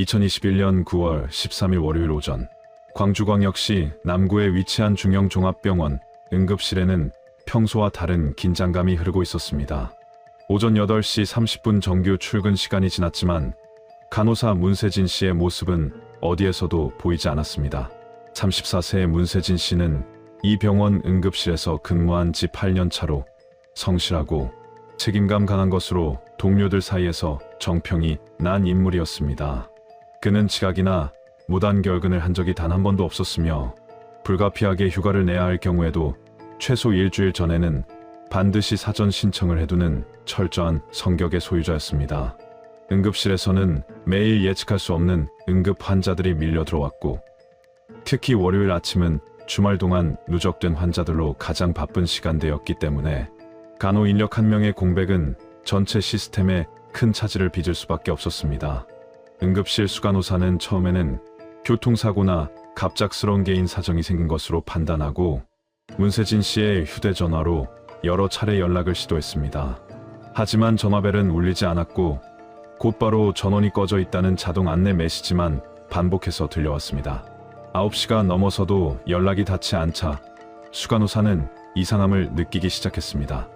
2021년 9월 13일 월요일 오전, 광주광역시 남구에 위치한 중형종합병원 응급실에는 평소와 다른 긴장감이 흐르고 있었습니다. 오전 8시 30분 정규 출근 시간이 지났지만 간호사 문세진 씨의 모습은 어디에서도 보이지 않았습니다. 34세의 문세진 씨는 이 병원 응급실에서 근무한 지 8년 차로 성실하고 책임감 강한 것으로 동료들 사이에서 정평이 난 인물이었습니다. 그는 지각이나 무단 결근을 한 적이 단 한 번도 없었으며 불가피하게 휴가를 내야 할 경우에도 최소 일주일 전에는 반드시 사전 신청을 해두는 철저한 성격의 소유자였습니다. 응급실에서는 매일 예측할 수 없는 응급 환자들이 밀려 들어왔고 특히 월요일 아침은 주말 동안 누적된 환자들로 가장 바쁜 시간대였기 때문에 간호 인력 한 명의 공백은 전체 시스템에 큰 차질을 빚을 수밖에 없었습니다. 응급실 수간호사는 처음에는 교통사고나 갑작스러운 개인 사정이 생긴 것으로 판단하고 문세진 씨의 휴대전화로 여러 차례 연락을 시도했습니다. 하지만 전화벨은 울리지 않았고 곧바로 전원이 꺼져 있다는 자동 안내 메시지만 반복해서 들려왔습니다. 9시가 넘어서도 연락이 닿지 않자 수간호사는 이상함을 느끼기 시작했습니다.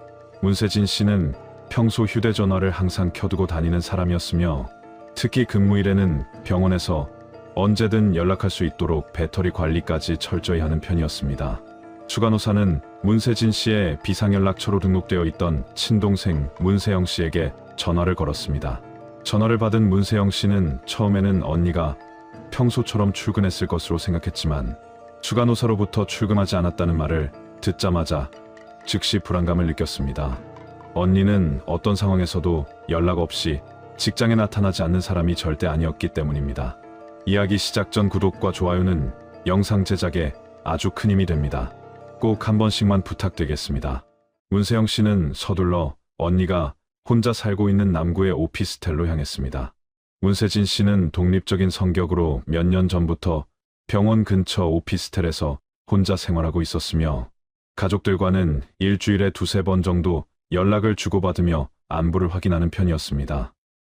문세진 씨는 평소 휴대전화를 항상 켜두고 다니는 사람이었으며 특히 근무일에는 병원에서 언제든 연락할 수 있도록 배터리 관리까지 철저히 하는 편이었습니다. 수간호사는 문세진 씨의 비상연락처로 등록되어 있던 친동생 문세영 씨에게 전화를 걸었습니다. 전화를 받은 문세영 씨는 처음에는 언니가 평소처럼 출근했을 것으로 생각했지만 수간호사로부터 출근하지 않았다는 말을 듣자마자 즉시 불안감을 느꼈습니다. 언니는 어떤 상황에서도 연락 없이 직장에 나타나지 않는 사람이 절대 아니었기 때문입니다. 이야기 시작 전 구독과 좋아요는 영상 제작에 아주 큰 힘이 됩니다. 꼭 한 번씩만 부탁드리겠습니다. 문세영 씨는 서둘러 언니가 혼자 살고 있는 남구의 오피스텔로 향했습니다. 문세진 씨는 독립적인 성격으로 몇 년 전부터 병원 근처 오피스텔에서 혼자 생활하고 있었으며 가족들과는 일주일에 두세 번 정도 연락을 주고받으며 안부를 확인하는 편이었습니다.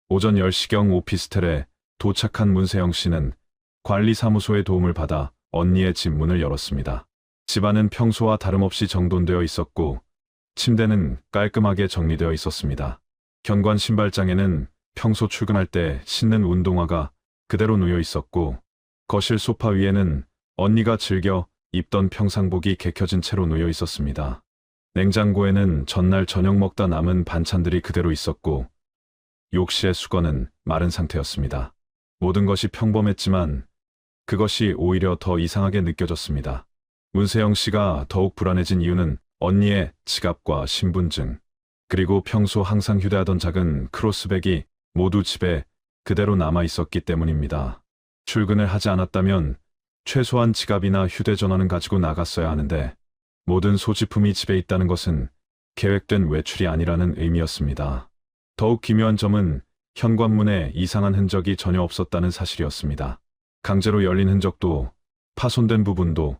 오전 10시경 오피스텔에 도착한 문세영 씨는 관리사무소의 도움을 받아 언니의 집 문을 열었습니다. 집안은 평소와 다름없이 정돈되어 있었고 침대는 깔끔하게 정리되어 있었습니다. 현관 신발장에는 평소 출근할 때 신는 운동화가 그대로 놓여 있었고 거실 소파 위에는 언니가 즐겨 입던 평상복이 개켜진 채로 놓여 있었습니다. 냉장고에는 전날 저녁 먹다 남은 반찬들이 그대로 있었고 욕실의 수건은 마른 상태였습니다. 모든 것이 평범했지만 그것이 오히려 더 이상하게 느껴졌습니다. 문세영 씨가 더욱 불안해진 이유는 언니의 지갑과 신분증, 그리고 평소 항상 휴대하던 작은 크로스백이 모두 집에 그대로 남아 있었기 때문입니다. 출근을 하지 않았다면 최소한 지갑이나 휴대전화는 가지고 나갔어야 하는데 모든 소지품이 집에 있다는 것은 계획된 외출이 아니라는 의미였습니다. 더욱 기묘한 점은 현관문에 이상한 흔적이 전혀 없었다는 사실이었습니다. 강제로 열린 흔적도 파손된 부분도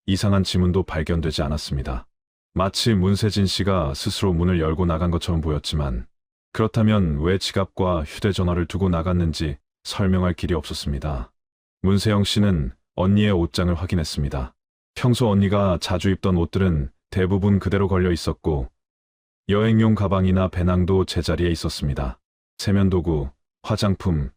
이상한 지문도 발견되지 않았습니다. 마치 문세진 씨가 스스로 문을 열고 나간 것처럼 보였지만 그렇다면 왜 지갑과 휴대전화를 두고 나갔는지 설명할 길이 없었습니다. 문세영 씨는 언니의 옷장을 확인했습니다. 평소 언니가 자주 입던 옷들은 대부분 그대로 걸려 있었고 여행용 가방이나 배낭도 제자리에 있었습니다. 세면도구, 화장품,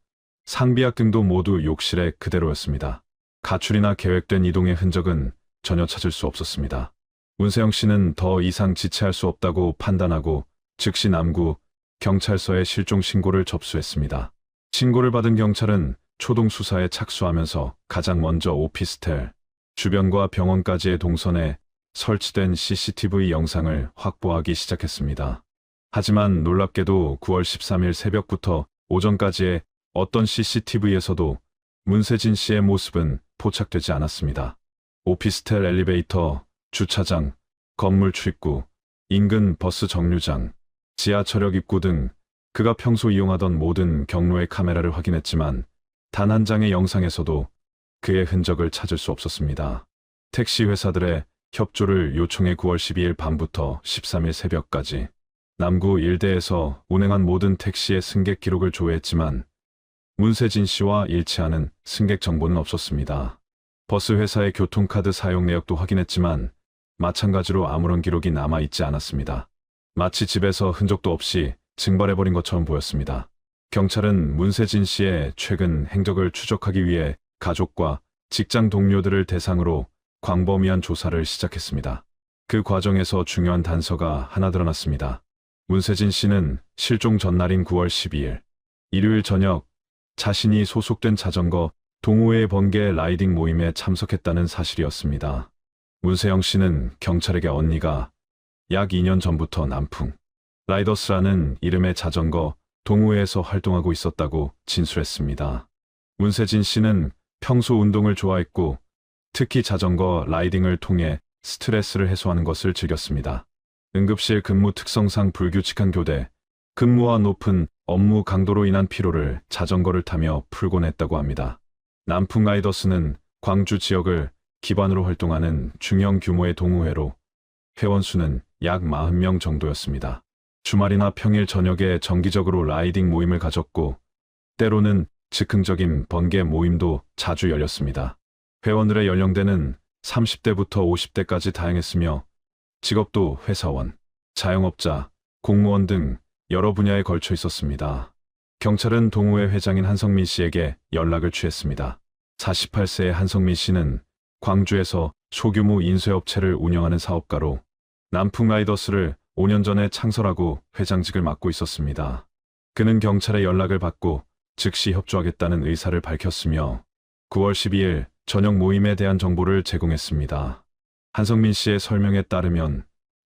상비약 등도 모두 욕실에 그대로였습니다. 가출이나 계획된 이동의 흔적은 전혀 찾을 수 없었습니다. 문세영 씨는 더 이상 지체할 수 없다고 판단하고 즉시 남구 경찰서에 실종 신고를 접수했습니다. 신고를 받은 경찰은 초동 수사에 착수하면서 가장 먼저 오피스텔 주변과 병원까지의 동선에 설치된 CCTV 영상을 확보하기 시작했습니다. 하지만 놀랍게도 9월 13일 새벽부터 오전까지의 어떤 CCTV에서도 문세진 씨의 모습은 포착되지 않았습니다. 오피스텔 엘리베이터, 주차장, 건물 출입구, 인근 버스 정류장, 지하철역 입구 등 그가 평소 이용하던 모든 경로의 카메라를 확인했지만 단 한 장의 영상에서도 그의 흔적을 찾을 수 없었습니다. 택시 회사들의 협조를 요청해 9월 12일 밤부터 13일 새벽까지 남구 일대에서 운행한 모든 택시의 승객 기록을 조회했지만 문세진 씨와 일치하는 승객 정보는 없었습니다. 버스 회사의 교통카드 사용 내역도 확인했지만 마찬가지로 아무런 기록이 남아있지 않았습니다. 마치 집에서 흔적도 없이 증발해버린 것처럼 보였습니다. 경찰은 문세진 씨의 최근 행적을 추적하기 위해 가족과 직장 동료들을 대상으로 광범위한 조사를 시작했습니다. 그 과정에서 중요한 단서가 하나 드러났습니다. 문세진 씨는 실종 전날인 9월 12일 일요일 저녁 자신이 소속된 자전거 동호회 번개 라이딩 모임에 참석했다는 사실이었습니다. 문세영 씨는 경찰에게 언니가 약 2년 전부터 남풍 라이더스라는 이름의 자전거 동호회에서 활동하고 있었다고 진술했습니다. 문세진 씨는 평소 운동을 좋아했고 특히 자전거 라이딩을 통해 스트레스를 해소하는 것을 즐겼습니다. 응급실 근무 특성상 불규칙한 교대, 근무와 높은 업무 강도로 인한 피로를 자전거를 타며 풀곤 했다고 합니다. 남풍 라이더스는 광주 지역을 기반으로 활동하는 중형 규모의 동호회로 회원 수는 약 40명 정도였습니다. 주말이나 평일 저녁에 정기적으로 라이딩 모임을 가졌고 때로는 즉흥적인 번개 모임도 자주 열렸습니다. 회원들의 연령대는 30대부터 50대까지 다양했으며 직업도 회사원, 자영업자, 공무원 등 여러 분야에 걸쳐 있었습니다. 경찰은 동호회 회장인 한성민 씨에게 연락을 취했습니다. 48세의 한성민 씨는 광주에서 소규모 인쇄업체를 운영하는 사업가로 남풍 라이더스를 5년 전에 창설하고 회장직을 맡고 있었습니다. 그는 경찰의 연락을 받고 즉시 협조하겠다는 의사를 밝혔으며 9월 12일 저녁 모임에 대한 정보를 제공했습니다. 한성민 씨의 설명에 따르면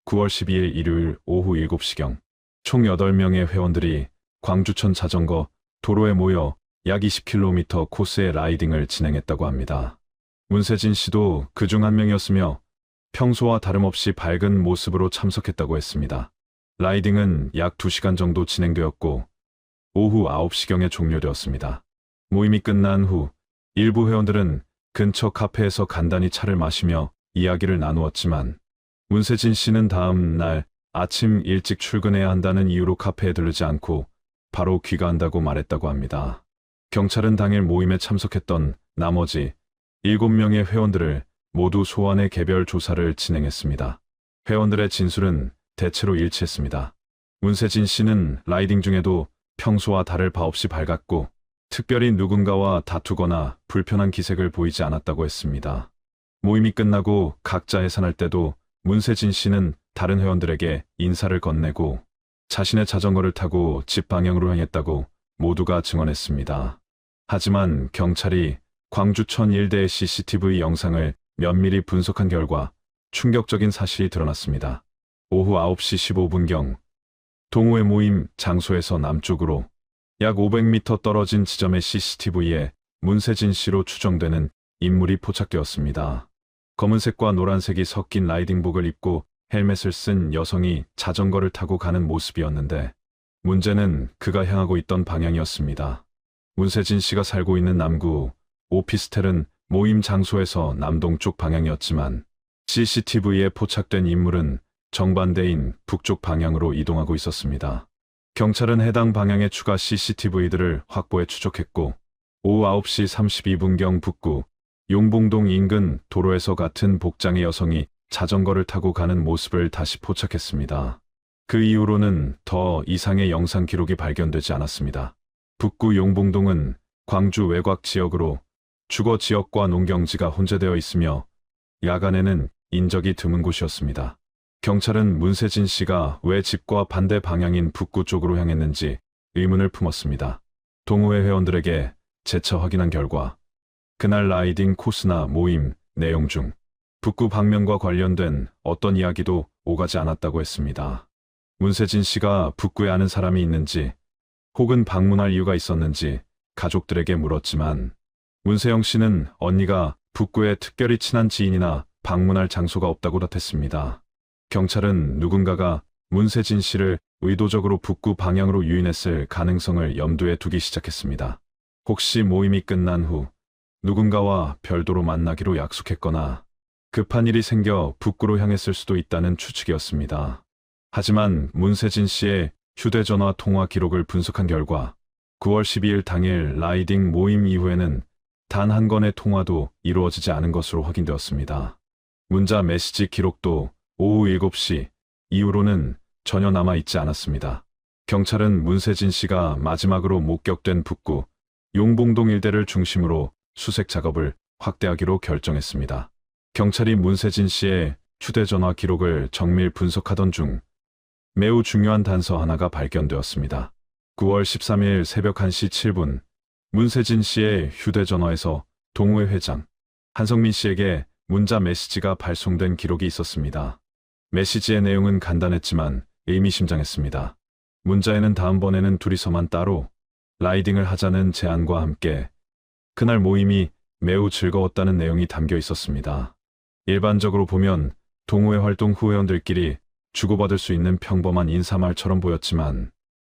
9월 12일 일요일 오후 7시경 총 8명의 회원들이 광주천 자전거 도로에 모여 약 20km 코스의 라이딩을 진행했다고 합니다. 문세진 씨도 그중 한 명이었으며 평소와 다름없이 밝은 모습으로 참석했다고 했습니다. 라이딩은 약 2시간 정도 진행되었고 오후 9시경에 종료되었습니다. 모임이 끝난 후 일부 회원들은 근처 카페에서 간단히 차를 마시며 이야기를 나누었지만 문세진 씨는 다음 날 아침 일찍 출근해야 한다는 이유로 카페에 들르지 않고 바로 귀가한다고 말했다고 합니다. 경찰은 당일 모임에 참석했던 나머지 7명의 회원들을 모두 소환해 개별 조사를 진행했습니다. 회원들의 진술은 대체로 일치했습니다. 문세진 씨는 라이딩 중에도 평소와 다를 바 없이 밝았고 특별히 누군가와 다투거나 불편한 기색을 보이지 않았다고 했습니다. 모임이 끝나고 각자 해산할 때도 문세진 씨는 다른 회원들에게 인사를 건네고 자신의 자전거를 타고 집 방향으로 향했다고 모두가 증언했습니다. 하지만 경찰이 광주천 일대의 CCTV 영상을 면밀히 분석한 결과 충격적인 사실이 드러났습니다. 오후 9시 15분경 동호회 모임 장소에서 남쪽으로 약 500m 떨어진 지점의 CCTV에 문세진 씨로 추정되는 인물이 포착되었습니다. 검은색과 노란색이 섞인 라이딩복을 입고 헬멧을 쓴 여성이 자전거를 타고 가는 모습이었는데 문제는 그가 향하고 있던 방향이었습니다. 문세진 씨가 살고 있는 남구 오피스텔은 모임 장소에서 남동쪽 방향이었지만 CCTV에 포착된 인물은 정반대인 북쪽 방향으로 이동하고 있었습니다. 경찰은 해당 방향의 추가 CCTV들을 확보해 추적했고 오후 9시 32분경 북구 용봉동 인근 도로에서 같은 복장의 여성이 자전거를 타고 가는 모습을 다시 포착했습니다. 그 이후로는 더 이상의 영상 기록이 발견되지 않았습니다. 북구 용봉동은 광주 외곽 지역으로 주거 지역과 농경지가 혼재되어 있으며 야간에는 인적이 드문 곳이었습니다. 경찰은 문세진 씨가 왜 집과 반대 방향인 북구 쪽으로 향했는지 의문을 품었습니다. 동호회 회원들에게 재차 확인한 결과 그날 라이딩 코스나 모임 내용 중 북구 방면과 관련된 어떤 이야기도 오가지 않았다고 했습니다. 문세진 씨가 북구에 아는 사람이 있는지 혹은 방문할 이유가 있었는지 가족들에게 물었지만 문세영 씨는 언니가 북구에 특별히 친한 지인이나 방문할 장소가 없다고 답했습니다. 경찰은 누군가가 문세진 씨를 의도적으로 북구 방향으로 유인했을 가능성을 염두에 두기 시작했습니다. 혹시 모임이 끝난 후 누군가와 별도로 만나기로 약속했거나 급한 일이 생겨 북구로 향했을 수도 있다는 추측이었습니다. 하지만 문세진 씨의 휴대전화 통화 기록을 분석한 결과 9월 12일 당일 라이딩 모임 이후에는 단 한 건의 통화도 이루어지지 않은 것으로 확인되었습니다. 문자 메시지 기록도 오후 7시 이후로는 전혀 남아있지 않았습니다. 경찰은 문세진 씨가 마지막으로 목격된 북구 용봉동 일대를 중심으로 수색 작업을 확대하기로 결정했습니다. 경찰이 문세진 씨의 휴대전화 기록을 정밀 분석하던 중 매우 중요한 단서 하나가 발견되었습니다. 9월 13일 새벽 1시 7분 문세진 씨의 휴대전화에서 동호회 회장 한성민 씨에게 문자 메시지가 발송된 기록이 있었습니다. 메시지의 내용은 간단했지만 의미심장했습니다. 문자에는 다음번에는 둘이서만 따로 라이딩을 하자는 제안과 함께 그날 모임이 매우 즐거웠다는 내용이 담겨 있었습니다. 일반적으로 보면 동호회 활동 후 회원들끼리 주고받을 수 있는 평범한 인사말처럼 보였지만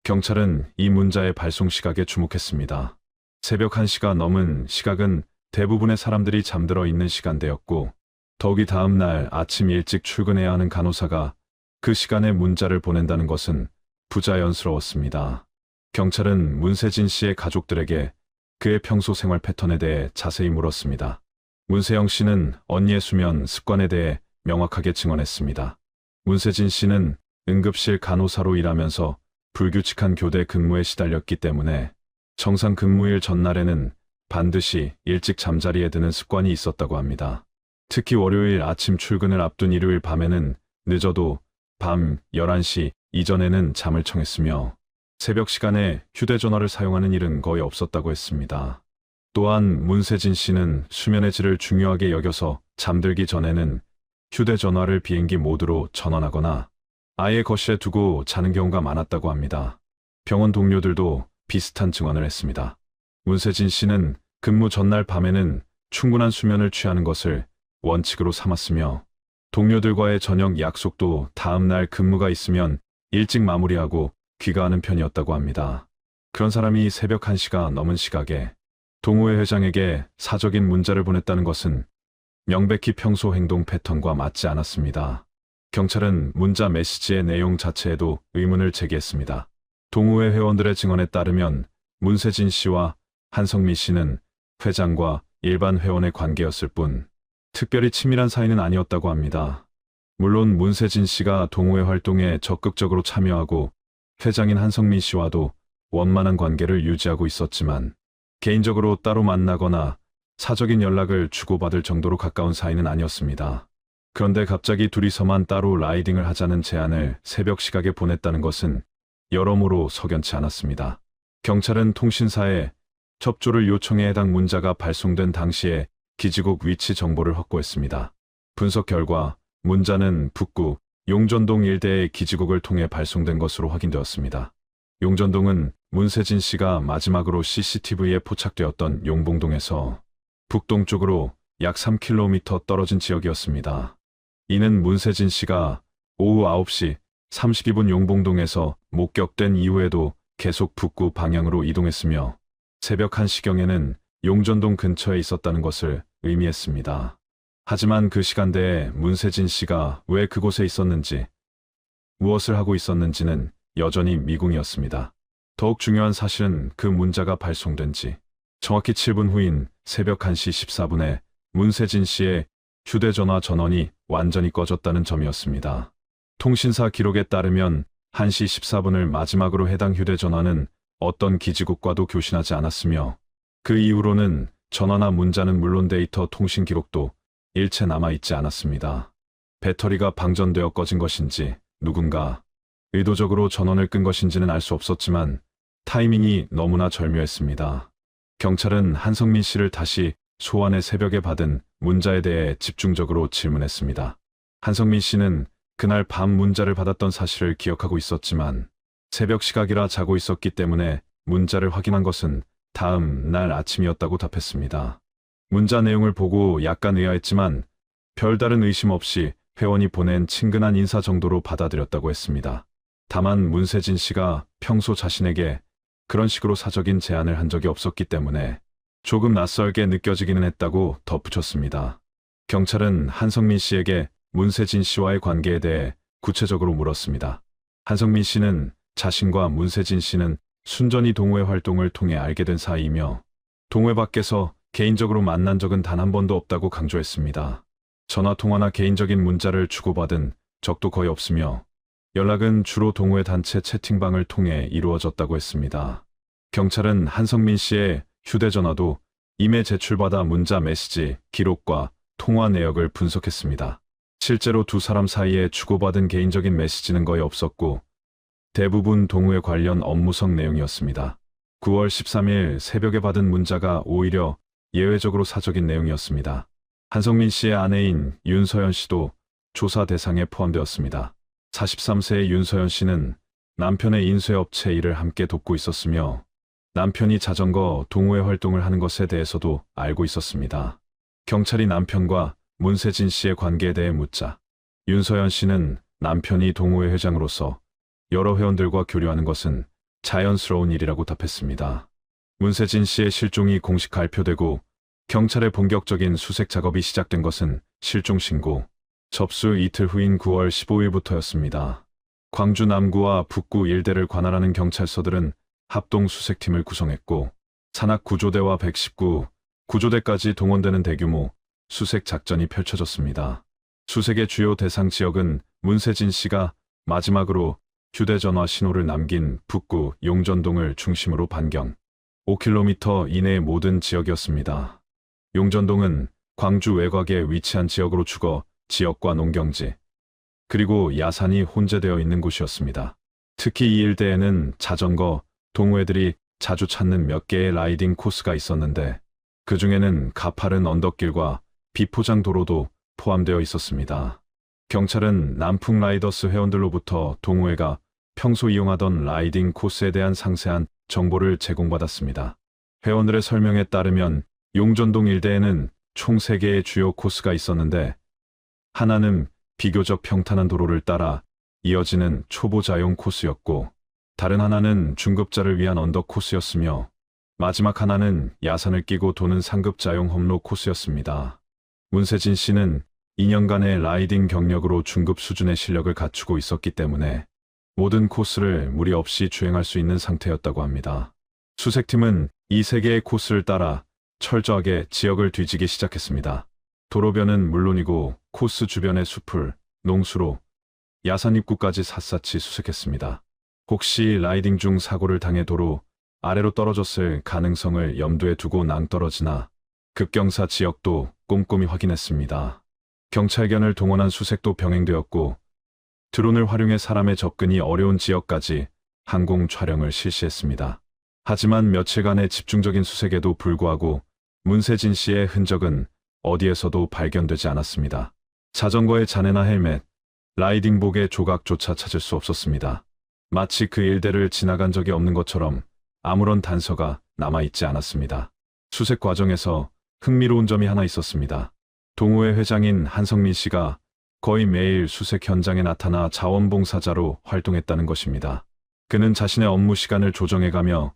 경찰은 이 문자의 발송 시각에 주목했습니다. 새벽 1시가 넘은 시각은 대부분의 사람들이 잠들어 있는 시간대였고 더욱이 다음 날 아침 일찍 출근해야 하는 간호사가 그 시간에 문자를 보낸다는 것은 부자연스러웠습니다. 경찰은 문세진 씨의 가족들에게 그의 평소 생활 패턴에 대해 자세히 물었습니다. 문세영 씨는 언니의 수면 습관에 대해 명확하게 증언했습니다. 문세진 씨는 응급실 간호사로 일하면서 불규칙한 교대 근무에 시달렸기 때문에 정상 근무일 전날에는 반드시 일찍 잠자리에 드는 습관이 있었다고 합니다. 특히 월요일 아침 출근을 앞둔 일요일 밤에는 늦어도 밤 11시 이전에는 잠을 청했으며 새벽 시간에 휴대전화를 사용하는 일은 거의 없었다고 했습니다. 또한 문세진 씨는 수면의 질을 중요하게 여겨서 잠들기 전에는 휴대전화를 비행기 모드로 전원하거나 아예 거실에 두고 자는 경우가 많았다고 합니다. 병원 동료들도 비슷한 증언을 했습니다. 문세진 씨는 근무 전날 밤에는 충분한 수면을 취하는 것을 원칙으로 삼았으며 동료들과의 저녁 약속도 다음날 근무가 있으면 일찍 마무리하고 귀가하는 편이었다고 합니다. 그런 사람이 새벽 1시가 넘은 시각에 동호회 회장에게 사적인 문자를 보냈다는 것은 명백히 평소 행동 패턴과 맞지 않았습니다. 경찰은 문자 메시지의 내용 자체에도 의문을 제기했습니다. 동호회 회원들의 증언에 따르면 문세진 씨와 한성민 씨는 회장과 일반 회원의 관계였을 뿐 특별히 친밀한 사이는 아니었다고 합니다. 물론 문세진 씨가 동호회 활동에 적극적으로 참여하고 회장인 한성민 씨와도 원만한 관계를 유지하고 있었지만 개인적으로 따로 만나거나 사적인 연락을 주고받을 정도로 가까운 사이는 아니었습니다. 그런데 갑자기 둘이서만 따로 라이딩을 하자는 제안을 새벽 시각에 보냈다는 것은 여러모로 석연치 않았습니다. 경찰은 통신사에 접조를 요청해 해당 문자가 발송된 당시에 기지국 위치 정보를 확보했습니다. 분석 결과 문자는 북구 용전동 일대의 기지국을 통해 발송된 것으로 확인되었습니다. 용전동은 문세진 씨가 마지막으로 CCTV에 포착되었던 용봉동에서 북동쪽으로 약 3km 떨어진 지역이었습니다. 이는 문세진 씨가 오후 9시 32분 용봉동에서 목격된 이후에도 계속 북구 방향으로 이동했으며 새벽 1시경에는 용전동 근처에 있었다는 것을 의미했습니다. 하지만 그 시간대에 문세진 씨가 왜 그곳에 있었는지, 무엇을 하고 있었는지는 여전히 미궁이었습니다. 더욱 중요한 사실은 그 문자가 발송된 지 정확히 7분 후인 새벽 1시 14분에 문세진 씨의 휴대전화 전원이 완전히 꺼졌다는 점이었습니다. 통신사 기록에 따르면 1시 14분을 마지막으로 해당 휴대전화는 어떤 기지국과도 교신하지 않았으며 그 이후로는 전화나 문자는 물론 데이터 통신 기록도 일체 남아있지 않았습니다. 배터리가 방전되어 꺼진 것인지 누군가 의도적으로 전원을 끈 것인지는 알 수 없었지만 타이밍이 너무나 절묘했습니다. 경찰은 한성민 씨를 다시 소환해 새벽에 받은 문자에 대해 집중적으로 질문했습니다. 한성민 씨는 그날 밤 문자를 받았던 사실을 기억하고 있었지만 새벽 시각이라 자고 있었기 때문에 문자를 확인한 것은 다음 날 아침이었다고 답했습니다. 문자 내용을 보고 약간 의아했지만 별다른 의심 없이 회원이 보낸 친근한 인사 정도로 받아들였다고 했습니다. 다만 문세진 씨가 평소 자신에게 그런 식으로 사적인 제안을 한 적이 없었기 때문에 조금 낯설게 느껴지기는 했다고 덧붙였습니다. 경찰은 한성민 씨에게 문세진 씨와의 관계에 대해 구체적으로 물었습니다. 한성민 씨는 자신과 문세진 씨는 순전히 동호회 활동을 통해 알게 된 사이이며 동호회 밖에서 개인적으로 만난 적은 단 한 번도 없다고 강조했습니다. 전화 통화나 개인적인 문자를 주고받은 적도 거의 없으며 연락은 주로 동호회 단체 채팅방을 통해 이루어졌다고 했습니다. 경찰은 한성민 씨의 휴대전화도 이메 제출받아 문자 메시지 기록과 통화 내역을 분석했습니다. 실제로 두 사람 사이에 주고받은 개인적인 메시지는 거의 없었고 대부분 동호회 관련 업무성 내용이었습니다. 9월 13일 새벽에 받은 문자가 오히려 예외적으로 사적인 내용이었습니다. 한성민 씨의 아내인 윤서연 씨도 조사 대상에 포함되었습니다. 43세의 윤서연 씨는 남편의 인쇄업체 일을 함께 돕고 있었으며 남편이 자전거 동호회 활동을 하는 것에 대해서도 알고 있었습니다. 경찰이 남편과 문세진 씨의 관계에 대해 묻자 윤서연 씨는 남편이 동호회 회장으로서 여러 회원들과 교류하는 것은 자연스러운 일이라고 답했습니다. 문세진 씨의 실종이 공식 발표되고 경찰의 본격적인 수색 작업이 시작된 것은 실종 신고 접수 이틀 후인 9월 15일부터였습니다. 광주 남구와 북구 일대를 관할하는 경찰서들은 합동 수색팀을 구성했고 산악 구조대와 119 구조대까지 동원되는 대규모 수색 작전이 펼쳐졌습니다. 수색의 주요 대상 지역은 문세진 씨가 마지막으로 휴대전화 신호를 남긴 북구 용전동을 중심으로 반경 5km 이내의 모든 지역이었습니다. 용전동은 광주 외곽에 위치한 지역으로 죽어 지역과 농경지, 그리고 야산이 혼재되어 있는 곳이었습니다. 특히 이 일대에는 자전거, 동호회들이 자주 찾는 몇 개의 라이딩 코스가 있었는데 그 중에는 가파른 언덕길과 비포장 도로도 포함되어 있었습니다. 경찰은 남풍 라이더스 회원들로부터 동호회가 평소 이용하던 라이딩 코스에 대한 상세한 정보를 제공받았습니다. 회원들의 설명에 따르면 용전동 일대에는 총 3개의 주요 코스가 있었는데 하나는 비교적 평탄한 도로를 따라 이어지는 초보자용 코스였고 다른 하나는 중급자를 위한 언덕 코스였으며 마지막 하나는 야산을 끼고 도는 상급자용 험로 코스였습니다. 문세진 씨는 2년간의 라이딩 경력으로 중급 수준의 실력을 갖추고 있었기 때문에 모든 코스를 무리 없이 주행할 수 있는 상태였다고 합니다. 수색팀은 이 3개의 코스를 따라 철저하게 지역을 뒤지기 시작했습니다. 도로변은 물론이고 코스 주변의 숲을, 농수로, 야산 입구까지 샅샅이 수색했습니다. 혹시 라이딩 중 사고를 당해 도로 아래로 떨어졌을 가능성을 염두에 두고 낭떠러지나 급경사 지역도 꼼꼼히 확인했습니다. 경찰견을 동원한 수색도 병행되었고 드론을 활용해 사람의 접근이 어려운 지역까지 항공 촬영을 실시했습니다. 하지만 며칠간의 집중적인 수색에도 불구하고 문세진 씨의 흔적은 어디에서도 발견되지 않았습니다. 자전거의 잔해나 헬멧, 라이딩복의 조각조차 찾을 수 없었습니다. 마치 그 일대를 지나간 적이 없는 것처럼 아무런 단서가 남아있지 않았습니다. 수색 과정에서 흥미로운 점이 하나 있었습니다. 동호회 회장인 한성민 씨가 거의 매일 수색 현장에 나타나 자원봉사자로 활동했다는 것입니다. 그는 자신의 업무 시간을 조정해가며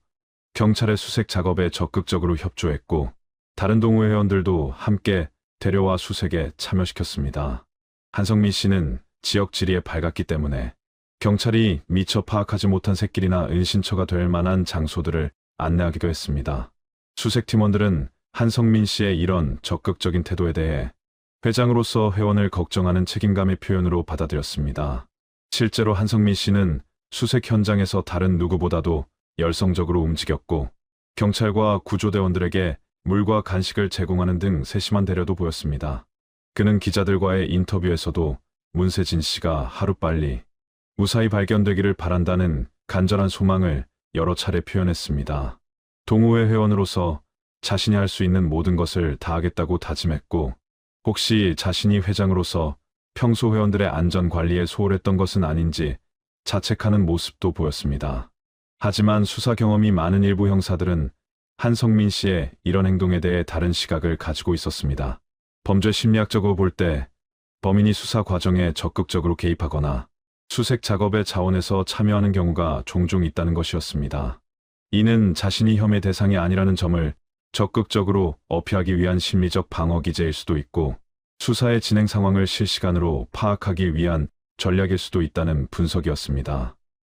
경찰의 수색 작업에 적극적으로 협조했고 다른 동호회 회원들도 함께 데려와 수색에 참여시켰습니다. 한성민 씨는 지역 지리에 밝았기 때문에 경찰이 미처 파악하지 못한 샛길이나 은신처가 될 만한 장소들을 안내하기도 했습니다. 수색팀원들은 한성민 씨의 이런 적극적인 태도에 대해 회장으로서 회원을 걱정하는 책임감의 표현으로 받아들였습니다. 실제로 한성민 씨는 수색 현장에서 다른 누구보다도 열성적으로 움직였고 경찰과 구조대원들에게 물과 간식을 제공하는 등 세심한 배려도 보였습니다. 그는 기자들과의 인터뷰에서도 문세진 씨가 하루빨리 무사히 발견되기를 바란다는 간절한 소망을 여러 차례 표현했습니다. 동호회 회원으로서 자신이 할 수 있는 모든 것을 다하겠다고 다짐했고 혹시 자신이 회장으로서 평소 회원들의 안전 관리에 소홀했던 것은 아닌지 자책하는 모습도 보였습니다. 하지만 수사 경험이 많은 일부 형사들은 한성민 씨의 이런 행동에 대해 다른 시각을 가지고 있었습니다. 범죄 심리학적으로 볼 때 범인이 수사 과정에 적극적으로 개입하거나 수색 작업의 자원에서 참여하는 경우가 종종 있다는 것이었습니다. 이는 자신이 혐의 대상이 아니라는 점을 적극적으로 어필하기 위한 심리적 방어 기제일 수도 있고 수사의 진행 상황을 실시간으로 파악하기 위한 전략일 수도 있다는 분석이었습니다.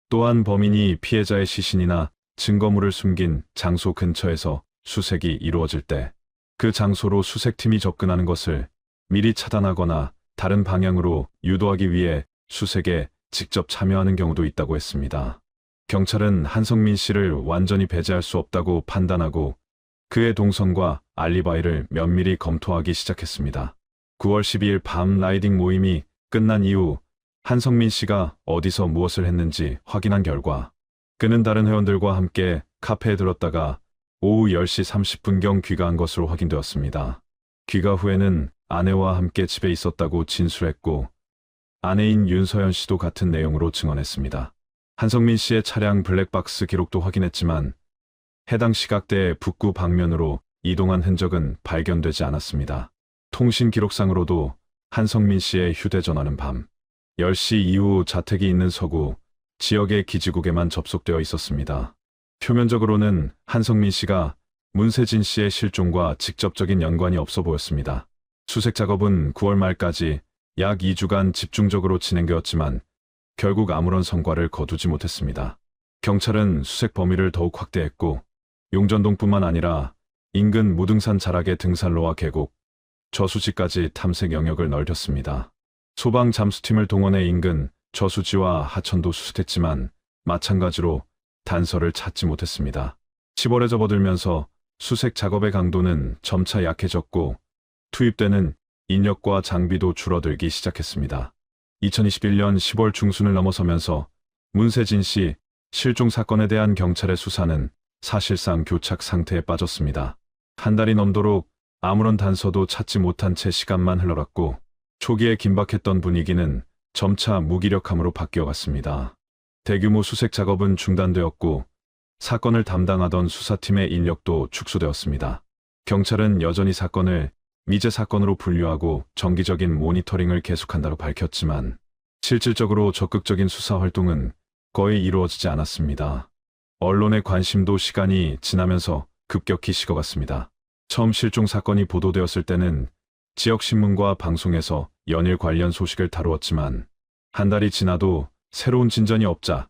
또한 범인이 피해자의 시신이나 증거물을 숨긴 장소 근처에서 수색이 이루어질 때 그 장소로 수색팀이 접근하는 것을 미리 차단하거나 다른 방향으로 유도하기 위해 수색에 직접 참여하는 경우도 있다고 했습니다. 경찰은 한성민 씨를 완전히 배제할 수 없다고 판단하고 그의 동선과 알리바이를 면밀히 검토하기 시작했습니다. 9월 12일 밤 라이딩 모임이 끝난 이후 한성민 씨가 어디서 무엇을 했는지 확인한 결과 그는 다른 회원들과 함께 카페에 들었다가 오후 10시 30분경 귀가한 것으로 확인되었습니다. 귀가 후에는 아내와 함께 집에 있었다고 진술했고 아내인 윤서연 씨도 같은 내용으로 증언했습니다. 한성민 씨의 차량 블랙박스 기록도 확인했지만 해당 시각대의 북구 방면으로 이동한 흔적은 발견되지 않았습니다. 통신 기록상으로도 한성민 씨의 휴대전화는 밤 10시 이후 자택이 있는 서구 지역의 기지국에만 접속되어 있었습니다. 표면적으로는 한성민 씨가 문세진 씨의 실종과 직접적인 연관이 없어 보였습니다. 수색 작업은 9월 말까지 약 2주간 집중적으로 진행되었지만 결국 아무런 성과를 거두지 못했습니다. 경찰은 수색 범위를 더욱 확대했고 용전동뿐만 아니라 인근 무등산 자락의 등산로와 계곡, 저수지까지 탐색 영역을 넓혔습니다. 소방 잠수팀을 동원해 인근 저수지와 하천도 수색했지만 마찬가지로 단서를 찾지 못했습니다. 10월에 접어들면서 수색 작업의 강도는 점차 약해졌고 투입되는 인력과 장비도 줄어들기 시작했습니다. 2021년 10월 중순을 넘어서면서 문세진 씨 실종 사건에 대한 경찰의 수사는 사실상 교착 상태에 빠졌습니다. 한 달이 넘도록 아무런 단서도 찾지 못한 채 시간만 흘러갔고 초기에 긴박했던 분위기는 점차 무기력함으로 바뀌어갔습니다. 대규모 수색 작업은 중단되었고 사건을 담당하던 수사팀의 인력도 축소되었습니다. 경찰은 여전히 사건을 미제 사건으로 분류하고 정기적인 모니터링을 계속한다고 밝혔지만 실질적으로 적극적인 수사 활동은 거의 이루어지지 않았습니다. 언론의 관심도 시간이 지나면서 급격히 식어갔습니다. 처음 실종 사건이 보도되었을 때는 지역신문과 방송에서 연일 관련 소식을 다루었지만 한 달이 지나도 새로운 진전이 없자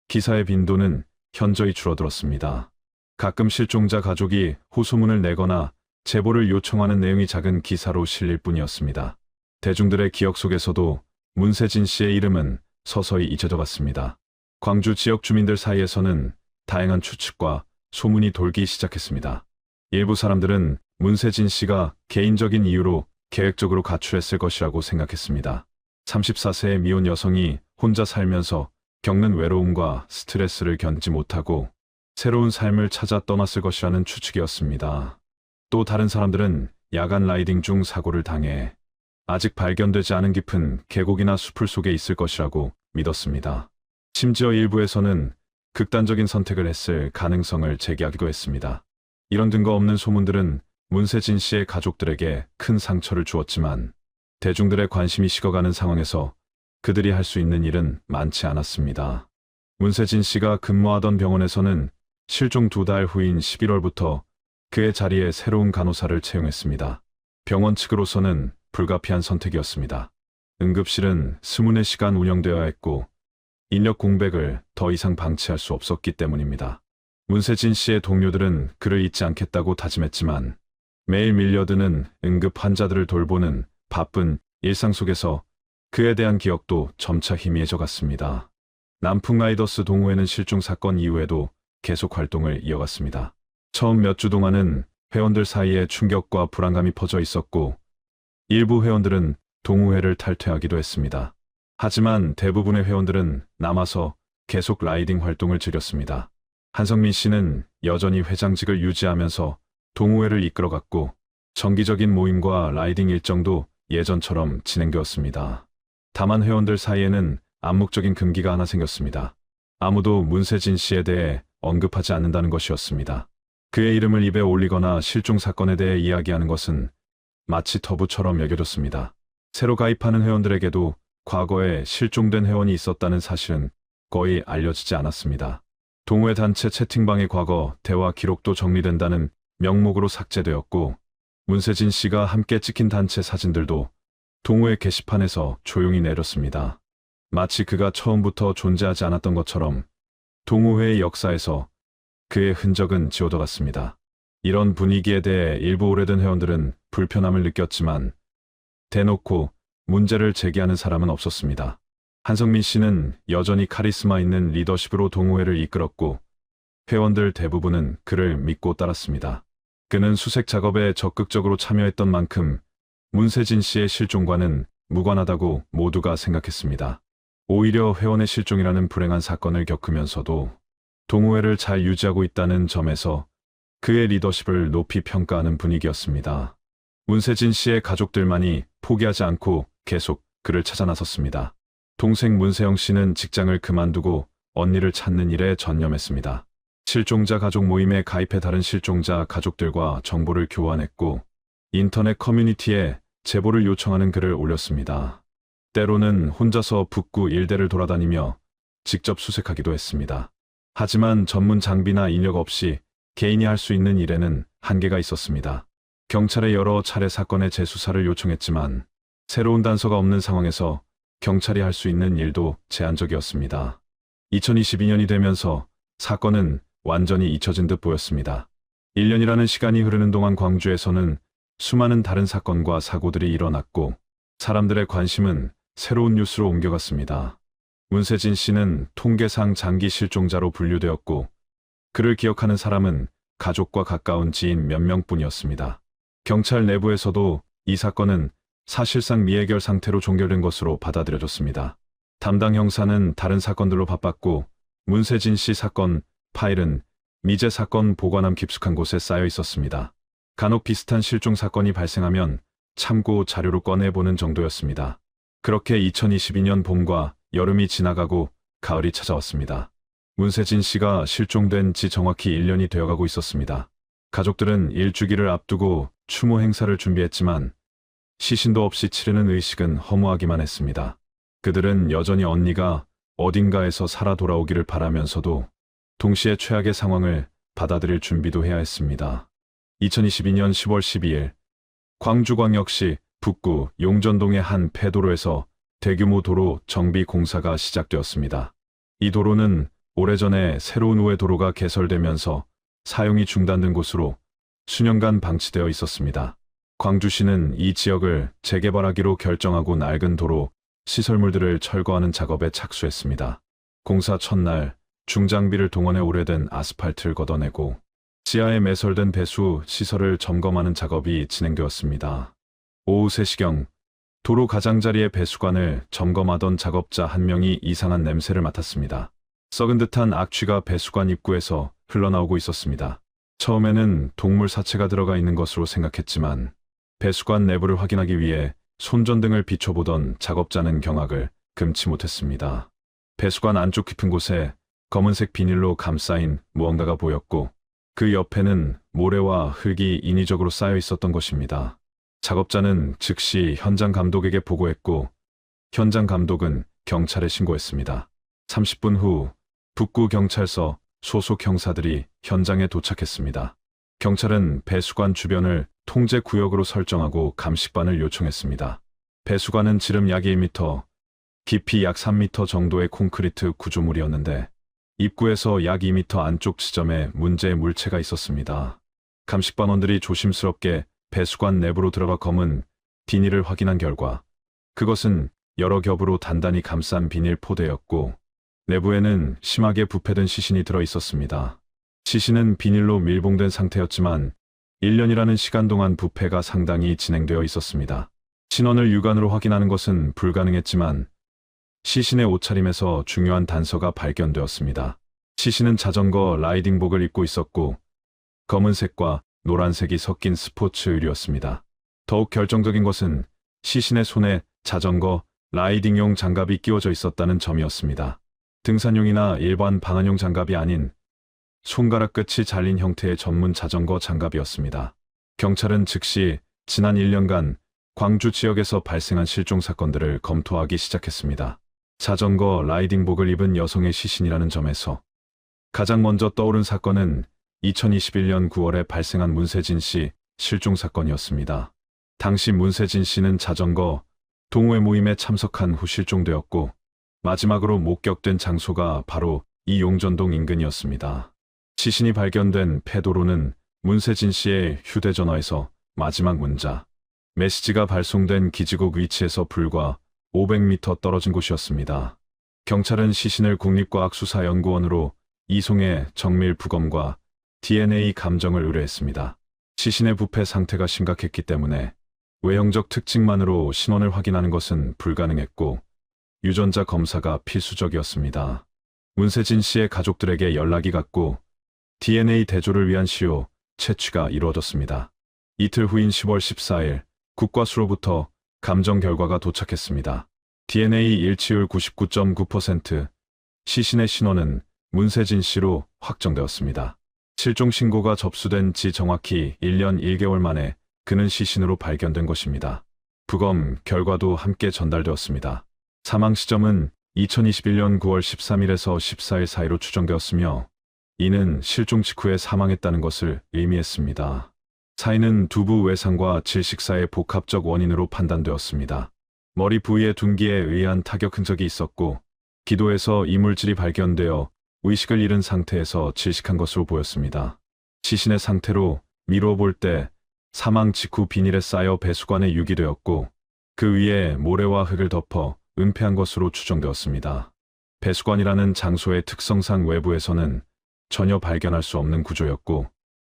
기사의 빈도는 현저히 줄어들었습니다. 가끔 실종자 가족이 호소문을 내거나 제보를 요청하는 내용이 작은 기사로 실릴 뿐이었습니다. 대중들의 기억 속에서도 문세진 씨의 이름은 서서히 잊혀져 갔습니다. 광주 지역 주민들 사이에서는 다양한 추측과 소문이 돌기 시작했습니다. 일부 사람들은 문세진 씨가 개인적인 이유로 계획적으로 가출했을 것이라고 생각했습니다. 34세의 미혼 여성이 혼자 살면서 겪는 외로움과 스트레스를 견디지 못하고 새로운 삶을 찾아 떠났을 것이라는 추측이었습니다. 또 다른 사람들은 야간 라이딩 중 사고를 당해 아직 발견되지 않은 깊은 계곡이나 숲을 속에 있을 것이라고 믿었습니다. 심지어 일부에서는 극단적인 선택을 했을 가능성을 제기하기도 했습니다. 이런 근거 없는 소문들은 문세진 씨의 가족들에게 큰 상처를 주었지만 대중들의 관심이 식어가는 상황에서 그들이 할 수 있는 일은 많지 않았습니다. 문세진 씨가 근무하던 병원에서는 실종 2달 후인 11월부터 그의 자리에 새로운 간호사를 채용했습니다. 병원 측으로서는 불가피한 선택이었습니다. 응급실은 24시간 운영되어야 했고 인력 공백을 더 이상 방치할 수 없었기 때문입니다. 문세진 씨의 동료들은 그를 잊지 않겠다고 다짐했지만 매일 밀려드는 응급 환자들을 돌보는 바쁜 일상 속에서 그에 대한 기억도 점차 희미해져 갔습니다. 남풍라이더스 동호회는 실종 사건 이후에도 계속 활동을 이어갔습니다. 처음 몇 주 동안은 회원들 사이에 충격과 불안감이 퍼져 있었고 일부 회원들은 동호회를 탈퇴하기도 했습니다. 하지만 대부분의 회원들은 남아서 계속 라이딩 활동을 즐겼습니다. 한성민 씨는 여전히 회장직을 유지하면서 동호회를 이끌어갔고 정기적인 모임과 라이딩 일정도 예전처럼 진행되었습니다. 다만 회원들 사이에는 암묵적인 금기가 하나 생겼습니다. 아무도 문세진 씨에 대해 언급하지 않는다는 것이었습니다. 그의 이름을 입에 올리거나 실종 사건에 대해 이야기하는 것은 마치 터부처럼 여겨졌습니다. 새로 가입하는 회원들에게도 과거에 실종된 회원이 있었다는 사실은 거의 알려지지 않았습니다. 동호회 단체 채팅방의 과거 대화 기록도 정리된다는 명목으로 삭제되었고 문세진 씨가 함께 찍힌 단체 사진들도 동호회 게시판에서 조용히 내렸습니다. 마치 그가 처음부터 존재하지 않았던 것처럼 동호회의 역사에서 그의 흔적은 지워져갔습니다. 이런 분위기에 대해 일부 오래된 회원들은 불편함을 느꼈지만 대놓고 문제를 제기하는 사람은 없었습니다. 한성민 씨는 여전히 카리스마 있는 리더십으로 동호회를 이끌었고 회원들 대부분은 그를 믿고 따랐습니다. 그는 수색 작업에 적극적으로 참여했던 만큼 문세진 씨의 실종과는 무관하다고 모두가 생각했습니다. 오히려 회원의 실종이라는 불행한 사건을 겪으면서도 동호회를 잘 유지하고 있다는 점에서 그의 리더십을 높이 평가하는 분위기였습니다. 문세진 씨의 가족들만이 포기하지 않고 계속 그를 찾아 나섰습니다. 동생 문세영 씨는 직장을 그만두고 언니를 찾는 일에 전념했습니다. 실종자 가족 모임에 가입해 다른 실종자 가족들과 정보를 교환했고 인터넷 커뮤니티에 제보를 요청하는 글을 올렸습니다. 때로는 혼자서 북구 일대를 돌아다니며 직접 수색하기도 했습니다. 하지만 전문 장비나 인력 없이 개인이 할 수 있는 일에는 한계가 있었습니다. 경찰에 여러 차례 사건의 재수사를 요청했지만 새로운 단서가 없는 상황에서 경찰이 할 수 있는 일도 제한적이었습니다. 2022년이 되면서 사건은 완전히 잊혀진 듯 보였습니다. 1년이라는 시간이 흐르는 동안 광주에서는 수많은 다른 사건과 사고들이 일어났고 사람들의 관심은 새로운 뉴스로 옮겨갔습니다. 문세진 씨는 통계상 장기 실종자로 분류되었고 그를 기억하는 사람은 가족과 가까운 지인 몇 명뿐이었습니다. 경찰 내부에서도 이 사건은 사실상 미해결 상태로 종결된 것으로 받아들여졌습니다. 담당 형사는 다른 사건들로 바빴고 문세진 씨 사건 파일은 미제 사건 보관함 깊숙한 곳에 쌓여 있었습니다. 간혹 비슷한 실종 사건이 발생하면 참고 자료로 꺼내보는 정도였습니다. 그렇게 2022년 봄과 여름이 지나가고 가을이 찾아왔습니다. 문세진 씨가 실종된 지 정확히 1년이 되어가고 있었습니다. 가족들은 일주기를 앞두고 추모 행사를 준비했지만 시신도 없이 치르는 의식은 허무하기만 했습니다. 그들은 여전히 언니가 어딘가에서 살아 돌아오기를 바라면서도 동시에 최악의 상황을 받아들일 준비도 해야 했습니다. 2022년 10월 12일 광주광역시 북구 용전동의 한 폐도로에서 대규모 도로 정비 공사가 시작되었습니다. 이 도로는 오래전에 새로운 우회 도로가 개설되면서 사용이 중단된 곳으로 수년간 방치되어 있었습니다. 광주시는 이 지역을 재개발하기로 결정하고 낡은 도로, 시설물들을 철거하는 작업에 착수했습니다. 공사 첫날 중장비를 동원해 오래된 아스팔트를 걷어내고 지하에 매설된 배수 시설을 점검하는 작업이 진행되었습니다. 오후 3시경 도로 가장자리의 배수관을 점검하던 작업자 한 명이 이상한 냄새를 맡았습니다. 썩은 듯한 악취가 배수관 입구에서 흘러나오고 있었습니다. 처음에는 동물 사체가 들어가 있는 것으로 생각했지만 배수관 내부를 확인하기 위해 손전등을 비춰보던 작업자는 경악을 금치 못했습니다. 배수관 안쪽 깊은 곳에 검은색 비닐로 감싸인 무언가가 보였고 그 옆에는 모래와 흙이 인위적으로 쌓여 있었던 것입니다. 작업자는 즉시 현장 감독에게 보고했고 현장 감독은 경찰에 신고했습니다. 30분 후 북구경찰서 소속 형사들이 현장에 도착했습니다. 경찰은 배수관 주변을 통제구역으로 설정하고 감식반을 요청했습니다. 배수관은 지름 약 1m, 깊이 약 3m 정도의 콘크리트 구조물이었는데 입구에서 약 2m 안쪽 지점에 문제의 물체가 있었습니다. 감식반원들이 조심스럽게 배수관 내부로 들어가 검은 비닐을 확인한 결과 그것은 여러 겹으로 단단히 감싼 비닐 포대였고 내부에는 심하게 부패된 시신이 들어 있었습니다. 시신은 비닐로 밀봉된 상태였지만 1년이라는 시간 동안 부패가 상당히 진행되어 있었습니다. 신원을 육안으로 확인하는 것은 불가능했지만 시신의 옷차림에서 중요한 단서가 발견되었습니다. 시신은 자전거 라이딩복을 입고 있었고 검은색과 노란색이 섞인 스포츠 의류였습니다. 더욱 결정적인 것은 시신의 손에 자전거 라이딩용 장갑이 끼워져 있었다는 점이었습니다. 등산용이나 일반 방한용 장갑이 아닌 손가락 끝이 잘린 형태의 전문 자전거 장갑이었습니다. 경찰은 즉시 지난 1년간 광주 지역에서 발생한 실종 사건들을 검토하기 시작했습니다. 자전거 라이딩복을 입은 여성의 시신이라는 점에서 가장 먼저 떠오른 사건은 2021년 9월에 발생한 문세진 씨 실종 사건이었습니다. 당시 문세진 씨는 자전거 동호회 모임에 참석한 후 실종되었고 마지막으로 목격된 장소가 바로 이 용전동 인근이었습니다. 시신이 발견된 페도로는 문세진 씨의 휴대전화에서 마지막 문자, 메시지가 발송된 기지국 위치에서 불과 500m 떨어진 곳이었습니다. 경찰은 시신을 국립과학수사연구원으로 이송해 정밀 부검과 DNA 감정을 의뢰했습니다. 시신의 부패 상태가 심각했기 때문에 외형적 특징만으로 신원을 확인하는 것은 불가능했고 유전자 검사가 필수적이었습니다. 문세진 씨의 가족들에게 연락이 갔고 DNA 대조를 위한 시효 채취가 이루어졌습니다. 이틀 후인 10월 14일 국과수로부터 감정 결과가 도착했습니다. DNA 일치율 99.9%, 시신의 신원은 문세진 씨로 확정되었습니다. 실종 신고가 접수된 지 정확히 1년 1개월 만에 그는 시신으로 발견된 것입니다. 부검 결과도 함께 전달되었습니다. 사망 시점은 2021년 9월 13일에서 14일 사이로 추정되었으며 이는 실종 직후에 사망했다는 것을 의미했습니다. 사인은 두부 외상과 질식사의 복합적 원인으로 판단되었습니다. 머리 부위의 둔기에 의한 타격 흔적이 있었고 기도에서 이물질이 발견되어 의식을 잃은 상태에서 질식한 것으로 보였습니다. 시신의 상태로 미루어 볼 때 사망 직후 비닐에 쌓여 배수관에 유기되었고 그 위에 모래와 흙을 덮어 은폐한 것으로 추정되었습니다. 배수관이라는 장소의 특성상 외부에서는 전혀 발견할 수 없는 구조였고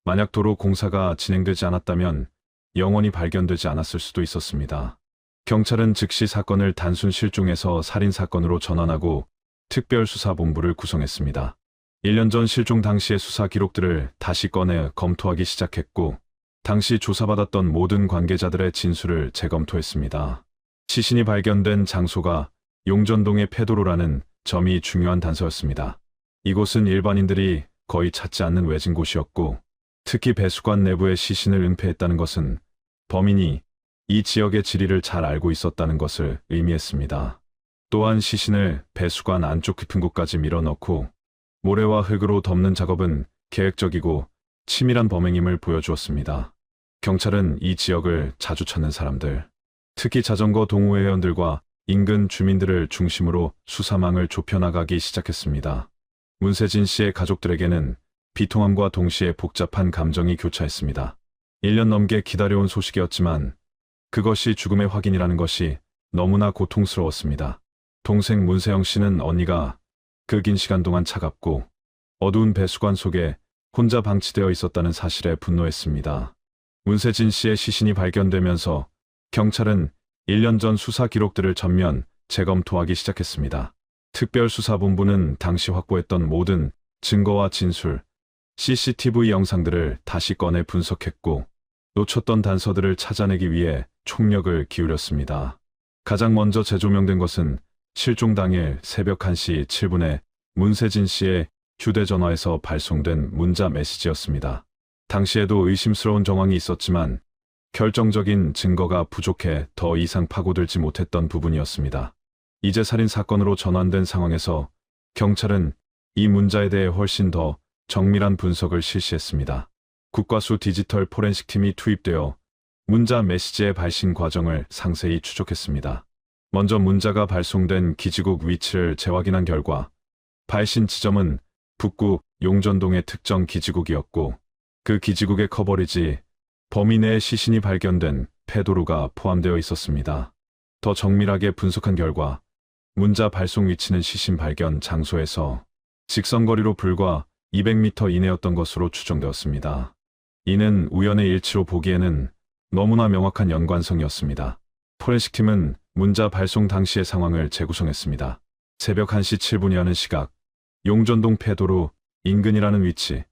만약 도로 공사가 진행되지 않았다면 영원히 발견되지 않았을 수도 있었습니다. 경찰은 즉시 사건을 단순 실종에서 살인사건으로 전환하고 특별수사본부를 구성했습니다. 1년 전 실종 당시의 수사 기록들을 다시 꺼내 검토하기 시작했고 당시 조사받았던 모든 관계자들의 진술을 재검토했습니다. 시신이 발견된 장소가 용전동의 페도로라는 점이 중요한 단서였습니다. 이곳은 일반인들이 거의 찾지 않는 외진 곳이었고 특히 배수관 내부에 시신을 은폐했다는 것은 범인이 이 지역의 지리를 잘 알고 있었다는 것을 의미했습니다. 또한 시신을 배수관 안쪽 깊은 곳까지 밀어넣고 모래와 흙으로 덮는 작업은 계획적이고 치밀한 범행임을 보여주었습니다. 경찰은 이 지역을 자주 찾는 사람들, 특히 자전거 동호회 회원들과 인근 주민들을 중심으로 수사망을 좁혀나가기 시작했습니다. 문세진 씨의 가족들에게는 비통함과 동시에 복잡한 감정이 교차했습니다. 1년 넘게 기다려온 소식이었지만 그것이 죽음의 확인이라는 것이 너무나 고통스러웠습니다. 동생 문세영 씨는 언니가 그 긴 시간 동안 차갑고 어두운 배수관 속에 혼자 방치되어 있었다는 사실에 분노했습니다. 문세진 씨의 시신이 발견되면서 경찰은 1년 전 수사 기록들을 전면 재검토하기 시작했습니다. 특별수사본부는 당시 확보했던 모든 증거와 진술, CCTV 영상들을 다시 꺼내 분석했고 놓쳤던 단서들을 찾아내기 위해 총력을 기울였습니다. 가장 먼저 재조명된 것은 실종 당일 새벽 1시 7분에 문세진 씨의 휴대전화에서 발송된 문자 메시지였습니다. 당시에도 의심스러운 정황이 있었지만 결정적인 증거가 부족해 더 이상 파고들지 못했던 부분이었습니다. 이제 살인사건으로 전환된 상황에서 경찰은 이 문자에 대해 훨씬 더 정밀한 분석을 실시했습니다. 국과수 디지털 포렌식 팀이 투입되어 문자 메시지의 발신 과정을 상세히 추적했습니다. 먼저 문자가 발송된 기지국 위치를 재확인한 결과 발신 지점은 북구 용전동의 특정 기지국이었고 그 기지국의 커버리지 범인 내의 시신이 발견된 페도로가 포함되어 있었습니다. 더 정밀하게 분석한 결과 문자 발송 위치는 시신 발견 장소에서 직선거리로 불과 200m 이내였던 것으로 추정되었습니다. 이는 우연의 일치로 보기에는 너무나 명확한 연관성이었습니다. 포렌식 팀은 문자 발송 당시의 상황을 재구성했습니다. 새벽 1시 7분이라는 시각, 용전동 페도로 인근이라는 위치,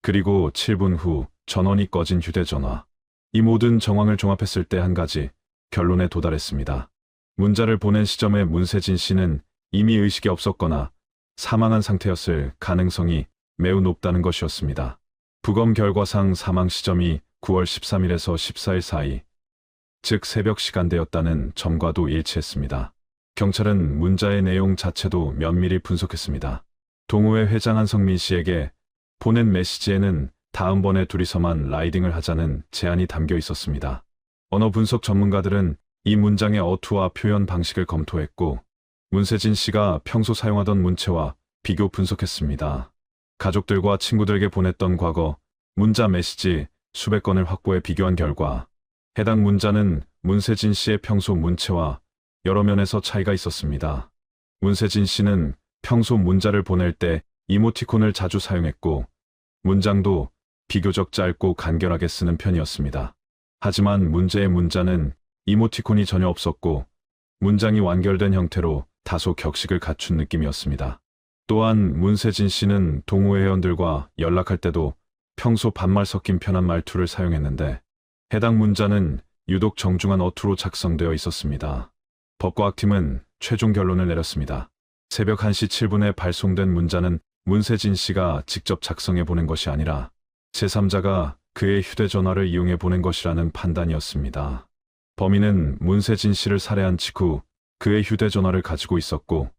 그리고 7분 후 전원이 꺼진 휴대전화. 이 모든 정황을 종합했을 때 한 가지 결론에 도달했습니다. 문자를 보낸 시점에 문세진 씨는 이미 의식이 없었거나 사망한 상태였을 가능성이 매우 높다는 것이었습니다. 부검 결과상 사망 시점이 9월 13일에서 14일 사이, 즉 새벽 시간대였다는 점과도 일치했습니다. 경찰은 문자의 내용 자체도 면밀히 분석했습니다. 동호회 회장 한성민 씨에게 보낸 메시지에는 다음번에 둘이서만 라이딩을 하자는 제안이 담겨 있었습니다. 언어 분석 전문가들은 이 문장의 어투와 표현 방식을 검토했고 문세진 씨가 평소 사용하던 문체와 비교 분석했습니다. 가족들과 친구들에게 보냈던 과거, 문자 메시지 수백 건을 확보해 비교한 결과 해당 문자는 문세진 씨의 평소 문체와 여러 면에서 차이가 있었습니다. 문세진 씨는 평소 문자를 보낼 때 이모티콘을 자주 사용했고 문장도 비교적 짧고 간결하게 쓰는 편이었습니다. 하지만 문제의 문자는 이모티콘이 전혀 없었고 문장이 완결된 형태로 다소 격식을 갖춘 느낌이었습니다. 또한 문세진 씨는 동호회 회원들과 연락할 때도 평소 반말 섞인 편한 말투를 사용했는데 해당 문자는 유독 정중한 어투로 작성되어 있었습니다. 법과학팀은 최종 결론을 내렸습니다. 새벽 1시 7분에 발송된 문자는 문세진 씨가 직접 작성해 보낸 것이 아니라 제3자가 그의 휴대전화를 이용해 보낸 것이라는 판단이었습니다. 범인은 문세진 씨를 살해한 직후 그의 휴대전화를 가지고 있었고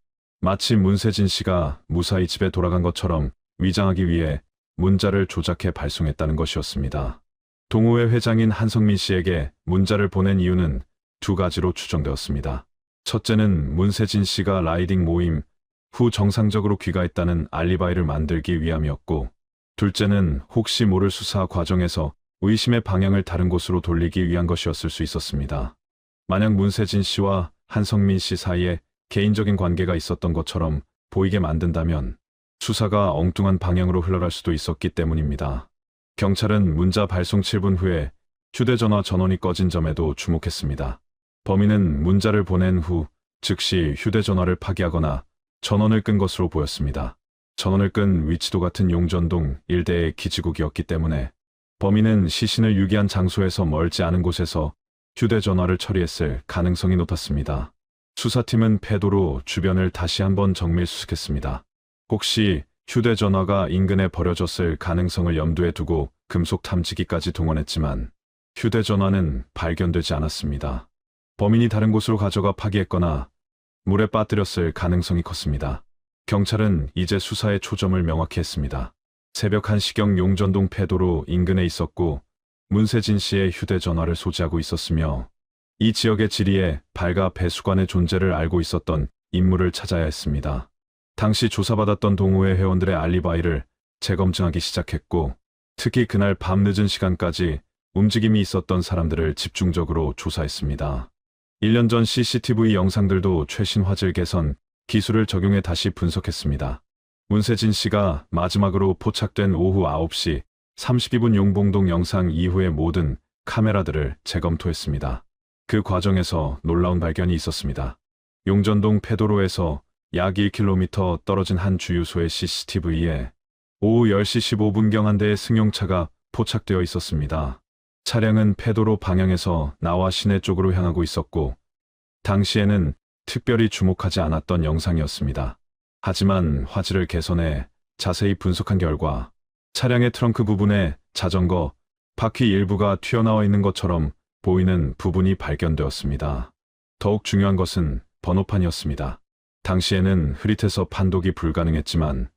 마치 문세진 씨가 무사히 집에 돌아간 것처럼 위장하기 위해 문자를 조작해 발송했다는 것이었습니다. 동호회 회장인 한성민 씨에게 문자를 보낸 이유는 두 가지로 추정되었습니다. 첫째는 문세진 씨가 라이딩 모임 후 정상적으로 귀가했다는 알리바이를 만들기 위함이었고 둘째는 혹시 모를 수사 과정에서 의심의 방향을 다른 곳으로 돌리기 위한 것이었을 수 있었습니다. 만약 문세진 씨와 한성민 씨 사이에 개인적인 관계가 있었던 것처럼 보이게 만든다면 수사가 엉뚱한 방향으로 흘러갈 수도 있었기 때문입니다. 경찰은 문자 발송 7분 후에 휴대전화 전원이 꺼진 점에도 주목했습니다. 범인은 문자를 보낸 후 즉시 휴대전화를 파기하거나 전원을 끈 것으로 보였습니다. 전원을 끈 위치도 같은 용전동 일대의 기지국이었기 때문에 범인은 시신을 유기한 장소에서 멀지 않은 곳에서 휴대전화를 처리했을 가능성이 높았습니다. 수사팀은 패도로 주변을 다시 한번 정밀수색했습니다. 혹시 휴대전화가 인근에 버려졌을 가능성을 염두에 두고 금속 탐지기까지 동원했지만 휴대전화는 발견되지 않았습니다. 범인이 다른 곳으로 가져가 파기했거나 물에 빠뜨렸을 가능성이 컸습니다. 경찰은 이제 수사의 초점을 명확히 했습니다. 새벽 1시경 용전동 패도로 인근에 있었고 문세진 씨의 휴대전화를 소지하고 있었으며 이 지역의 지리에 발가 배수관의 존재를 알고 있었던 인물을 찾아야 했습니다. 당시 조사받았던 동호회 회원들의 알리바이를 재검증하기 시작했고 특히 그날 밤 늦은 시간까지 움직임이 있었던 사람들을 집중적으로 조사했습니다. 1년 전 CCTV 영상들도 최신 화질 개선 기술을 적용해 다시 분석했습니다. 문세진 씨가 마지막으로 포착된 오후 9시 32분 용봉동 영상 이후의 모든 카메라들을 재검토했습니다. 그 과정에서 놀라운 발견이 있었습니다. 용전동 패도로에서 약 1km 떨어진 한 주유소의 CCTV에 오후 10시 15분경 한 대의 승용차가 포착되어 있었습니다. 차량은 패도로 방향에서 나와 시내 쪽으로 향하고 있었고 당시에는 특별히 주목하지 않았던 영상이었습니다. 하지만 화질을 개선해 자세히 분석한 결과 차량의 트렁크 부분에 자전거, 바퀴 일부가 튀어나와 있는 것처럼 보이는 부분이 발견되었습니다. 더욱 중요한 것은 번호판이었습니다. 당시에는 흐릿해서 판독이 불가능했지만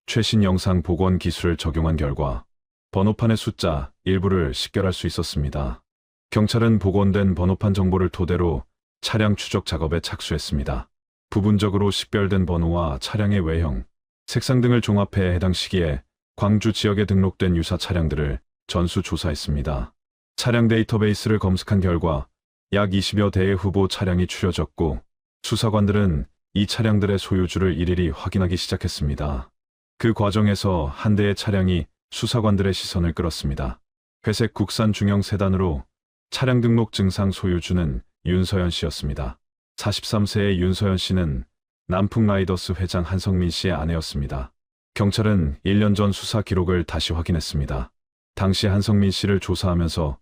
최신 영상 복원 기술을 적용한 결과 번호판의 숫자 일부를 식별할 수 있었습니다. 경찰은 복원된 번호판 정보를 토대로 차량 추적 작업에 착수했습니다. 부분적으로 식별된 번호와 차량의 외형, 색상 등을 종합해 해당 시기에 광주 지역에 등록된 유사 차량들을 전수 조사했습니다. 차량 데이터베이스를 검색한 결과 약 20여 대의 후보 차량이 추려졌고 수사관들은 이 차량들의 소유주를 일일이 확인하기 시작했습니다. 그 과정에서 한 대의 차량이 수사관들의 시선을 끌었습니다. 회색 국산 중형 세단으로 차량 등록증상 소유주는 윤서연 씨였습니다. 43세의 윤서연 씨는 남풍라이더스 회장 한성민 씨의 아내였습니다. 경찰은 1년 전 수사 기록을 다시 확인했습니다. 당시 한성민 씨를 조사하면서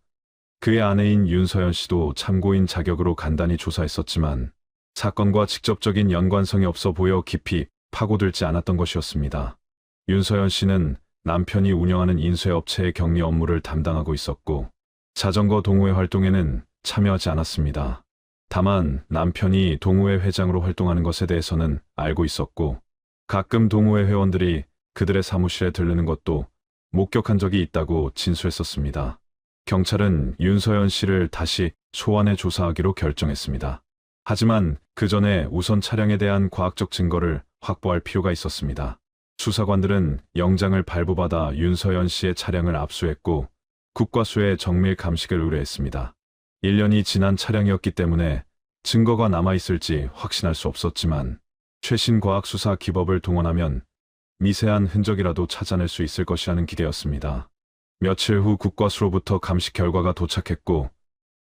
그의 아내인 윤서연 씨도 참고인 자격으로 간단히 조사했었지만 사건과 직접적인 연관성이 없어 보여 깊이 파고들지 않았던 것이었습니다. 윤서연 씨는 남편이 운영하는 인쇄업체의 격리 업무를 담당하고 있었고 자전거 동호회 활동에는 참여하지 않았습니다. 다만 남편이 동호회 회장으로 활동하는 것에 대해서는 알고 있었고 가끔 동호회 회원들이 그들의 사무실에 들르는 것도 목격한 적이 있다고 진술했었습니다. 경찰은 윤서연 씨를 다시 소환해 조사하기로 결정했습니다. 하지만 그 전에 우선 차량에 대한 과학적 증거를 확보할 필요가 있었습니다. 수사관들은 영장을 발부받아 윤서연 씨의 차량을 압수했고 국과수에 정밀 감식을 의뢰했습니다. 1년이 지난 차량이었기 때문에 증거가 남아있을지 확신할 수 없었지만 최신 과학 수사 기법을 동원하면 미세한 흔적이라도 찾아낼 수 있을 것이라는 기대였습니다. 며칠 후 국과수로부터 감식 결과가 도착했고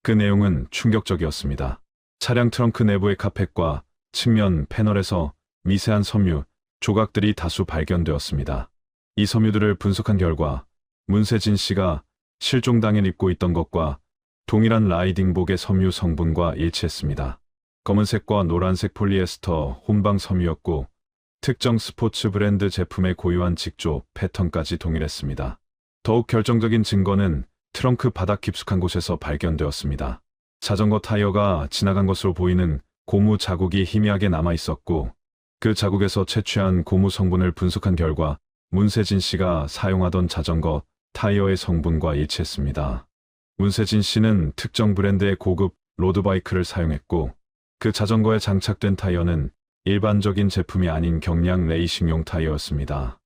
그 내용은 충격적이었습니다. 차량 트렁크 내부의 카펫과 측면 패널에서 미세한 섬유, 조각들이 다수 발견되었습니다. 이 섬유들을 분석한 결과 문세진 씨가 실종 당일 입고 있던 것과 동일한 라이딩복의 섬유 성분과 일치했습니다. 검은색과 노란색 폴리에스터 혼방 섬유였고 특정 스포츠 브랜드 제품의 고유한 직조 패턴까지 동일했습니다. 더욱 결정적인 증거는 트렁크 바닥 깊숙한 곳에서 발견되었습니다. 자전거 타이어가 지나간 것으로 보이는 고무 자국이 희미하게 남아 있었고 그 자국에서 채취한 고무 성분을 분석한 결과 문세진 씨가 사용하던 자전거 타이어의 성분과 일치했습니다. 문세진 씨는 특정 브랜드의 고급 로드바이크를 사용했고 그 자전거에 장착된 타이어는 일반적인 제품이 아닌 경량 레이싱용 타이어였습니다.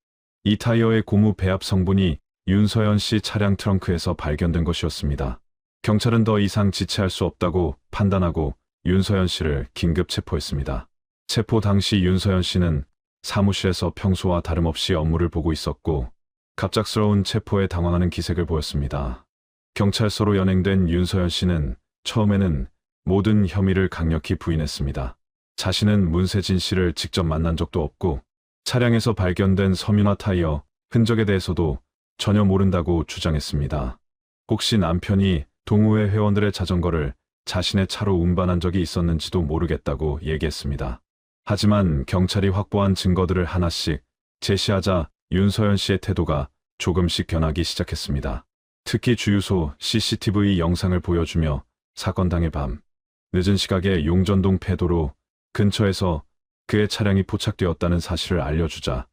이 타이어의 고무 배합 성분이 윤서연 씨 차량 트렁크에서 발견된 것이었습니다. 경찰은 더 이상 지체할 수 없다고 판단하고 윤서연 씨를 긴급 체포했습니다. 체포 당시 윤서연 씨는 사무실에서 평소와 다름없이 업무를 보고 있었고 갑작스러운 체포에 당황하는 기색을 보였습니다. 경찰서로 연행된 윤서연 씨는 처음에는 모든 혐의를 강력히 부인했습니다. 자신은 문세진 씨를 직접 만난 적도 없고 차량에서 발견된 섬유나 타이어, 흔적에 대해서도 전혀 모른다고 주장했습니다. 혹시 남편이 동호회 회원들의 자전거를 자신의 차로 운반한 적이 있었는지도 모르겠다고 얘기했습니다. 하지만 경찰이 확보한 증거들을 하나씩 제시하자 윤서연 씨의 태도가 조금씩 변하기 시작했습니다. 특히 주유소 CCTV 영상을 보여주며 사건 당일 밤 늦은 시각에 용전동 폐도로 근처에서 그의 차량이 포착되었다는 사실을 알려주자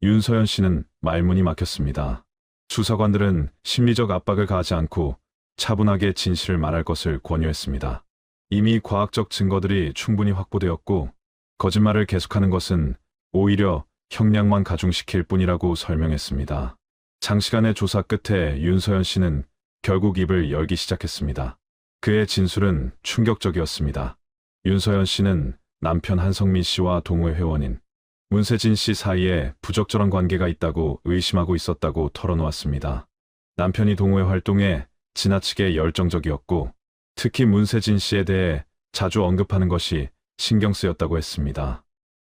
윤서연 씨는 말문이 막혔습니다. 수사관들은 심리적 압박을 가하지 않고 차분하게 진실을 말할 것을 권유했습니다. 이미 과학적 증거들이 충분히 확보되었고 거짓말을 계속하는 것은 오히려 형량만 가중시킬 뿐이라고 설명했습니다. 장시간의 조사 끝에 윤서연 씨는 결국 입을 열기 시작했습니다. 그의 진술은 충격적이었습니다. 윤서연 씨는 남편 한성민 씨와 동호회 회원인 문세진 씨 사이에 부적절한 관계가 있다고 의심하고 있었다고 털어놓았습니다. 남편이 동호회 활동에 지나치게 열정적이었고 특히 문세진 씨에 대해 자주 언급하는 것이 신경 쓰였다고 했습니다.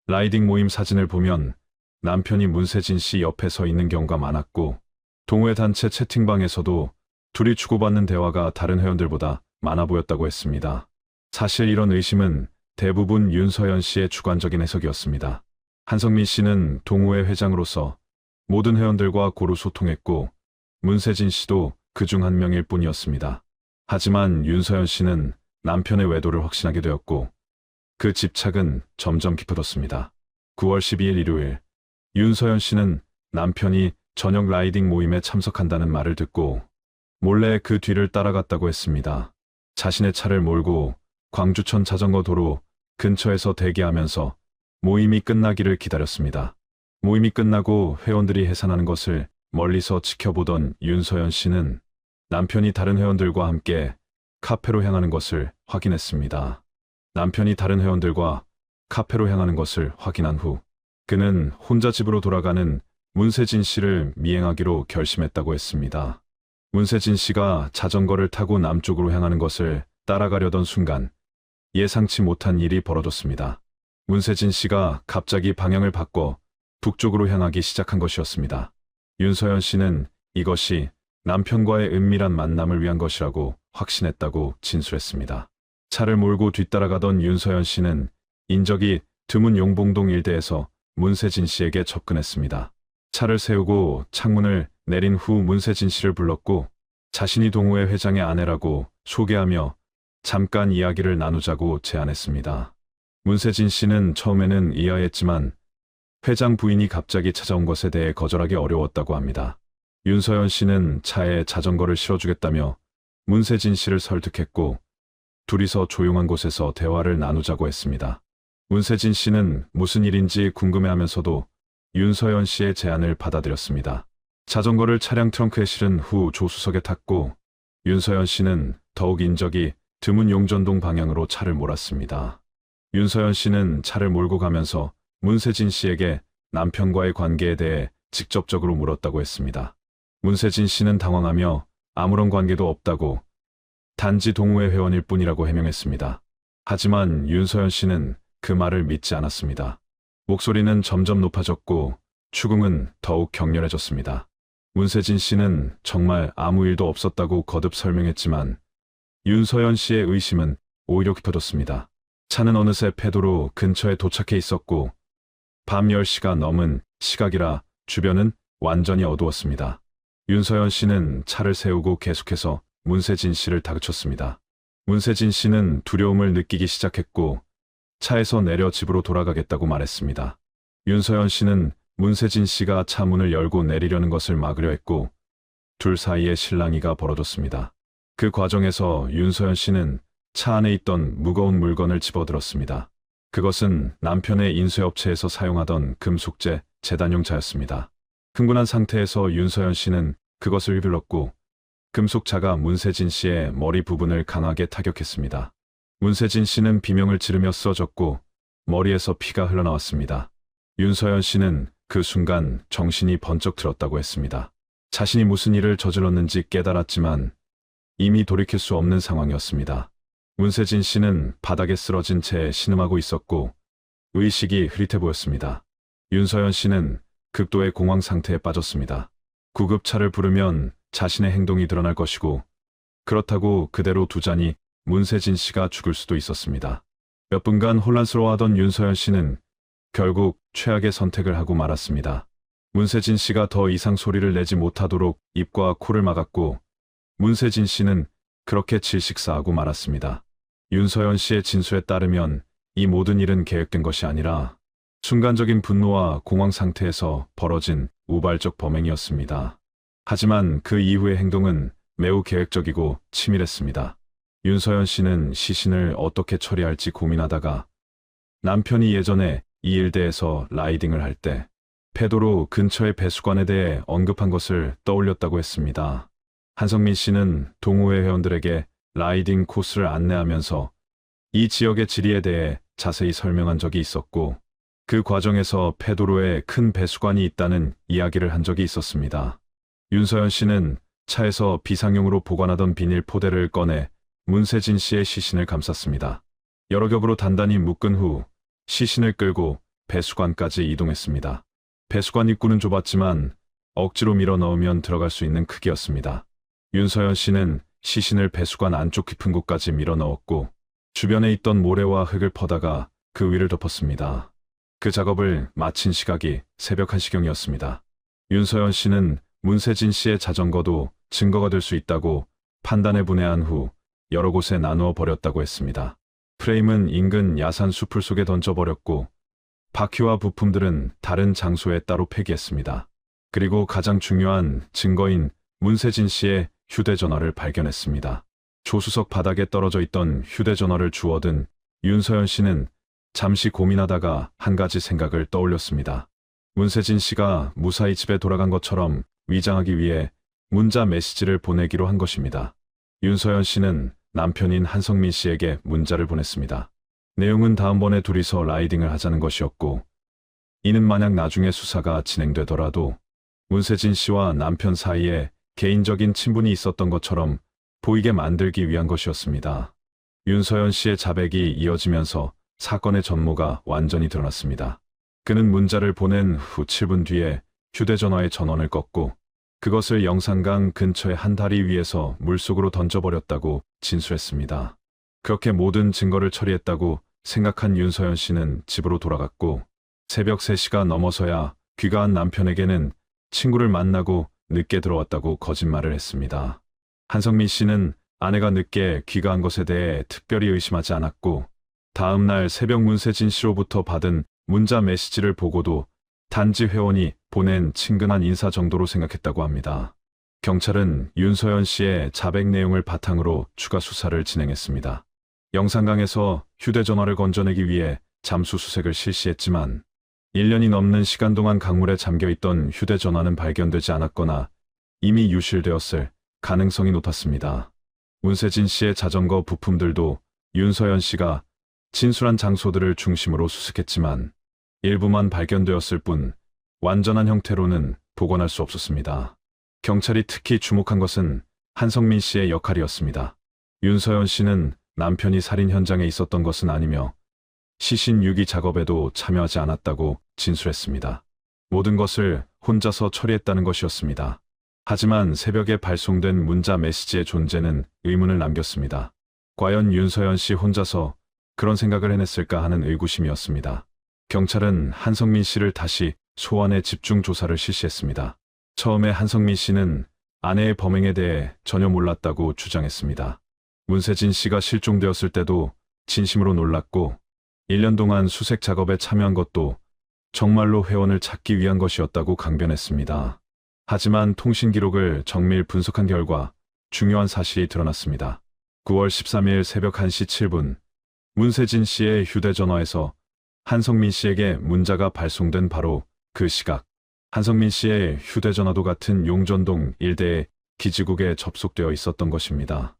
라이딩 모임 사진을 보면 남편이 문세진 씨 옆에 서 있는 경우가 많았고 동호회 단체 채팅방에서도 둘이 주고받는 대화가 다른 회원들보다 많아 보였다고 했습니다. 사실 이런 의심은 대부분 윤서연 씨의 주관적인 해석이었습니다. 한성민 씨는 동호회 회장으로서 모든 회원들과 고루 소통했고 문세진 씨도 그중 한 명일 뿐이었습니다. 하지만 윤서연 씨는 남편의 외도를 확신하게 되었고 그 집착은 점점 깊어졌습니다. 9월 12일 일요일 윤서연 씨는 남편이 저녁 라이딩 모임에 참석한다는 말을 듣고 몰래 그 뒤를 따라갔다고 했습니다. 자신의 차를 몰고 광주천 자전거 도로 근처에서 대기하면서 모임이 끝나기를 기다렸습니다. 모임이 끝나고 회원들이 해산하는 것을 멀리서 지켜보던 윤서연 씨는 남편이 다른 회원들과 함께 카페로 향하는 것을 확인했습니다. 남편이 다른 회원들과 카페로 향하는 것을 확인한 후 그는 혼자 집으로 돌아가는 문세진 씨를 미행하기로 결심했다고 했습니다. 문세진 씨가 자전거를 타고 남쪽으로 향하는 것을 따라가려던 순간 예상치 못한 일이 벌어졌습니다. 문세진 씨가 갑자기 방향을 바꿔 북쪽으로 향하기 시작한 것이었습니다. 윤서연 씨는 이것이 남편과의 은밀한 만남을 위한 것이라고 확신했다고 진술했습니다. 차를 몰고 뒤따라가던 윤서연 씨는 인적이 드문 용봉동 일대에서 문세진 씨에게 접근했습니다. 차를 세우고 창문을 내린 후 문세진 씨를 불렀고 자신이 동호회 회장의 아내라고 소개하며 잠깐 이야기를 나누자고 제안했습니다. 문세진 씨는 처음에는 이해했지만 회장 부인이 갑자기 찾아온 것에 대해 거절하기 어려웠다고 합니다. 윤서연 씨는 차에 자전거를 실어주겠다며 문세진 씨를 설득했고 둘이서 조용한 곳에서 대화를 나누자고 했습니다. 문세진 씨는 무슨 일인지 궁금해하면서도 윤서연 씨의 제안을 받아들였습니다. 자전거를 차량 트렁크에 실은 후 조수석에 탔고 윤서연 씨는 더욱 인적이 드문 용전동 방향으로 차를 몰았습니다. 윤서연 씨는 차를 몰고 가면서 문세진 씨에게 남편과의 관계에 대해 직접적으로 물었다고 했습니다. 문세진 씨는 당황하며 아무런 관계도 없다고 단지 동호회 회원일 뿐이라고 해명했습니다. 하지만 윤서연 씨는 그 말을 믿지 않았습니다. 목소리는 점점 높아졌고 추궁은 더욱 격렬해졌습니다. 문세진 씨는 정말 아무 일도 없었다고 거듭 설명했지만 윤서연 씨의 의심은 오히려 깊어졌습니다. 차는 어느새 폐도로 근처에 도착해 있었고 밤 10시가 넘은 시각이라 주변은 완전히 어두웠습니다. 윤서연 씨는 차를 세우고 계속해서 문세진 씨를 다그쳤습니다. 문세진 씨는 두려움을 느끼기 시작했고 차에서 내려 집으로 돌아가겠다고 말했습니다. 윤서연 씨는 문세진 씨가 차 문을 열고 내리려는 것을 막으려 했고 둘 사이에 실랑이가 벌어졌습니다. 그 과정에서 윤서연 씨는 차 안에 있던 무거운 물건을 집어들었습니다. 그것은 남편의 인쇄업체에서 사용하던 금속재 재단용 차였습니다. 흥분한 상태에서 윤서연 씨는 그것을 휘둘렀고 금속차가 문세진 씨의 머리 부분을 강하게 타격했습니다. 문세진 씨는 비명을 지르며 쓰러졌고 머리에서 피가 흘러나왔습니다. 윤서연 씨는 그 순간 정신이 번쩍 들었다고 했습니다. 자신이 무슨 일을 저질렀는지 깨달았지만 이미 돌이킬 수 없는 상황이었습니다. 문세진 씨는 바닥에 쓰러진 채 신음하고 있었고 의식이 흐릿해 보였습니다. 윤서연 씨는 극도의 공황 상태에 빠졌습니다. 구급차를 부르면 자신의 행동이 드러날 것이고 그렇다고 그대로 두자니 문세진 씨가 죽을 수도 있었습니다. 몇 분간 혼란스러워하던 윤서연 씨는 결국 최악의 선택을 하고 말았습니다. 문세진 씨가 더 이상 소리를 내지 못하도록 입과 코를 막았고 문세진 씨는 그렇게 질식사하고 말았습니다. 윤서연 씨의 진술에 따르면 이 모든 일은 계획된 것이 아니라 순간적인 분노와 공황 상태에서 벌어진 우발적 범행이었습니다. 하지만 그 이후의 행동은 매우 계획적이고 치밀했습니다. 윤서연 씨는 시신을 어떻게 처리할지 고민하다가 남편이 예전에 이 일대에서 라이딩을 할 때 폐도로 근처의 배수관에 대해 언급한 것을 떠올렸다고 했습니다. 한성민 씨는 동호회 회원들에게 라이딩 코스를 안내하면서 이 지역의 지리에 대해 자세히 설명한 적이 있었고 그 과정에서 폐도로에 큰 배수관이 있다는 이야기를 한 적이 있었습니다. 윤서연 씨는 차에서 비상용으로 보관하던 비닐 포대를 꺼내 문세진 씨의 시신을 감쌌습니다. 여러 겹으로 단단히 묶은 후 시신을 끌고 배수관까지 이동했습니다. 배수관 입구는 좁았지만 억지로 밀어 넣으면 들어갈 수 있는 크기였습니다. 윤서연 씨는 시신을 배수관 안쪽 깊은 곳까지 밀어 넣었고 주변에 있던 모래와 흙을 퍼다가 그 위를 덮었습니다. 그 작업을 마친 시각이 새벽 1시경이었습니다. 윤서연 씨는 문세진 씨의 자전거도 증거가 될 수 있다고 판단해 분해한 후 여러 곳에 나누어 버렸다고 했습니다. 프레임은 인근 야산 수풀 속에 던져버렸고 바퀴와 부품들은 다른 장소에 따로 폐기했습니다. 그리고 가장 중요한 증거인 문세진 씨의 휴대전화를 발견했습니다. 조수석 바닥에 떨어져 있던 휴대전화를 주워든 윤서연 씨는 잠시 고민하다가 한 가지 생각을 떠올렸습니다. 문세진 씨가 무사히 집에 돌아간 것처럼 위장하기 위해 문자 메시지를 보내기로 한 것입니다. 윤서연 씨는 남편인 한성민 씨에게 문자를 보냈습니다. 내용은 다음번에 둘이서 라이딩을 하자는 것이었고 이는 만약 나중에 수사가 진행되더라도 문세진 씨와 남편 사이에 개인적인 친분이 있었던 것처럼 보이게 만들기 위한 것이었습니다. 윤서연 씨의 자백이 이어지면서 사건의 전모가 완전히 드러났습니다. 그는 문자를 보낸 후 7분 뒤에 휴대전화의 전원을 껐고 그것을 영산강 근처의 한 다리 위에서 물속으로 던져버렸다고 진술했습니다. 그렇게 모든 증거를 처리했다고 생각한 윤서연 씨는 집으로 돌아갔고 새벽 3시가 넘어서야 귀가한 남편에게는 친구를 만나고 늦게 들어왔다고 거짓말을 했습니다. 한성민 씨는 아내가 늦게 귀가한 것에 대해 특별히 의심하지 않았고 다음 날 새벽 문세진 씨로부터 받은 문자 메시지를 보고도 단지 회원이 보낸 친근한 인사 정도로 생각했다고 합니다. 경찰은 윤서연 씨의 자백 내용을 바탕으로 추가 수사를 진행했습니다. 영산강에서 휴대전화를 건져내기 위해 잠수수색을 실시했지만 1년이 넘는 시간 동안 강물에 잠겨있던 휴대전화는 발견되지 않았거나 이미 유실되었을 가능성이 높았습니다. 문세진 씨의 자전거 부품들도 윤서연 씨가 진술한 장소들을 중심으로 수색했지만 일부만 발견되었을 뿐 완전한 형태로는 복원할 수 없었습니다. 경찰이 특히 주목한 것은 한성민 씨의 역할이었습니다. 윤서연 씨는 남편이 살인 현장에 있었던 것은 아니며 시신 유기 작업에도 참여하지 않았다고 진술했습니다. 모든 것을 혼자서 처리했다는 것이었습니다. 하지만 새벽에 발송된 문자 메시지의 존재는 의문을 남겼습니다. 과연 윤서연 씨 혼자서 그런 생각을 해냈을까 하는 의구심이었습니다. 경찰은 한성민 씨를 다시 소환해 집중 조사를 실시했습니다. 처음에 한성민 씨는 아내의 범행에 대해 전혀 몰랐다고 주장했습니다. 문세진 씨가 실종되었을 때도 진심으로 놀랐고 1년 동안 수색 작업에 참여한 것도 정말로 회원을 찾기 위한 것이었다고 강변했습니다. 하지만 통신 기록을 정밀 분석한 결과 중요한 사실이 드러났습니다. 9월 13일 새벽 1시 7분 문세진 씨의 휴대전화에서 한성민 씨에게 문자가 발송된 바로 그 시각, 한성민 씨의 휴대전화도 같은 용전동 일대의 기지국에 접속되어 있었던 것입니다.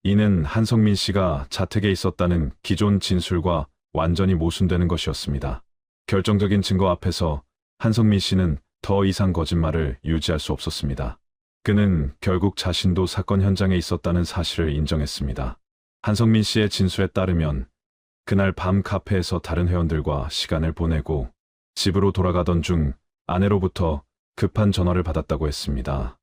이는 한성민 씨가 자택에 있었다는 기존 진술과 완전히 모순되는 것이었습니다. 결정적인 증거 앞에서 한성민 씨는 더 이상 거짓말을 유지할 수 없었습니다. 그는 결국 자신도 사건 현장에 있었다는 사실을 인정했습니다. 한성민 씨의 진술에 따르면 그날 밤 카페에서 다른 회원들과 시간을 보내고 집으로 돌아가던 중 아내로부터 급한 전화를 받았다고 했습니다.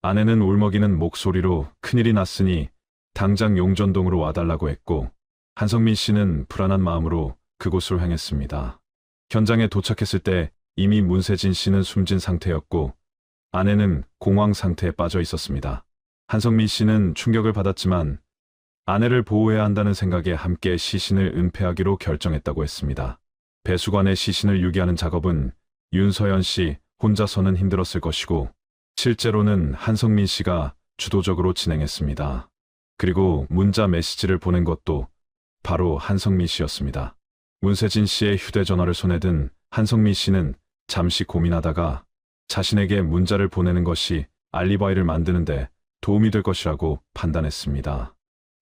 아내는 울먹이는 목소리로 큰일이 났으니 당장 용전동으로 와달라고 했고 한성민 씨는 불안한 마음으로 그곳으로 향했습니다. 현장에 도착했을 때 이미 문세진 씨는 숨진 상태였고 아내는 공황 상태에 빠져 있었습니다. 한성민 씨는 충격을 받았지만 아내를 보호해야 한다는 생각에 함께 시신을 은폐하기로 결정했다고 했습니다. 배수관에 시신을 유기하는 작업은 윤서연 씨 혼자서는 힘들었을 것이고 실제로는 한성민 씨가 주도적으로 진행했습니다. 그리고 문자 메시지를 보낸 것도 바로 한성민 씨였습니다. 문세진 씨의 휴대전화를 손에 든 한성민 씨는 잠시 고민하다가 자신에게 문자를 보내는 것이 알리바이를 만드는데 도움이 될 것이라고 판단했습니다.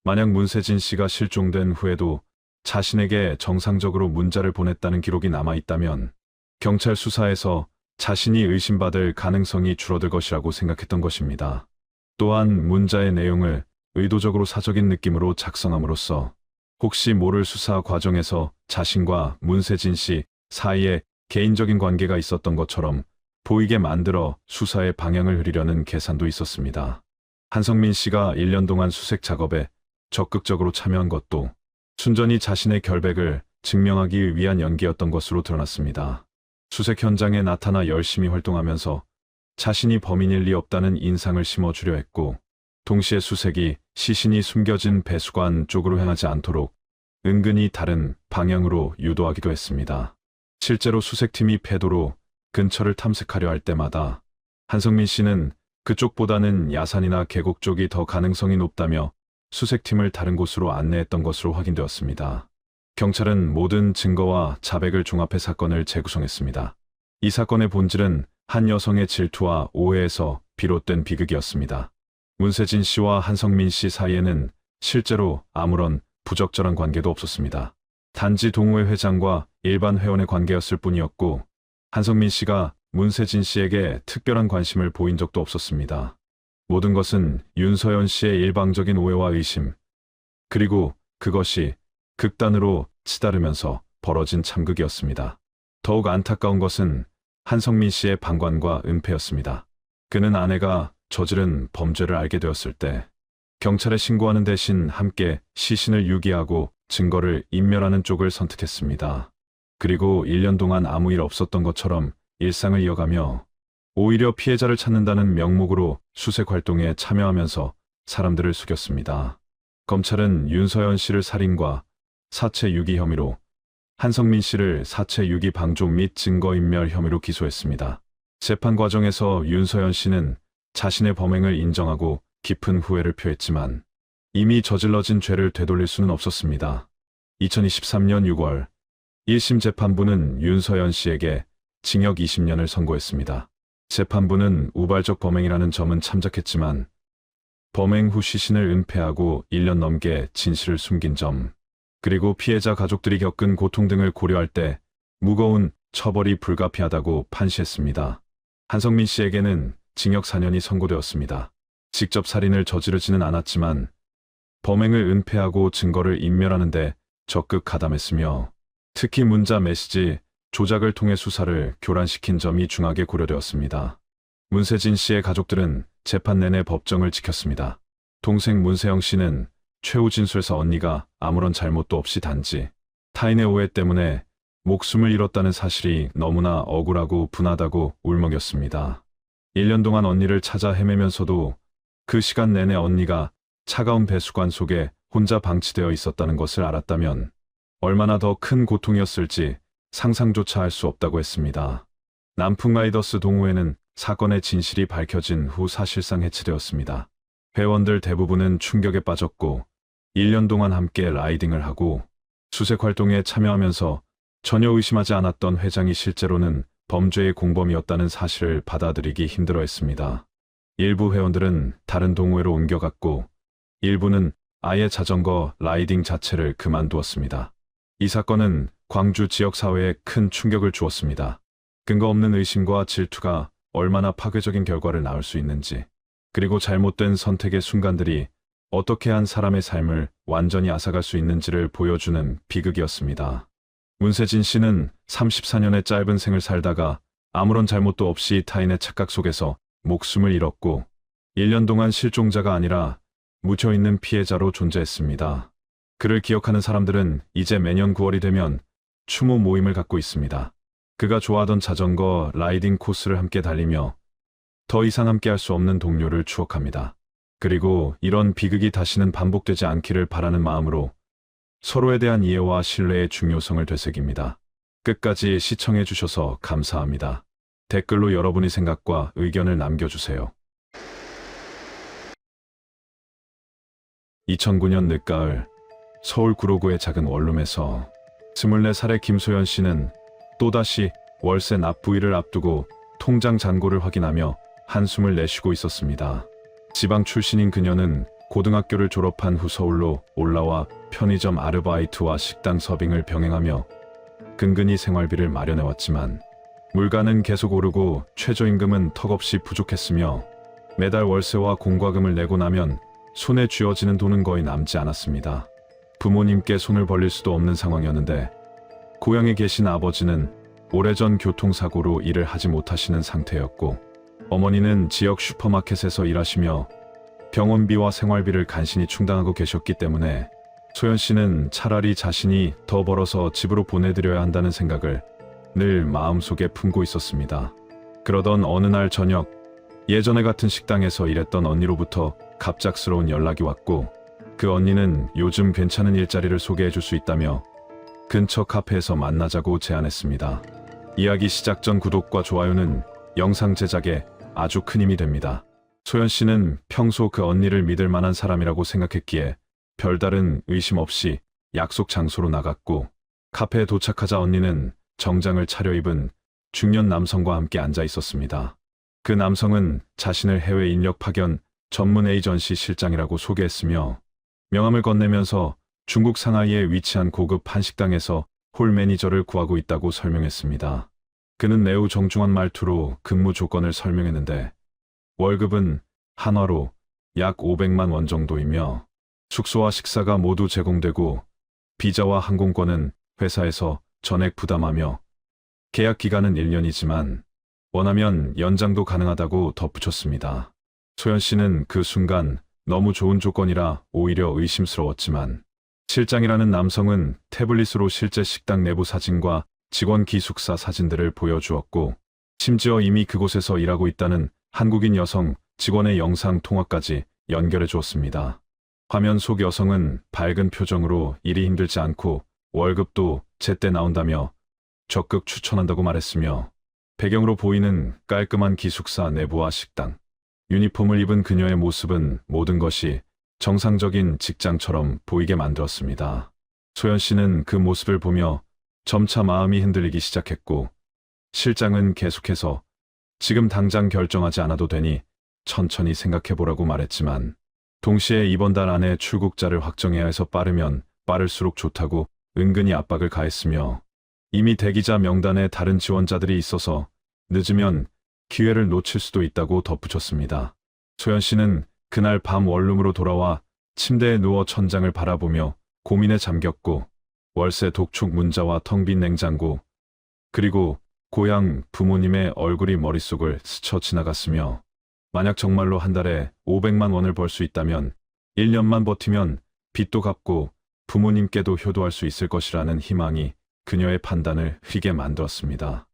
만약 문세진 씨가 실종된 후에도 자신에게 정상적으로 문자를 보냈다는 기록이 남아있다면 경찰 수사에서 자신이 의심받을 가능성이 줄어들 것이라고 생각했던 것입니다. 또한 문자의 내용을 의도적으로 사적인 느낌으로 작성함으로써 혹시 모를 수사 과정에서 자신과 문세진 씨 사이에 개인적인 관계가 있었던 것처럼 보이게 만들어 수사의 방향을 흐리려는 계산도 있었습니다. 한성민 씨가 1년 동안 수색 작업에 적극적으로 참여한 것도 순전히 자신의 결백을 증명하기 위한 연기였던 것으로 드러났습니다. 수색 현장에 나타나 열심히 활동하면서 자신이 범인일 리 없다는 인상을 심어주려 했고 동시에 수색이 시신이 숨겨진 배수관 쪽으로 향하지 않도록 은근히 다른 방향으로 유도하기도 했습니다. 실제로 수색팀이 패도로 근처를 탐색하려 할 때마다 한성민 씨는 그쪽보다는 야산이나 계곡 쪽이 더 가능성이 높다며 수색팀을 다른 곳으로 안내했던 것으로 확인되었습니다. 경찰은 모든 증거와 자백을 종합해 사건을 재구성했습니다. 이 사건의 본질은 한 여성의 질투와 오해에서 비롯된 비극이었습니다. 문세진 씨와 한성민 씨 사이에는 실제로 아무런 부적절한 관계도 없었습니다. 단지 동호회 회장과 일반 회원의 관계였을 뿐이었고 한성민 씨가 문세진 씨에게 특별한 관심을 보인 적도 없었습니다. 모든 것은 윤서연 씨의 일방적인 오해와 의심, 그리고 그것이 극단으로 치달으면서 벌어진 참극이었습니다. 더욱 안타까운 것은 한성민 씨의 방관과 은폐였습니다. 그는 아내가 저지른 범죄를 알게 되었을 때 경찰에 신고하는 대신 함께 시신을 유기하고 증거를 인멸하는 쪽을 선택했습니다. 그리고 1년 동안 아무 일 없었던 것처럼 일상을 이어가며 오히려 피해자를 찾는다는 명목으로 수색 활동에 참여하면서 사람들을 속였습니다. 검찰은 윤서연 씨를 살인과 사체 유기 혐의로, 한성민 씨를 사체 유기 방조 및 증거인멸 혐의로 기소했습니다. 재판 과정에서 윤서연 씨는 자신의 범행을 인정하고 깊은 후회를 표했지만 이미 저질러진 죄를 되돌릴 수는 없었습니다. 2023년 6월 1심 재판부는 윤서연 씨에게 징역 20년을 선고했습니다. 재판부는 우발적 범행이라는 점은 참작했지만 범행 후 시신을 은폐하고 1년 넘게 진실을 숨긴 점, 그리고 피해자 가족들이 겪은 고통 등을 고려할 때 무거운 처벌이 불가피하다고 판시했습니다. 한성민 씨에게는 징역 4년이 선고되었습니다. 직접 살인을 저지르지는 않았지만 범행을 은폐하고 증거를 인멸하는 데 적극 가담했으며 특히 문자 메시지 조작을 통해 수사를 교란시킨 점이 중하게 고려되었습니다. 문세진 씨의 가족들은 재판 내내 법정을 지켰습니다. 동생 문세영 씨는 최후 진술에서 언니가 아무런 잘못도 없이 단지 타인의 오해 때문에 목숨을 잃었다는 사실이 너무나 억울하고 분하다고 울먹였습니다. 1년 동안 언니를 찾아 헤매면서도 그 시간 내내 언니가 차가운 배수관 속에 혼자 방치되어 있었다는 것을 알았다면 얼마나 더 큰 고통이었을지 상상조차 할 수 없다고 했습니다. 남풍라이더스 동호회는 사건의 진실이 밝혀진 후 사실상 해체되었습니다. 회원들 대부분은 충격에 빠졌고 1년 동안 함께 라이딩을 하고 수색 활동에 참여하면서 전혀 의심하지 않았던 회장이 실제로는 범죄의 공범이었다는 사실을 받아들이기 힘들어했습니다. 일부 회원들은 다른 동호회로 옮겨갔고 일부는 아예 자전거 라이딩 자체를 그만두었습니다. 이 사건은 광주 지역사회에 큰 충격을 주었습니다. 근거 없는 의심과 질투가 얼마나 파괴적인 결과를 낳을 수 있는지, 그리고 잘못된 선택의 순간들이 어떻게 한 사람의 삶을 완전히 앗아갈 수 있는지를 보여주는 비극이었습니다. 문세진 씨는 34년의 짧은 생을 살다가 아무런 잘못도 없이 타인의 착각 속에서 목숨을 잃었고 1년 동안 실종자가 아니라 묻혀있는 피해자로 존재했습니다. 그를 기억하는 사람들은 이제 매년 9월이 되면 추모 모임을 갖고 있습니다. 그가 좋아하던 자전거 라이딩 코스를 함께 달리며 더 이상 함께 할 수 없는 동료를 추억합니다. 그리고 이런 비극이 다시는 반복되지 않기를 바라는 마음으로 서로에 대한 이해와 신뢰의 중요성을 되새깁니다. 끝까지 시청해 주셔서 감사합니다. 댓글로 여러분의 생각과 의견을 남겨주세요. 2009년 늦가을 서울 구로구의 작은 원룸에서 24살의 김소연 씨는 또다시 월세 납부일을 앞두고 통장 잔고를 확인하며 한숨을 내쉬고 있었습니다. 지방 출신인 그녀는 고등학교를 졸업한 후 서울로 올라와 편의점 아르바이트와 식당 서빙을 병행하며 근근히 생활비를 마련해왔지만 물가는 계속 오르고 최저임금은 턱없이 부족했으며 매달 월세와 공과금을 내고 나면 손에 쥐어지는 돈은 거의 남지 않았습니다. 부모님께 손을 벌릴 수도 없는 상황이었는데 고향에 계신 아버지는 오래전 교통사고로 일을 하지 못하시는 상태였고 어머니는 지역 슈퍼마켓에서 일하시며 병원비와 생활비를 간신히 충당하고 계셨기 때문에 소연 씨는 차라리 자신이 더 벌어서 집으로 보내드려야 한다는 생각을 늘 마음속에 품고 있었습니다. 그러던 어느 날 저녁, 예전에 같은 식당에서 일했던 언니로부터 갑작스러운 연락이 왔고 그 언니는 요즘 괜찮은 일자리를 소개해줄 수 있다며 근처 카페에서 만나자고 제안했습니다. 이야기 시작 전 구독과 좋아요는 영상 제작에 아주 큰 힘이 됩니다. 소연 씨는 평소 그 언니를 믿을 만한 사람이라고 생각했기에 별다른 의심 없이 약속 장소로 나갔고 카페에 도착하자 언니는 정장을 차려입은 중년 남성과 함께 앉아 있었습니다. 그 남성은 자신을 해외 인력 파견 전문 에이전시 실장이라고 소개했으며 명함을 건네면서 중국 상하이에 위치한 고급 한식당에서 홀 매니저를 구하고 있다고 설명했습니다. 그는 매우 정중한 말투로 근무 조건을 설명했는데 월급은 한화로 약 500만 원 정도이며 숙소와 식사가 모두 제공되고 비자와 항공권은 회사에서 전액 부담하며 계약 기간은 1년이지만 원하면 연장도 가능하다고 덧붙였습니다. 소연 씨는 그 순간 너무 좋은 조건이라 오히려 의심스러웠지만 실장이라는 남성은 태블릿으로 실제 식당 내부 사진과 직원 기숙사 사진들을 보여주었고 심지어 이미 그곳에서 일하고 있다는 한국인 여성 직원의 영상 통화까지 연결해 주었습니다. 화면 속 여성은 밝은 표정으로 일이 힘들지 않고 월급도 제때 나온다며 적극 추천한다고 말했으며 배경으로 보이는 깔끔한 기숙사 내부와 식당, 유니폼을 입은 그녀의 모습은 모든 것이 정상적인 직장처럼 보이게 만들었습니다. 소연 씨는 그 모습을 보며 점차 마음이 흔들리기 시작했고 실장은 계속해서 지금 당장 결정하지 않아도 되니 천천히 생각해보라고 말했지만 동시에 이번 달 안에 출국자를 확정해야 해서 빠르면 빠를수록 좋다고 은근히 압박을 가했으며 이미 대기자 명단에 다른 지원자들이 있어서 늦으면 기회를 놓칠 수도 있다고 덧붙였습니다. 소연 씨는 그날 밤 원룸으로 돌아와 침대에 누워 천장을 바라보며 고민에 잠겼고 월세 독촉 문자와 텅 빈 냉장고 그리고 고향 부모님의 얼굴이 머릿속을 스쳐 지나갔으며 만약 정말로 한 달에 500만 원을 벌 수 있다면 1년만 버티면 빚도 갚고 부모님께도 효도할 수 있을 것이라는 희망이 그녀의 판단을 흐리게 만들었습니다.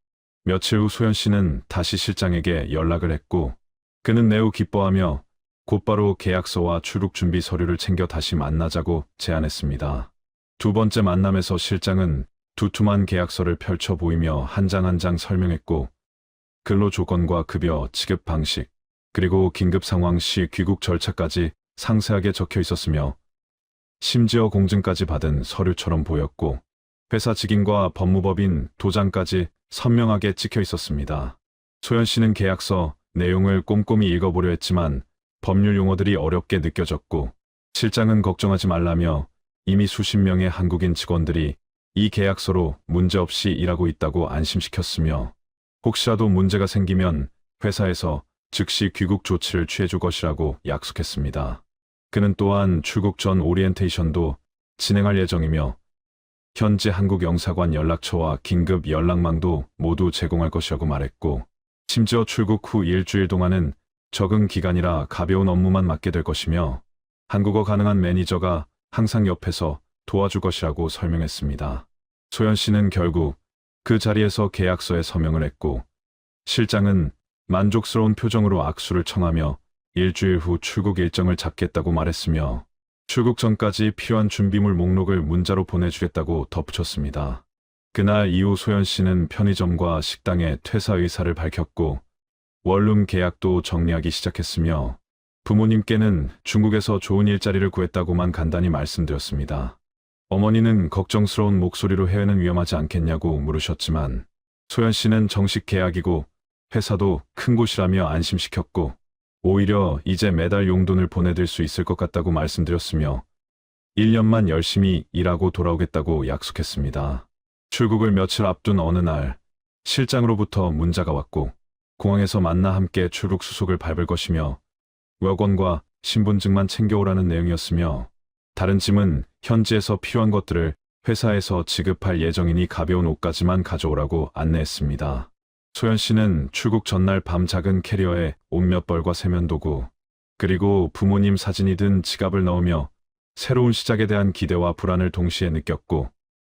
며칠 후 소연 씨는 다시 실장에게 연락을 했고 그는 매우 기뻐하며 곧바로 계약서와 출국 준비 서류를 챙겨 다시 만나자고 제안했습니다. 두 번째 만남에서 실장은 두툼한 계약서를 펼쳐 보이며 한 장 한 장 설명했고 근로 조건과 급여, 지급 방식, 그리고 긴급 상황 시 귀국 절차까지 상세하게 적혀 있었으며 심지어 공증까지 받은 서류처럼 보였고 회사 직인과 법무법인 도장까지 선명하게 찍혀 있었습니다. 소연 씨는 계약서 내용을 꼼꼼히 읽어보려 했지만 법률 용어들이 어렵게 느껴졌고 실장은 걱정하지 말라며 이미 수십 명의 한국인 직원들이 이 계약서로 문제없이 일하고 있다고 안심시켰으며 혹시라도 문제가 생기면 회사에서 즉시 귀국 조치를 취해줄 것이라고 약속했습니다. 그는 또한 출국 전 오리엔테이션도 진행할 예정이며 현지 한국 영사관 연락처와 긴급 연락망도 모두 제공할 것이라고 말했고 심지어 출국 후 일주일 동안은 적응 기간이라 가벼운 업무만 맡게 될 것이며 한국어 가능한 매니저가 항상 옆에서 도와줄 것이라고 설명했습니다. 소연 씨는 결국 그 자리에서 계약서에 서명을 했고 실장은 만족스러운 표정으로 악수를 청하며 일주일 후 출국 일정을 잡겠다고 말했으며 출국 전까지 필요한 준비물 목록을 문자로 보내주겠다고 덧붙였습니다. 그날 이후 소연 씨는 편의점과 식당에 퇴사 의사를 밝혔고 원룸 계약도 정리하기 시작했으며 부모님께는 중국에서 좋은 일자리를 구했다고만 간단히 말씀드렸습니다. 어머니는 걱정스러운 목소리로 해외는 위험하지 않겠냐고 물으셨지만 소연 씨는 정식 계약이고 회사도 큰 곳이라며 안심시켰고 오히려 이제 매달 용돈을 보내드릴 수 있을 것 같다고 말씀드렸으며 1년만 열심히 일하고 돌아오겠다고 약속했습니다. 출국을 며칠 앞둔 어느 날 실장으로부터 문자가 왔고 공항에서 만나 함께 출국 수속을 밟을 것이며 여권과 신분증만 챙겨오라는 내용이었으며 다른 짐은 현지에서 필요한 것들을 회사에서 지급할 예정이니 가벼운 옷까지만 가져오라고 안내했습니다. 소연 씨는 출국 전날 밤 작은 캐리어에 옷 몇 벌과 세면도구 그리고 부모님 사진이 든 지갑을 넣으며 새로운 시작에 대한 기대와 불안을 동시에 느꼈고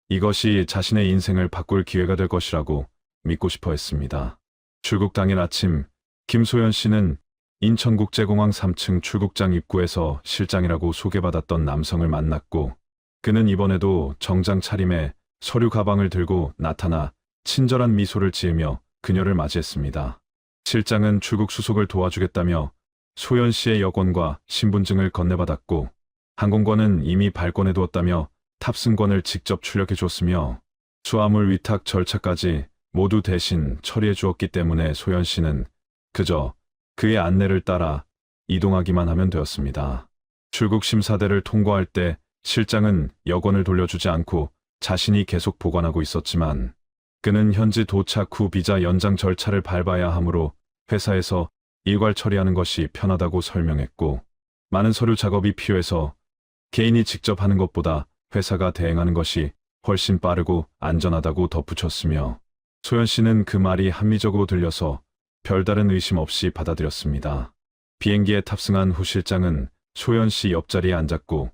이것이 자신의 인생을 바꿀 기회가 될 것이라고 믿고 싶어 했습니다. 출국 당일 아침 김소연 씨는 인천국제공항 3층 출국장 입구에서 실장이라고 소개받았던 남성을 만났고 그는 이번에도 정장 차림에 서류 가방을 들고 나타나 친절한 미소를 지으며 그녀를 맞이했습니다. 실장은 출국 수속을 도와주겠다며 소연 씨의 여권과 신분증을 건네받았고 항공권은 이미 발권해 두었다며 탑승권을 직접 출력해 줬으며 수화물 위탁 절차까지 모두 대신 처리해 주었기 때문에 소연 씨는 그저 그의 안내를 따라 이동하기만 하면 되었습니다. 출국 심사대를 통과할 때 실장은 여권을 돌려주지 않고 자신이 계속 보관하고 있었지만 그는 현지 도착 후 비자 연장 절차를 밟아야 하므로 회사에서 일괄 처리하는 것이 편하다고 설명했고 많은 서류 작업이 필요해서 개인이 직접 하는 것보다 회사가 대행하는 것이 훨씬 빠르고 안전하다고 덧붙였으며 소연 씨는 그 말이 합리적으로 들려서 별다른 의심 없이 받아들였습니다. 비행기에 탑승한 후 실장은 소연 씨 옆자리에 앉았고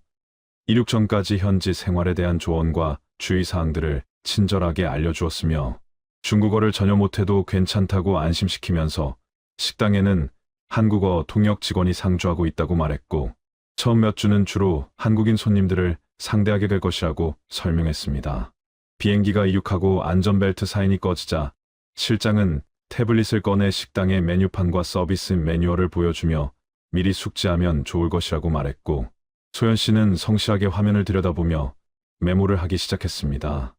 이륙 전까지 현지 생활에 대한 조언과 주의사항들을 친절하게 알려주었으며 중국어를 전혀 못해도 괜찮다고 안심시키면서 식당에는 한국어 통역 직원이 상주하고 있다고 말했고 처음 몇 주는 주로 한국인 손님들을 상대하게 될 것이라고 설명했습니다. 비행기가 이륙하고 안전벨트 사인이 꺼지자 실장은 태블릿을 꺼내 식당의 메뉴판과 서비스 매뉴얼을 보여주며 미리 숙지하면 좋을 것이라고 말했고 소연 씨는 성실하게 화면을 들여다보며 메모를 하기 시작했습니다.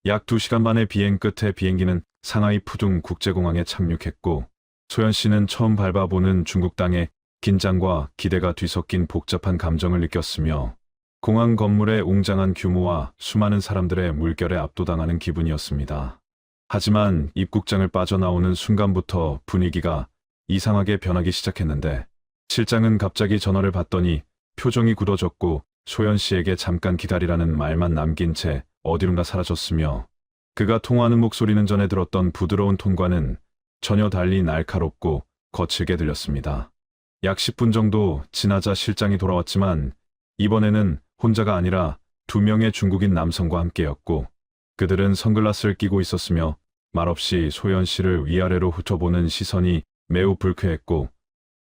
약 2시간 만의 비행 끝에 비행기는 상하이 푸둥 국제공항에 착륙했고 소연 씨는 처음 밟아보는 중국 땅에 긴장과 기대가 뒤섞인 복잡한 감정을 느꼈으며 공항 건물의 웅장한 규모와 수많은 사람들의 물결에 압도당하는 기분이었습니다. 하지만 입국장을 빠져나오는 순간부터 분위기가 이상하게 변하기 시작했는데 실장은 갑자기 전화를 받더니 표정이 굳어졌고 소연 씨에게 잠깐 기다리라는 말만 남긴 채 어디론가 사라졌으며 그가 통화하는 목소리는 전에 들었던 부드러운 톤과는 전혀 달리 날카롭고 거칠게 들렸습니다. 약 10분 정도 지나자 실장이 돌아왔지만 이번에는 혼자가 아니라 2명의 중국인 남성과 함께였고 그들은 선글라스를 끼고 있었으며 말없이 소연 씨를 위아래로 훑어보는 시선이 매우 불쾌했고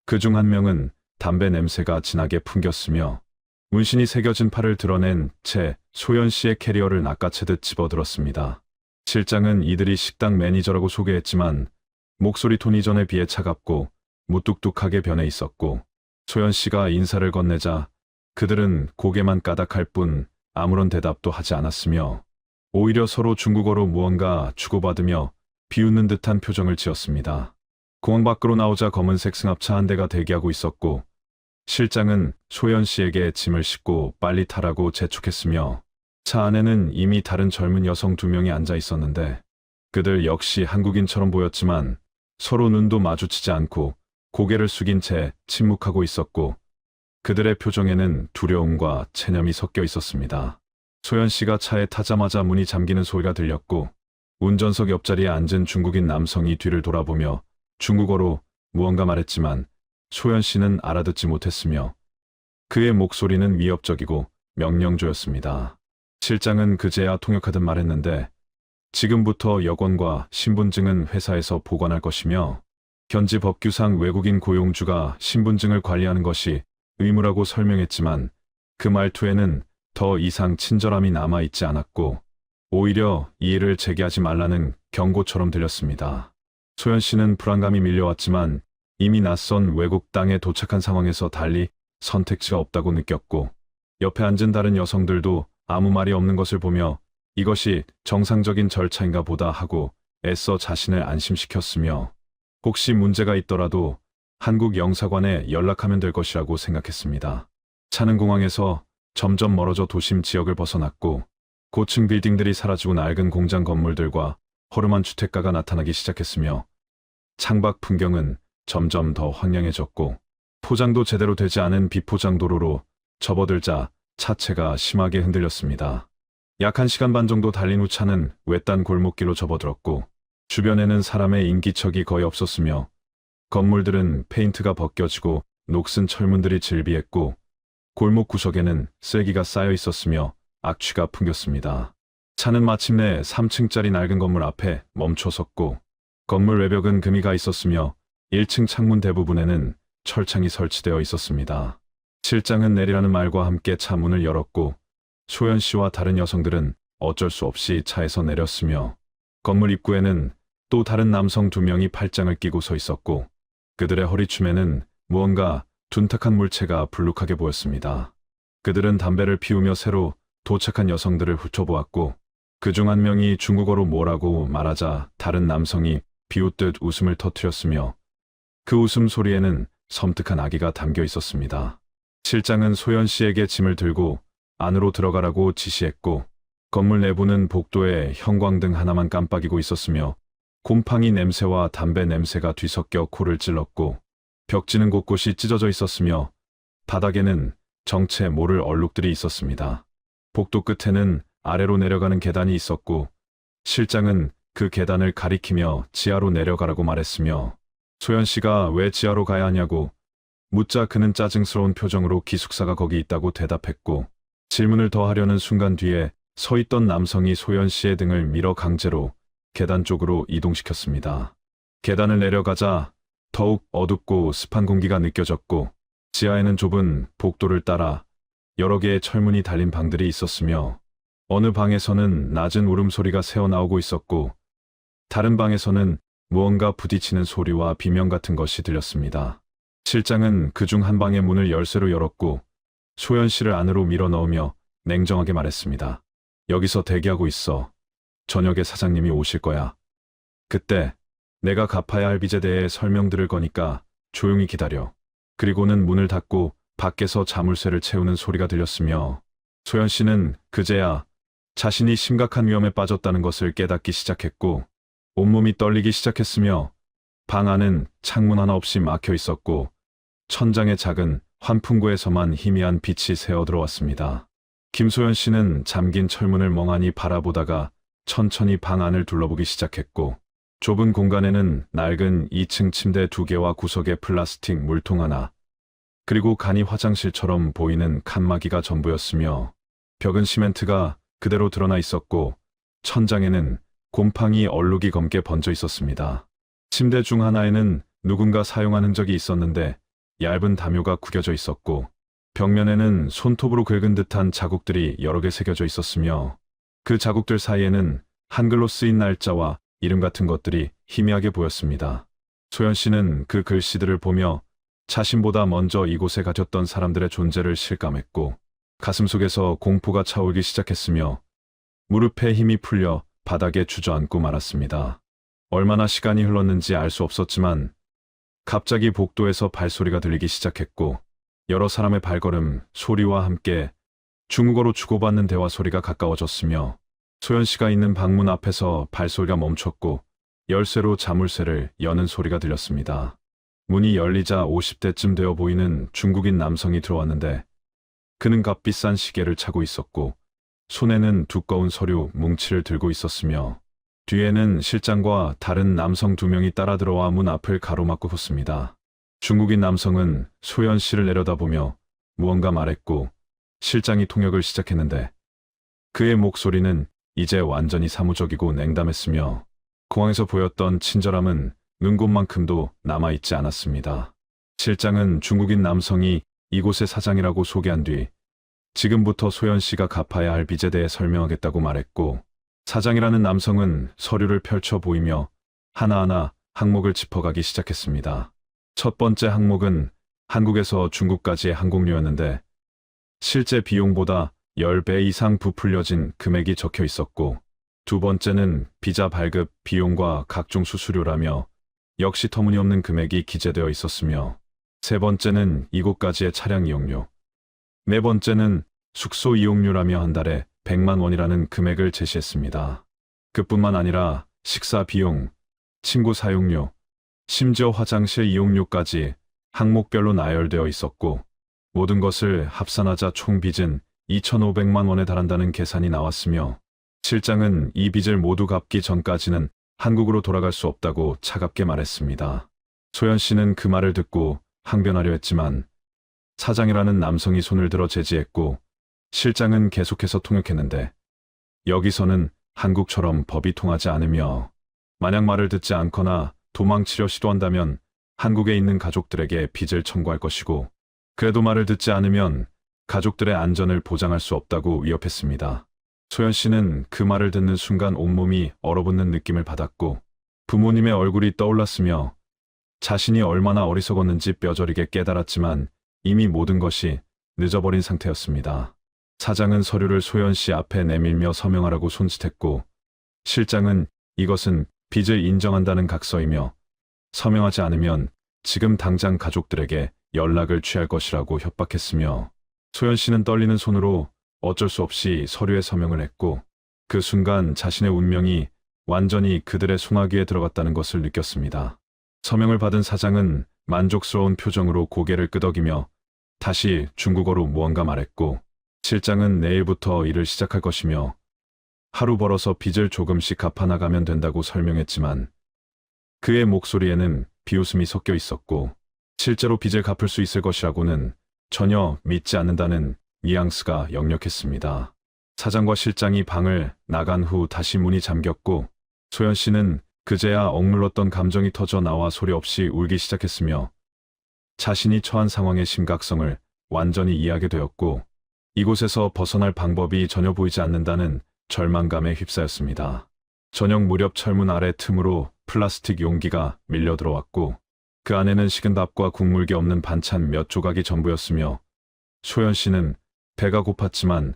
그중 한 명은 담배 냄새가 진하게 풍겼으며 문신이 새겨진 팔을 드러낸 채 소연 씨의 캐리어를 낚아채듯 집어들었습니다. 실장은 이들이 식당 매니저라고 소개했지만 목소리 톤이 전에 비해 차갑고 무뚝뚝하게 변해 있었고 소연 씨가 인사를 건네자 그들은 고개만 까닥할 뿐 아무런 대답도 하지 않았으며 오히려 서로 중국어로 무언가 주고받으며 비웃는 듯한 표정을 지었습니다. 공항 밖으로 나오자 검은색 승합차 한 대가 대기하고 있었고 실장은 소연 씨에게 짐을 싣고 빨리 타라고 재촉했으며 차 안에는 이미 다른 젊은 여성 2명이 앉아 있었는데 그들 역시 한국인처럼 보였지만 서로 눈도 마주치지 않고 고개를 숙인 채 침묵하고 있었고 그들의 표정에는 두려움과 체념이 섞여 있었습니다. 소연 씨가 차에 타자마자 문이 잠기는 소리가 들렸고 운전석 옆자리에 앉은 중국인 남성이 뒤를 돌아보며 중국어로 무언가 말했지만 소연 씨는 알아듣지 못했으며 그의 목소리는 위협적이고 명령조였습니다. 실장은 그제야 통역하듯 말했는데 지금부터 여권과 신분증은 회사에서 보관할 것이며 현지 법규상 외국인 고용주가 신분증을 관리하는 것이 의무라고 설명했지만 그 말투에는 더 이상 친절함이 남아있지 않았고 오히려 이의를 제기하지 말라는 경고처럼 들렸습니다. 소연 씨는 불안감이 밀려왔지만 이미 낯선 외국 땅에 도착한 상황에서 달리 선택지가 없다고 느꼈고 옆에 앉은 다른 여성들도 아무 말이 없는 것을 보며 이것이 정상적인 절차인가 보다 하고 애써 자신을 안심시켰으며 혹시 문제가 있더라도 한국 영사관에 연락하면 될 것이라고 생각했습니다. 차는 공항에서 점점 멀어져 도심 지역을 벗어났고 고층 빌딩들이 사라지고 낡은 공장 건물들과 허름한 주택가가 나타나기 시작했으며 창밖 풍경은 점점 더 황량해졌고 포장도 제대로 되지 않은 비포장 도로로 접어들자 차체가 심하게 흔들렸습니다. 약 1시간 반 정도 달린 후 차는 외딴 골목길로 접어들었고 주변에는 사람의 인기척이 거의 없었으며 건물들은 페인트가 벗겨지고 녹슨 철문들이 질비했고 골목 구석에는 쓰레기가 쌓여 있었으며 악취가 풍겼습니다. 차는 마침내 3층짜리 낡은 건물 앞에 멈춰섰고 건물 외벽은 금이 가 있었으며 1층 창문 대부분에는 철창이 설치되어 있었습니다. 실장은 내리라는 말과 함께 차 문을 열었고 소연 씨와 다른 여성들은 어쩔 수 없이 차에서 내렸으며 건물 입구에는 또 다른 남성 2명이 팔짱을 끼고 서 있었고 그들의 허리춤에는 무언가 둔탁한 물체가 불룩하게 보였습니다. 그들은 담배를 피우며 새로 도착한 여성들을 훑어보았고 그중 한 명이 중국어로 뭐라고 말하자 다른 남성이 비웃듯 웃음을 터뜨렸으며 그 웃음소리에는 섬뜩한 악의가 담겨 있었습니다. 실장은 소연 씨에게 짐을 들고 안으로 들어가라고 지시했고 건물 내부는 복도에 형광등 하나만 깜빡이고 있었으며 곰팡이 냄새와 담배 냄새가 뒤섞여 코를 찔렀고 벽지는 곳곳이 찢어져 있었으며 바닥에는 정체 모를 얼룩들이 있었습니다. 복도 끝에는 아래로 내려가는 계단이 있었고 실장은 그 계단을 가리키며 지하로 내려가라고 말했으며 소연 씨가 왜 지하로 가야 하냐고 묻자 그는 짜증스러운 표정으로 기숙사가 거기 있다고 대답했고 질문을 더 하려는 순간 뒤에 서 있던 남성이 소연 씨의 등을 밀어 강제로 계단 쪽으로 이동시켰습니다. 계단을 내려가자 더욱 어둡고 습한 공기가 느껴졌고 지하에는 좁은 복도를 따라 여러 개의 철문이 달린 방들이 있었으며 어느 방에서는 낮은 울음소리가 새어나오고 있었고 다른 방에서는 무언가 부딪히는 소리와 비명 같은 것이 들렸습니다. 실장은 그중 한 방의 문을 열쇠로 열었고 소연 씨를 안으로 밀어 넣으며 냉정하게 말했습니다. 여기서 대기하고 있어. 저녁에 사장님이 오실 거야. 그때 내가 갚아야 할 빚에 대해 설명드릴 거니까 조용히 기다려. 그리고는 문을 닫고 밖에서 자물쇠를 채우는 소리가 들렸으며 소연 씨는 그제야 자신이 심각한 위험에 빠졌다는 것을 깨닫기 시작했고 온몸이 떨리기 시작했으며 방 안은 창문 하나 없이 막혀 있었고 천장에 작은 환풍구에서만 희미한 빛이 새어 들어왔습니다. 김소연 씨는 잠긴 철문을 멍하니 바라보다가 천천히 방 안을 둘러보기 시작했고 좁은 공간에는 낡은 2층 침대 2개와 구석에 플라스틱 물통 하나 그리고 간이 화장실처럼 보이는 칸막이가 전부였으며 벽은 시멘트가 그대로 드러나 있었고 천장에는 곰팡이 얼룩이 검게 번져 있었습니다. 침대 중 하나에는 누군가 사용한 흔적이 있었는데 얇은 담요가 구겨져 있었고 벽면에는 손톱으로 긁은 듯한 자국들이 여러 개 새겨져 있었으며 그 자국들 사이에는 한글로 쓰인 날짜와 이름 같은 것들이 희미하게 보였습니다. 소연 씨는 그 글씨들을 보며 자신보다 먼저 이곳에 갇혔던 사람들의 존재를 실감했고 가슴속에서 공포가 차오르기 시작했으며 무릎에 힘이 풀려 바닥에 주저앉고 말았습니다. 얼마나 시간이 흘렀는지 알 수 없었지만 갑자기 복도에서 발소리가 들리기 시작했고 여러 사람의 발걸음 소리와 함께 중국어로 주고받는 대화 소리가 가까워졌으며 소연 씨가 있는 방문 앞에서 발소리가 멈췄고 열쇠로 자물쇠를 여는 소리가 들렸습니다. 문이 열리자 50대쯤 되어 보이는 중국인 남성이 들어왔는데 그는 값비싼 시계를 차고 있었고 손에는 두꺼운 서류 뭉치를 들고 있었으며 뒤에는 실장과 다른 남성 2명이 따라 들어와 문 앞을 가로막고 섰습니다. 중국인 남성은 소연 씨를 내려다보며 무언가 말했고 실장이 통역을 시작했는데 그의 목소리는 이제 완전히 사무적이고 냉담했으며 공항에서 보였던 친절함은 눈곱만큼도 남아있지 않았습니다. 실장은 중국인 남성이 이곳의 사장이라고 소개한 뒤 지금부터 소연 씨가 갚아야 할 빚에 대해 설명하겠다고 말했고 사장이라는 남성은 서류를 펼쳐 보이며 하나하나 항목을 짚어가기 시작했습니다. 첫 번째 항목은 한국에서 중국까지의 항공료였는데 실제 비용보다 10배 이상 부풀려진 금액이 적혀 있었고 두 번째는 비자 발급 비용과 각종 수수료라며 역시 터무니없는 금액이 기재되어 있었으며 세 번째는 이곳까지의 차량 이용료, 네 번째는 숙소 이용료라며 한 달에 100만 원이라는 금액을 제시했습니다. 그뿐만 아니라 식사 비용, 친구 사용료, 심지어 화장실 이용료까지 항목별로 나열되어 있었고 모든 것을 합산하자 총 빚은 2,500만 원에 달한다는 계산이 나왔으며 실장은 이 빚을 모두 갚기 전까지는 한국으로 돌아갈 수 없다고 차갑게 말했습니다. 소연 씨는 그 말을 듣고 항변하려 했지만 사장이라는 남성이 손을 들어 제지했고 실장은 계속해서 통역했는데 여기서는 한국처럼 법이 통하지 않으며 만약 말을 듣지 않거나 도망치려 시도한다면 한국에 있는 가족들에게 빚을 청구할 것이고 그래도 말을 듣지 않으면 가족들의 안전을 보장할 수 없다고 위협했습니다. 소연 씨는 그 말을 듣는 순간 온몸이 얼어붙는 느낌을 받았고 부모님의 얼굴이 떠올랐으며 자신이 얼마나 어리석었는지 뼈저리게 깨달았지만 이미 모든 것이 늦어버린 상태였습니다. 사장은 서류를 소연 씨 앞에 내밀며 서명하라고 손짓했고 실장은 이것은 빚을 인정한다는 각서이며 서명하지 않으면 지금 당장 가족들에게 연락을 취할 것이라고 협박했으며 소연 씨는 떨리는 손으로 어쩔 수 없이 서류에 서명을 했고 그 순간 자신의 운명이 완전히 그들의 송아귀에 들어갔다는 것을 느꼈습니다. 서명을 받은 사장은 만족스러운 표정으로 고개를 끄덕이며 다시 중국어로 무언가 말했고 실장은 내일부터 일을 시작할 것이며 하루 벌어서 빚을 조금씩 갚아나가면 된다고 설명했지만 그의 목소리에는 비웃음이 섞여 있었고 실제로 빚을 갚을 수 있을 것이라고는 전혀 믿지 않는다는 뉘앙스가 역력했습니다. 사장과 실장이 방을 나간 후 다시 문이 잠겼고 소연 씨는 그제야 억눌렀던 감정이 터져 나와 소리 없이 울기 시작했으며 자신이 처한 상황의 심각성을 완전히 이해하게 되었고 이곳에서 벗어날 방법이 전혀 보이지 않는다는 절망감에 휩싸였습니다. 저녁 무렵 철문 아래 틈으로 플라스틱 용기가 밀려 들어왔고 그 안에는 식은 밥과 국물기 없는 반찬 몇 조각이 전부였으며 소연 씨는 배가 고팠지만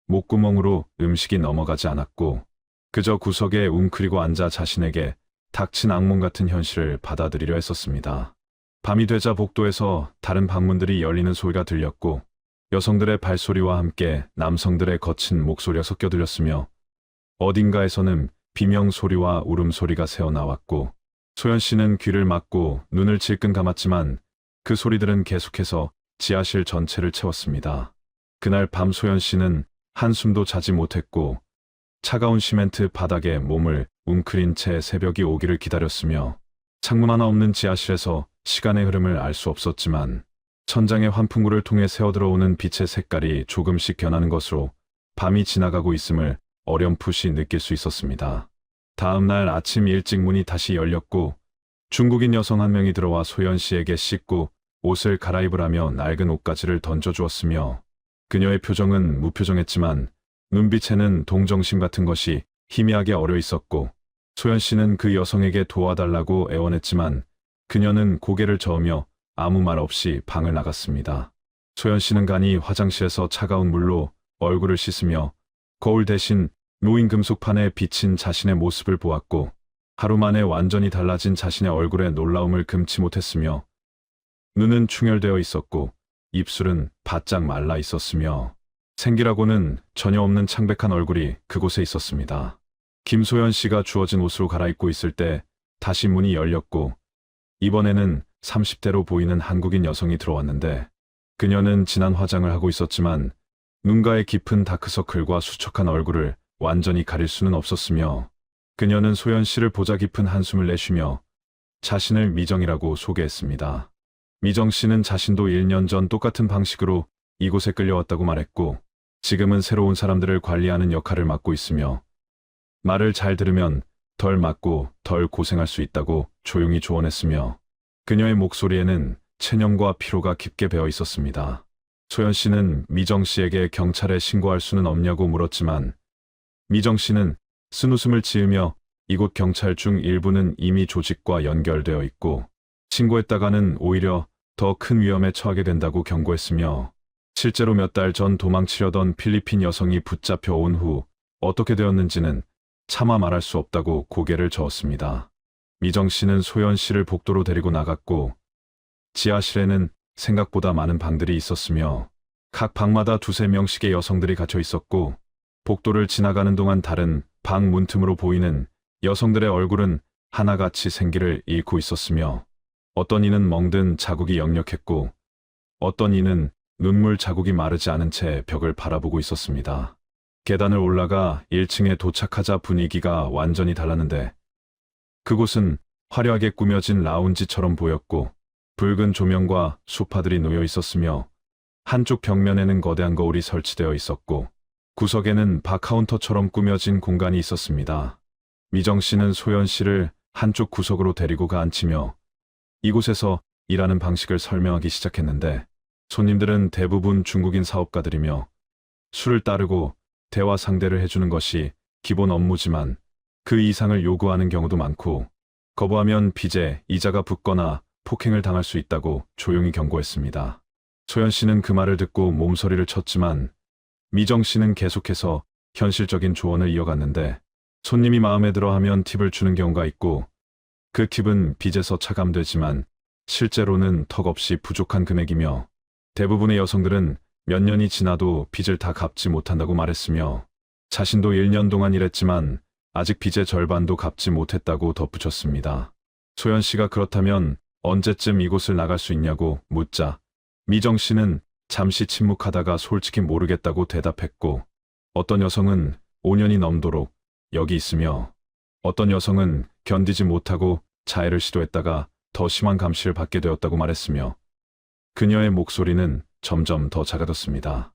목구멍으로 음식이 넘어가지 않았고 그저 구석에 웅크리고 앉아 자신에게 닥친 악몽 같은 현실을 받아들이려 했었습니다. 밤이 되자 복도에서 다른 방문들이 열리는 소리가 들렸고 여성들의 발소리와 함께 남성들의 거친 목소리가 섞여 들렸으며 어딘가에서는 비명 소리와 울음소리가 새어나왔고 소연 씨는 귀를 막고 눈을 질끈 감았지만 그 소리들은 계속해서 지하실 전체를 채웠습니다. 그날 밤 소연 씨는 한숨도 자지 못했고 차가운 시멘트 바닥에 몸을 웅크린 채 새벽이 오기를 기다렸으며 창문 하나 없는 지하실에서 시간의 흐름을 알 수 없었지만 천장의 환풍구를 통해 새어들어오는 빛의 색깔이 조금씩 변하는 것으로 밤이 지나가고 있음을 어렴풋이 느낄 수 있었습니다. 다음 날 아침 일찍 문이 다시 열렸고 중국인 여성 한 명이 들어와 소연 씨에게 씻고 옷을 갈아입으라며 낡은 옷가지를 던져주었으며 그녀의 표정은 무표정했지만 눈빛에는 동정심 같은 것이 희미하게 어려 있었고 소연 씨는 그 여성에게 도와달라고 애원했지만 그녀는 고개를 저으며 아무 말 없이 방을 나갔습니다. 소연 씨는 간이 화장실에서 차가운 물로 얼굴을 씻으며 거울 대신 놓인 금속판에 비친 자신의 모습을 보았고 하루 만에 완전히 달라진 자신의 얼굴에 놀라움을 금치 못했으며 눈은 충혈되어 있었고 입술은 바짝 말라 있었으며 생기라고는 전혀 없는 창백한 얼굴이 그곳에 있었습니다. 김소연 씨가 주어진 옷으로 갈아입고 있을 때 다시 문이 열렸고 이번에는 30대로 보이는 한국인 여성이 들어왔는데 그녀는 진한 화장을 하고 있었지만 눈가의 깊은 다크서클과 수척한 얼굴을 완전히 가릴 수는 없었으며 그녀는 소연 씨를 보자 깊은 한숨을 내쉬며 자신을 미정이라고 소개했습니다. 미정 씨는 자신도 1년 전 똑같은 방식으로 이곳에 끌려왔다고 말했고 지금은 새로운 사람들을 관리하는 역할을 맡고 있으며 말을 잘 들으면 덜 맞고 덜 고생할 수 있다고 조용히 조언했으며 그녀의 목소리에는 체념과 피로가 깊게 배어 있었습니다. 소연 씨는 미정 씨에게 경찰에 신고할 수는 없냐고 물었지만 미정 씨는 쓴웃음을 지으며 이곳 경찰 중 일부는 이미 조직과 연결되어 있고 신고했다가는 오히려 더 큰 위험에 처하게 된다고 경고했으며 실제로 몇 달 전 도망치려던 필리핀 여성이 붙잡혀 온 후 어떻게 되었는지는 차마 말할 수 없다고 고개를 저었습니다. 미정 씨는 소연 씨를 복도로 데리고 나갔고 지하실에는 생각보다 많은 방들이 있었으며 각 방마다 두세 명씩의 여성들이 갇혀 있었고 복도를 지나가는 동안 다른 방 문틈으로 보이는 여성들의 얼굴은 하나같이 생기를 잃고 있었으며 어떤 이는 멍든 자국이 역력했고 어떤 이는 눈물 자국이 마르지 않은 채 벽을 바라보고 있었습니다. 계단을 올라가 1층에 도착하자 분위기가 완전히 달랐는데 그곳은 화려하게 꾸며진 라운지처럼 보였고 붉은 조명과 소파들이 놓여 있었으며 한쪽 벽면에는 거대한 거울이 설치되어 있었고 구석에는 바카운터처럼 꾸며진 공간이 있었습니다. 미정 씨는 소연 씨를 한쪽 구석으로 데리고 가 앉히며 이곳에서 일하는 방식을 설명하기 시작했는데 손님들은 대부분 중국인 사업가들이며 술을 따르고 대화 상대를 해주는 것이 기본 업무지만 그 이상을 요구하는 경우도 많고 거부하면 빚에 이자가 붙거나 폭행을 당할 수 있다고 조용히 경고했습니다. 소연 씨는 그 말을 듣고 몸서리를 쳤지만 미정 씨는 계속해서 현실적인 조언을 이어갔는데 손님이 마음에 들어 하면 팁을 주는 경우가 있고 그 팁은 빚에서 차감되지만 실제로는 턱없이 부족한 금액이며 대부분의 여성들은 몇 년이 지나도 빚을 다 갚지 못한다고 말했으며 자신도 1년 동안 일했지만 아직 빚의 절반도 갚지 못했다고 덧붙였습니다. 소연 씨가 그렇다면 언제쯤 이곳을 나갈 수 있냐고 묻자 미정 씨는 잠시 침묵하다가 솔직히 모르겠다고 대답했고 어떤 여성은 5년이 넘도록 여기 있으며 어떤 여성은 견디지 못하고 자해를 시도했다가 더 심한 감시를 받게 되었다고 말했으며 그녀의 목소리는 점점 더 작아졌습니다.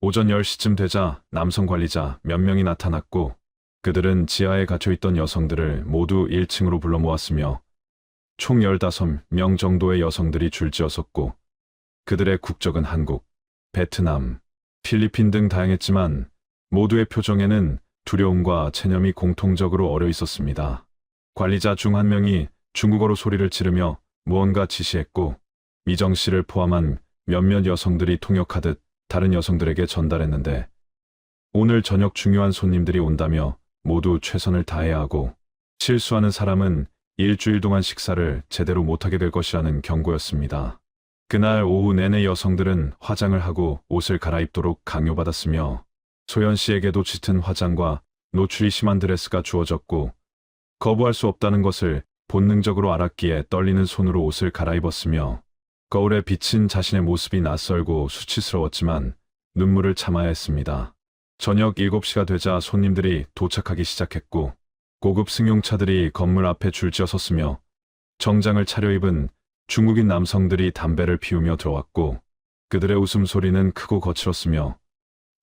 오전 10시쯤 되자 남성 관리자 몇 명이 나타났고 그들은 지하에 갇혀있던 여성들을 모두 1층으로 불러 모았으며 총 15명 정도의 여성들이 줄지어섰고 그들의 국적은 한국, 베트남, 필리핀 등 다양했지만 모두의 표정에는 두려움과 체념이 공통적으로 어려 있었습니다. 관리자 중 한 명이 중국어로 소리를 지르며 무언가 지시했고 미정 씨를 포함한 몇몇 여성들이 통역하듯 다른 여성들에게 전달했는데 오늘 저녁 중요한 손님들이 온다며 모두 최선을 다해야 하고 실수하는 사람은 일주일 동안 식사를 제대로 못하게 될 것이라는 경고였습니다. 그날 오후 내내 여성들은 화장을 하고 옷을 갈아입도록 강요받았으며 소연 씨에게도 짙은 화장과 노출이 심한 드레스가 주어졌고 거부할 수 없다는 것을 본능적으로 알았기에 떨리는 손으로 옷을 갈아입었으며 거울에 비친 자신의 모습이 낯설고 수치스러웠지만 눈물을 참아야 했습니다. 저녁 7시가 되자 손님들이 도착하기 시작했고 고급 승용차들이 건물 앞에 줄지어 섰으며 정장을 차려입은 중국인 남성들이 담배를 피우며 들어왔고 그들의 웃음소리는 크고 거칠었으며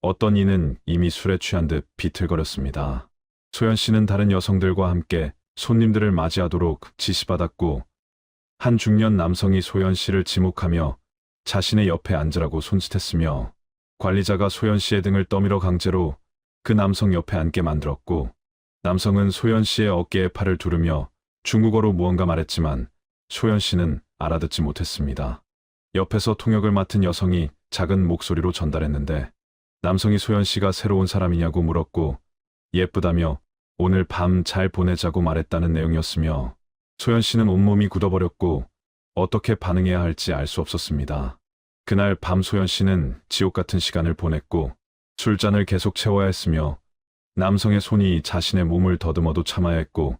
어떤 이는 이미 술에 취한 듯 비틀거렸습니다. 소연 씨는 다른 여성들과 함께 손님들을 맞이하도록 지시받았고 한 중년 남성이 소연 씨를 지목하며 자신의 옆에 앉으라고 손짓했으며 관리자가 소연 씨의 등을 떠밀어 강제로 그 남성 옆에 앉게 만들었고 남성은 소연 씨의 어깨에 팔을 두르며 중국어로 무언가 말했지만 소연 씨는 알아듣지 못했습니다. 옆에서 통역을 맡은 여성이 작은 목소리로 전달했는데 남성이 소연 씨가 새로운 사람이냐고 물었고 예쁘다며 오늘 밤 잘 보내자고 말했다는 내용이었으며 소연 씨는 온몸이 굳어버렸고 어떻게 반응해야 할지 알 수 없었습니다. 그날 밤 소연 씨는 지옥 같은 시간을 보냈고 술잔을 계속 채워야 했으며 남성의 손이 자신의 몸을 더듬어도 참아야 했고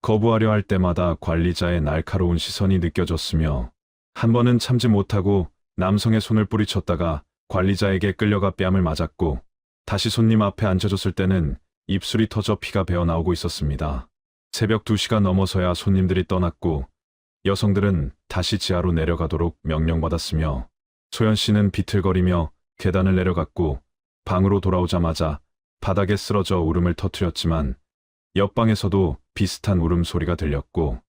거부하려 할 때마다 관리자의 날카로운 시선이 느껴졌으며 한 번은 참지 못하고 남성의 손을 뿌리쳤다가 관리자에게 끌려가 뺨을 맞았고 다시 손님 앞에 앉혀줬을 때는 입술이 터져 피가 배어나오고 있었습니다. 새벽 2시가 넘어서야 손님들이 떠났고 여성들은 다시 지하로 내려가도록 명령받았으며 소연 씨는 비틀거리며 계단을 내려갔고 방으로 돌아오자마자 바닥에 쓰러져 울음을 터뜨렸지만 옆방에서도 비슷한 울음소리가 들렸고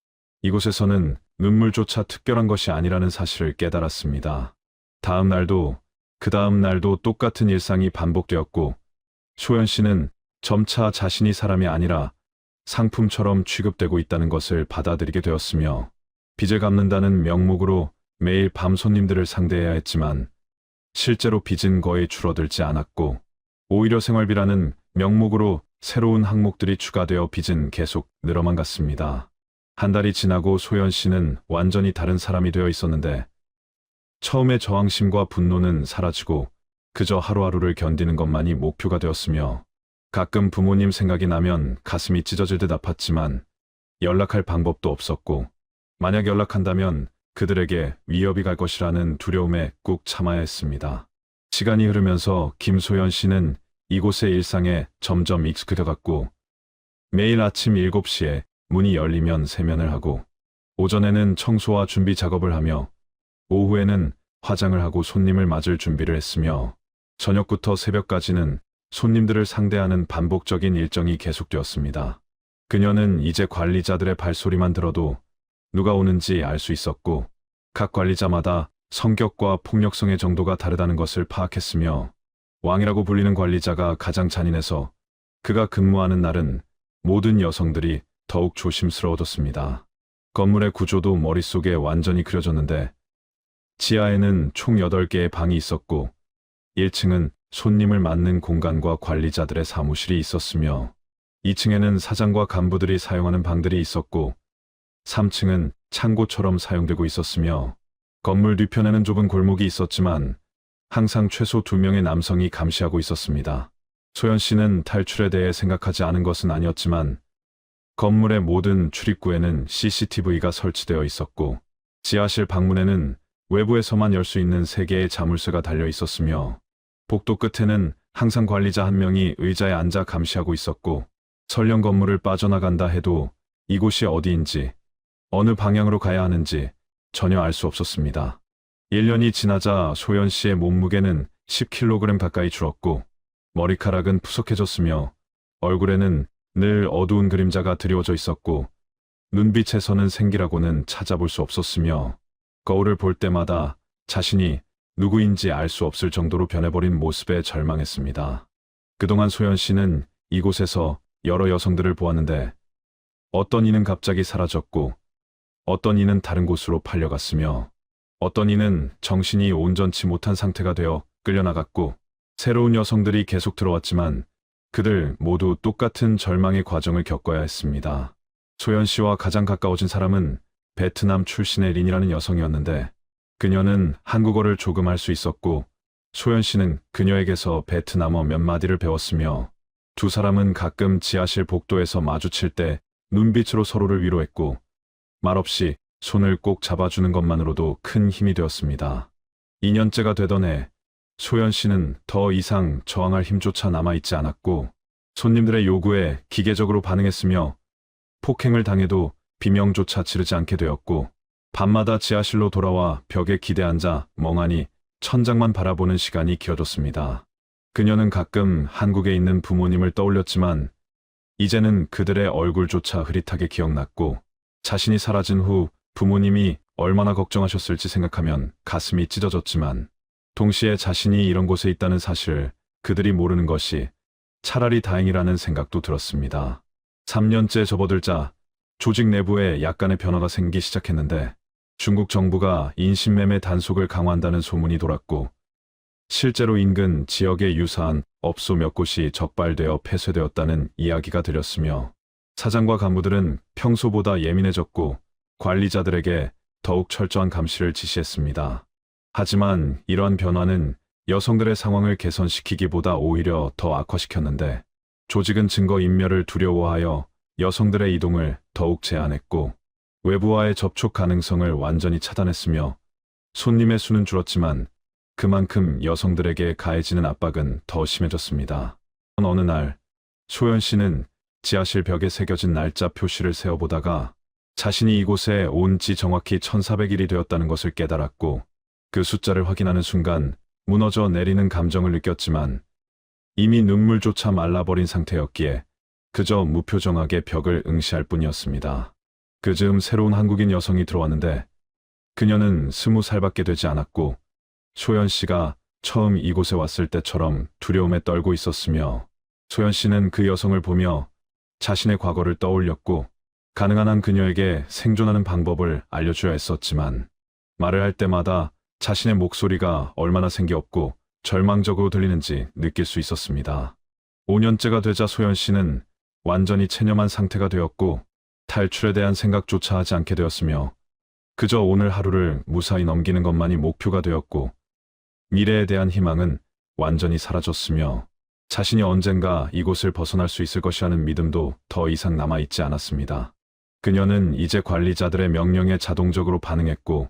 이곳에서는 눈물조차 특별한 것이 아니라는 사실을 깨달았습니다. 다음 날도 그 다음 날도 똑같은 일상이 반복되었고 소연 씨는 점차 자신이 사람이 아니라 상품처럼 취급되고 있다는 것을 받아들이게 되었으며 빚을 갚는다는 명목으로 매일 밤 손님들을 상대해야 했지만 실제로 빚은 거의 줄어들지 않았고 오히려 생활비라는 명목으로 새로운 항목들이 추가되어 빚은 계속 늘어만 갔습니다. 한 달이 지나고 소연 씨는 완전히 다른 사람이 되어 있었는데 처음의 저항심과 분노는 사라지고 그저 하루하루를 견디는 것만이 목표가 되었으며 가끔 부모님 생각이 나면 가슴이 찢어질 듯 아팠지만 연락할 방법도 없었고 만약 연락한다면 그들에게 위협이 갈 것이라는 두려움에 꾹 참아야 했습니다. 시간이 흐르면서 김소연 씨는 이곳의 일상에 점점 익숙해져갔고 매일 아침 7시에 문이 열리면 세면을 하고 오전에는 청소와 준비 작업을 하며 오후에는 화장을 하고 손님을 맞을 준비를 했으며 저녁부터 새벽까지는 손님들을 상대하는 반복적인 일정이 계속되었습니다. 그녀는 이제 관리자들의 발소리만 들어도 누가 오는지 알 수 있었고 각 관리자마다 성격과 폭력성의 정도가 다르다는 것을 파악했으며 왕이라고 불리는 관리자가 가장 잔인해서 그가 근무하는 날은 모든 여성들이 더욱 조심스러워졌습니다. 건물의 구조도 머릿속에 완전히 그려졌는데 지하에는 총 8개의 방이 있었고 1층은 손님을 맞는 공간과 관리자들의 사무실이 있었으며 2층에는 사장과 간부들이 사용하는 방들이 있었고 3층은 창고처럼 사용되고 있었으며 건물 뒤편에는 좁은 골목이 있었지만 항상 최소 2명의 남성이 감시하고 있었습니다. 소연 씨는 탈출에 대해 생각하지 않은 것은 아니었지만 건물의 모든 출입구에는 CCTV가 설치되어 있었고 지하실 방문에는 외부에서만 열 수 있는 3개의 자물쇠가 달려 있었으며 복도 끝에는 항상 관리자 한 명이 의자에 앉아 감시하고 있었고 설령 건물을 빠져나간다 해도 이곳이 어디인지 어느 방향으로 가야 하는지 전혀 알 수 없었습니다. 1년이 지나자 소연 씨의 몸무게는 10kg 가까이 줄었고 머리카락은 푸석해졌으며 얼굴에는 늘 어두운 그림자가 드리워져 있었고 눈빛에서는 생기라고는 찾아볼 수 없었으며 거울을 볼 때마다 자신이 누구인지 알 수 없을 정도로 변해버린 모습에 절망했습니다. 그동안 소연 씨는 이곳에서 여러 여성들을 보았는데 어떤 이는 갑자기 사라졌고 어떤 이는 다른 곳으로 팔려갔으며 어떤 이는 정신이 온전치 못한 상태가 되어 끌려나갔고 새로운 여성들이 계속 들어왔지만 그들 모두 똑같은 절망의 과정을 겪어야 했습니다. 소연 씨와 가장 가까워진 사람은 베트남 출신의 린이라는 여성이었는데 그녀는 한국어를 조금 할 수 있었고 소연 씨는 그녀에게서 베트남어 몇 마디를 배웠으며 두 사람은 가끔 지하실 복도에서 마주칠 때 눈빛으로 서로를 위로했고 말없이 손을 꼭 잡아주는 것만으로도 큰 힘이 되었습니다. 2년째가 되던 해 소연 씨는 더 이상 저항할 힘조차 남아있지 않았고 손님들의 요구에 기계적으로 반응했으며 폭행을 당해도 비명조차 지르지 않게 되었고 밤마다 지하실로 돌아와 벽에 기대앉아 멍하니 천장만 바라보는 시간이 길어졌습니다. 그녀는 가끔 한국에 있는 부모님을 떠올렸지만 이제는 그들의 얼굴조차 흐릿하게 기억났고 자신이 사라진 후 부모님이 얼마나 걱정하셨을지 생각하면 가슴이 찢어졌지만 동시에 자신이 이런 곳에 있다는 사실을 그들이 모르는 것이 차라리 다행이라는 생각도 들었습니다. 3년째 접어들자 조직 내부에 약간의 변화가 생기기 시작했는데 중국 정부가 인신매매 단속을 강화한다는 소문이 돌았고 실제로 인근 지역에 유사한 업소 몇 곳이 적발되어 폐쇄되었다는 이야기가 들렸으며 사장과 간부들은 평소보다 예민해졌고 관리자들에게 더욱 철저한 감시를 지시했습니다. 하지만 이러한 변화는 여성들의 상황을 개선시키기보다 오히려 더 악화시켰는데 조직은 증거인멸을 두려워하여 여성들의 이동을 더욱 제한했고 외부와의 접촉 가능성을 완전히 차단했으며 손님의 수는 줄었지만 그만큼 여성들에게 가해지는 압박은 더 심해졌습니다. 어느 날 소연 씨는 지하실 벽에 새겨진 날짜 표시를 세어보다가 자신이 이곳에 온 지 정확히 1400일이 되었다는 것을 깨달았고 그 숫자를 확인하는 순간 무너져 내리는 감정을 느꼈지만 이미 눈물조차 말라버린 상태였기에 그저 무표정하게 벽을 응시할 뿐이었습니다. 그 즈음 새로운 한국인 여성이 들어왔는데 그녀는 20살밖에 되지 않았고 소연 씨가 처음 이곳에 왔을 때처럼 두려움에 떨고 있었으며 소연 씨는 그 여성을 보며 자신의 과거를 떠올렸고 가능한 한 그녀에게 생존하는 방법을 알려줘야 했었지만 말을 할 때마다 자신의 목소리가 얼마나 생기 없고 절망적으로 들리는지 느낄 수 있었습니다. 5년째가 되자 소연 씨는 완전히 체념한 상태가 되었고 탈출에 대한 생각조차 하지 않게 되었으며 그저 오늘 하루를 무사히 넘기는 것만이 목표가 되었고 미래에 대한 희망은 완전히 사라졌으며 자신이 언젠가 이곳을 벗어날 수 있을 것이라는 믿음도 더 이상 남아있지 않았습니다. 그녀는 이제 관리자들의 명령에 자동적으로 반응했고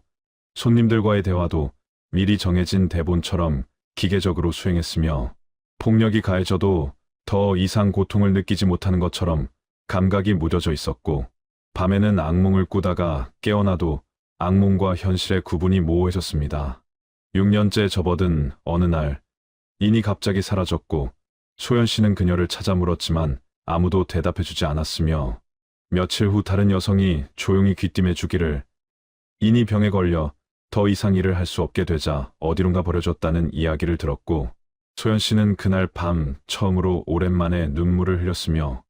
손님들과의 대화도 미리 정해진 대본처럼 기계적으로 수행했으며 폭력이 가해져도 더 이상 고통을 느끼지 못하는 것처럼 감각이 무뎌져 있었고 밤에는 악몽을 꾸다가 깨어나도 악몽과 현실의 구분이 모호해졌습니다. 6년째 접어든 어느 날 인이 갑자기 사라졌고 소연 씨는 그녀를 찾아 물었지만 아무도 대답해주지 않았으며 며칠 후 다른 여성이 조용히 귀띔해 주기를 인이 병에 걸려 더 이상 일을 할 수 없게 되자 어디론가 버려졌다는 이야기를 들었고 소연 씨는 그날 밤 처음으로 오랜만에 눈물을 흘렸으며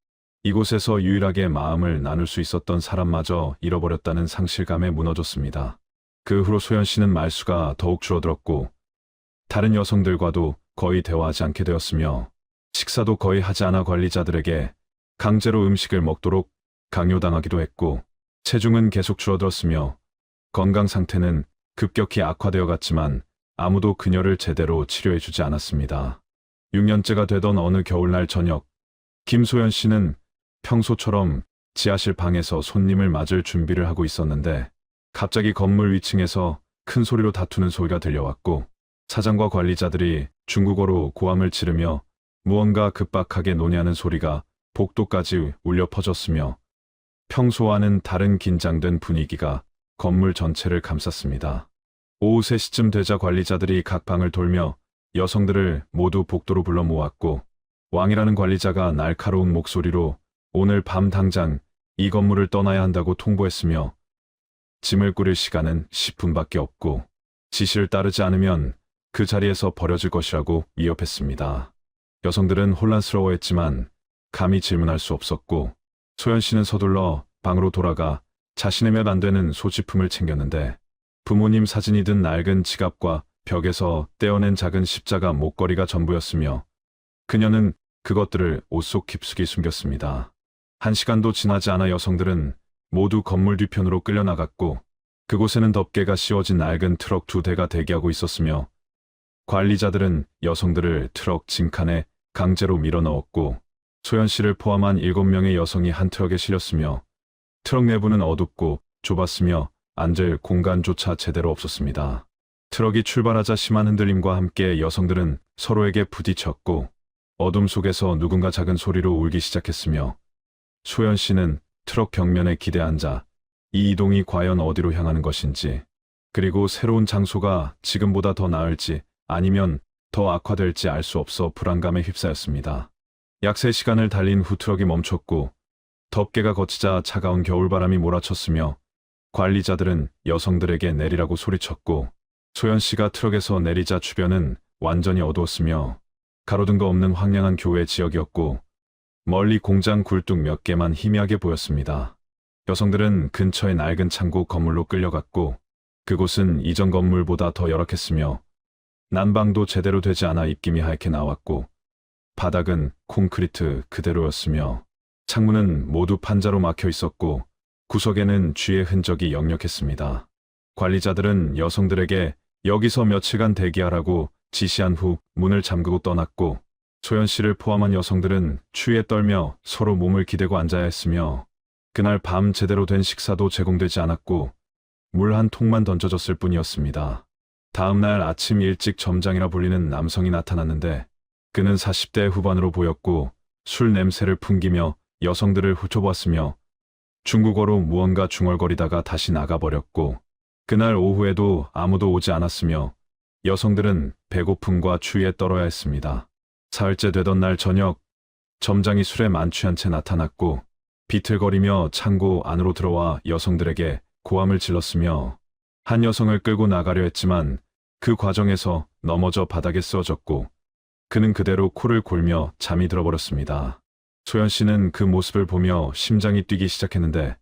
이곳에서 유일하게 마음을 나눌 수 있었던 사람마저 잃어버렸다는 상실감에 무너졌습니다. 그 후로 소연 씨는 말수가 더욱 줄어들었고 다른 여성들과도 거의 대화하지 않게 되었으며 식사도 거의 하지 않아 관리자들에게 강제로 음식을 먹도록 강요당하기도 했고 체중은 계속 줄어들었으며 건강 상태는 급격히 악화되어 갔지만 아무도 그녀를 제대로 치료해주지 않았습니다. 6년째가 되던 어느 겨울날 저녁 김소연 씨는 평소처럼 지하실 방에서 손님을 맞을 준비를 하고 있었는데 갑자기 건물 위층에서 큰 소리로 다투는 소리가 들려왔고 사장과 관리자들이 중국어로 고함을 지르며 무언가 급박하게 논의하는 소리가 복도까지 울려 퍼졌으며 평소와는 다른 긴장된 분위기가 건물 전체를 감쌌습니다. 오후 3시쯤 되자 관리자들이 각 방을 돌며 여성들을 모두 복도로 불러 모았고 왕이라는 관리자가 날카로운 목소리로 오늘 밤 당장 이 건물을 떠나야 한다고 통보했으며 짐을 꾸릴 시간은 10분밖에 없고 지시를 따르지 않으면 그 자리에서 버려질 것이라고 위협했습니다. 여성들은 혼란스러워했지만 감히 질문할 수 없었고 소연 씨는 서둘러 방으로 돌아가 자신의 몇 안 되는 소지품을 챙겼는데 부모님 사진이 든 낡은 지갑과 벽에서 떼어낸 작은 십자가 목걸이가 전부였으며 그녀는 그것들을 옷 속 깊숙이 숨겼습니다. 1시간도 지나지 않아 여성들은 모두 건물 뒤편으로 끌려나갔고 그곳에는 덮개가 씌워진 낡은 트럭 2대가 대기하고 있었으며 관리자들은 여성들을 트럭 진칸에 강제로 밀어넣었고 소연 씨를 포함한 7명의 여성이 한 트럭에 실렸으며 트럭 내부는 어둡고 좁았으며 앉을 공간조차 제대로 없었습니다. 트럭이 출발하자 심한 흔들림과 함께 여성들은 서로에게 부딪혔고 어둠 속에서 누군가 작은 소리로 울기 시작했으며 소연 씨는 트럭 벽면에 기대 앉아 이 이동이 과연 어디로 향하는 것인지 그리고 새로운 장소가 지금보다 더 나을지 아니면 더 악화될지 알 수 없어 불안감에 휩싸였습니다. 약 3시간을 달린 후 트럭이 멈췄고 덮개가 걷히자 차가운 겨울바람이 몰아쳤으며 관리자들은 여성들에게 내리라고 소리쳤고 소연 씨가 트럭에서 내리자 주변은 완전히 어두웠으며 가로등 거 없는 황량한 교외 지역이었고 멀리 공장 굴뚝 몇 개만 희미하게 보였습니다. 여성들은 근처의 낡은 창고 건물로 끌려갔고 그곳은 이전 건물보다 더 열악했으며 난방도 제대로 되지 않아 입김이 하얗게 나왔고 바닥은 콘크리트 그대로였으며 창문은 모두 판자로 막혀 있었고 구석에는 쥐의 흔적이 역력했습니다. 관리자들은 여성들에게 여기서 며칠간 대기하라고 지시한 후 문을 잠그고 떠났고 소연 씨를 포함한 여성들은 추위에 떨며 서로 몸을 기대고 앉아야 했으며 그날 밤 제대로 된 식사도 제공되지 않았고 물 한 통만 던져졌을 뿐이었습니다. 다음 날 아침 일찍 점장이라 불리는 남성이 나타났는데 그는 40대 후반으로 보였고 술 냄새를 풍기며 여성들을 훑어보았으며 중국어로 무언가 중얼거리다가 다시 나가버렸고 그날 오후에도 아무도 오지 않았으며 여성들은 배고픔과 추위에 떨어야 했습니다. 사흘째 되던 날 저녁 점장이 술에 만취한 채 나타났고 비틀거리며 창고 안으로 들어와 여성들에게 고함을 질렀으며 한 여성을 끌고 나가려 했지만 그 과정에서 넘어져 바닥에 쓰러졌고 그는 그대로 코를 골며 잠이 들어버렸습니다. 소연 씨는 그 모습을 보며 심장이 뛰기 시작했는데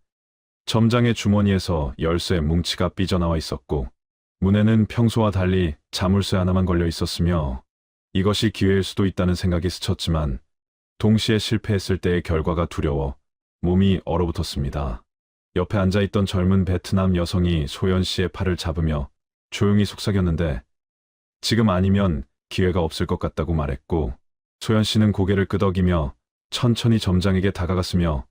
점장의 주머니에서 열쇠 뭉치가 삐져나와 있었고 문에는 평소와 달리 자물쇠 하나만 걸려 있었으며 이것이 기회일 수도 있다는 생각이 스쳤지만 동시에 실패했을 때의 결과가 두려워 몸이 얼어붙었습니다. 옆에 앉아있던 젊은 베트남 여성이 소연 씨의 팔을 잡으며 조용히 속삭였는데 지금 아니면 기회가 없을 것 같다고 말했고 소연 씨는 고개를 끄덕이며 천천히 점장에게 다가갔으며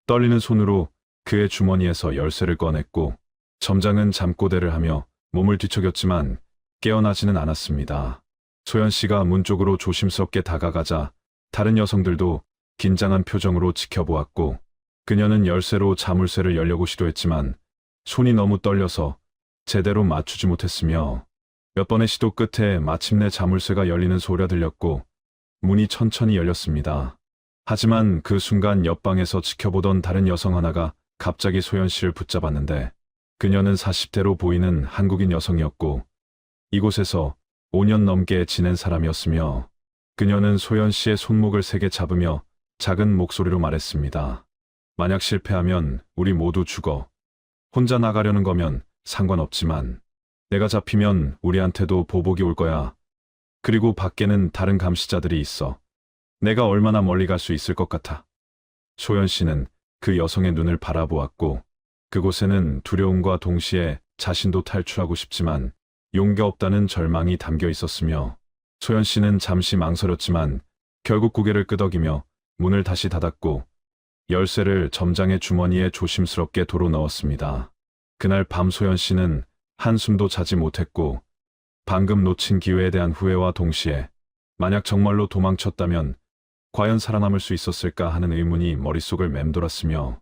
떨리는 손으로 그의 주머니에서 열쇠를 꺼냈고 점장은 잠꼬대를 하며 몸을 뒤척였지만 깨어나지는 않았습니다. 소연 씨가 문 쪽으로 조심스럽게 다가가자 다른 여성들도 긴장한 표정으로 지켜보았고 그녀는 열쇠로 자물쇠를 열려고 시도했지만 손이 너무 떨려서 제대로 맞추지 못했으며 몇 번의 시도 끝에 마침내 자물쇠가 열리는 소리가 들렸고 문이 천천히 열렸습니다. 하지만 그 순간 옆방에서 지켜보던 다른 여성 하나가 갑자기 소연 씨를 붙잡았는데 그녀는 40대로 보이는 한국인 여성이었고 이곳에서 5년 넘게 지낸 사람이었으며 그녀는 소연 씨의 손목을 세게 잡으며 작은 목소리로 말했습니다. 만약 실패하면 우리 모두 죽어. 혼자 나가려는 거면 상관없지만 내가 잡히면 우리한테도 보복이 올 거야. 그리고 밖에는 다른 감시자들이 있어. 내가 얼마나 멀리 갈 수 있을 것 같아. 소연 씨는 그 여성의 눈을 바라보았고 그곳에는 두려움과 동시에 자신도 탈출하고 싶지만 용기가 없다는 절망이 담겨 있었으며 소연 씨는 잠시 망설였지만 결국 고개를 끄덕이며 문을 다시 닫았고 열쇠를 점장의 주머니에 조심스럽게 도로 넣었습니다. 그날 밤 소연 씨는 한숨도 자지 못했고 방금 놓친 기회에 대한 후회와 동시에 만약 정말로 도망쳤다면 과연 살아남을 수 있었을까 하는 의문이 머릿속을 맴돌았으며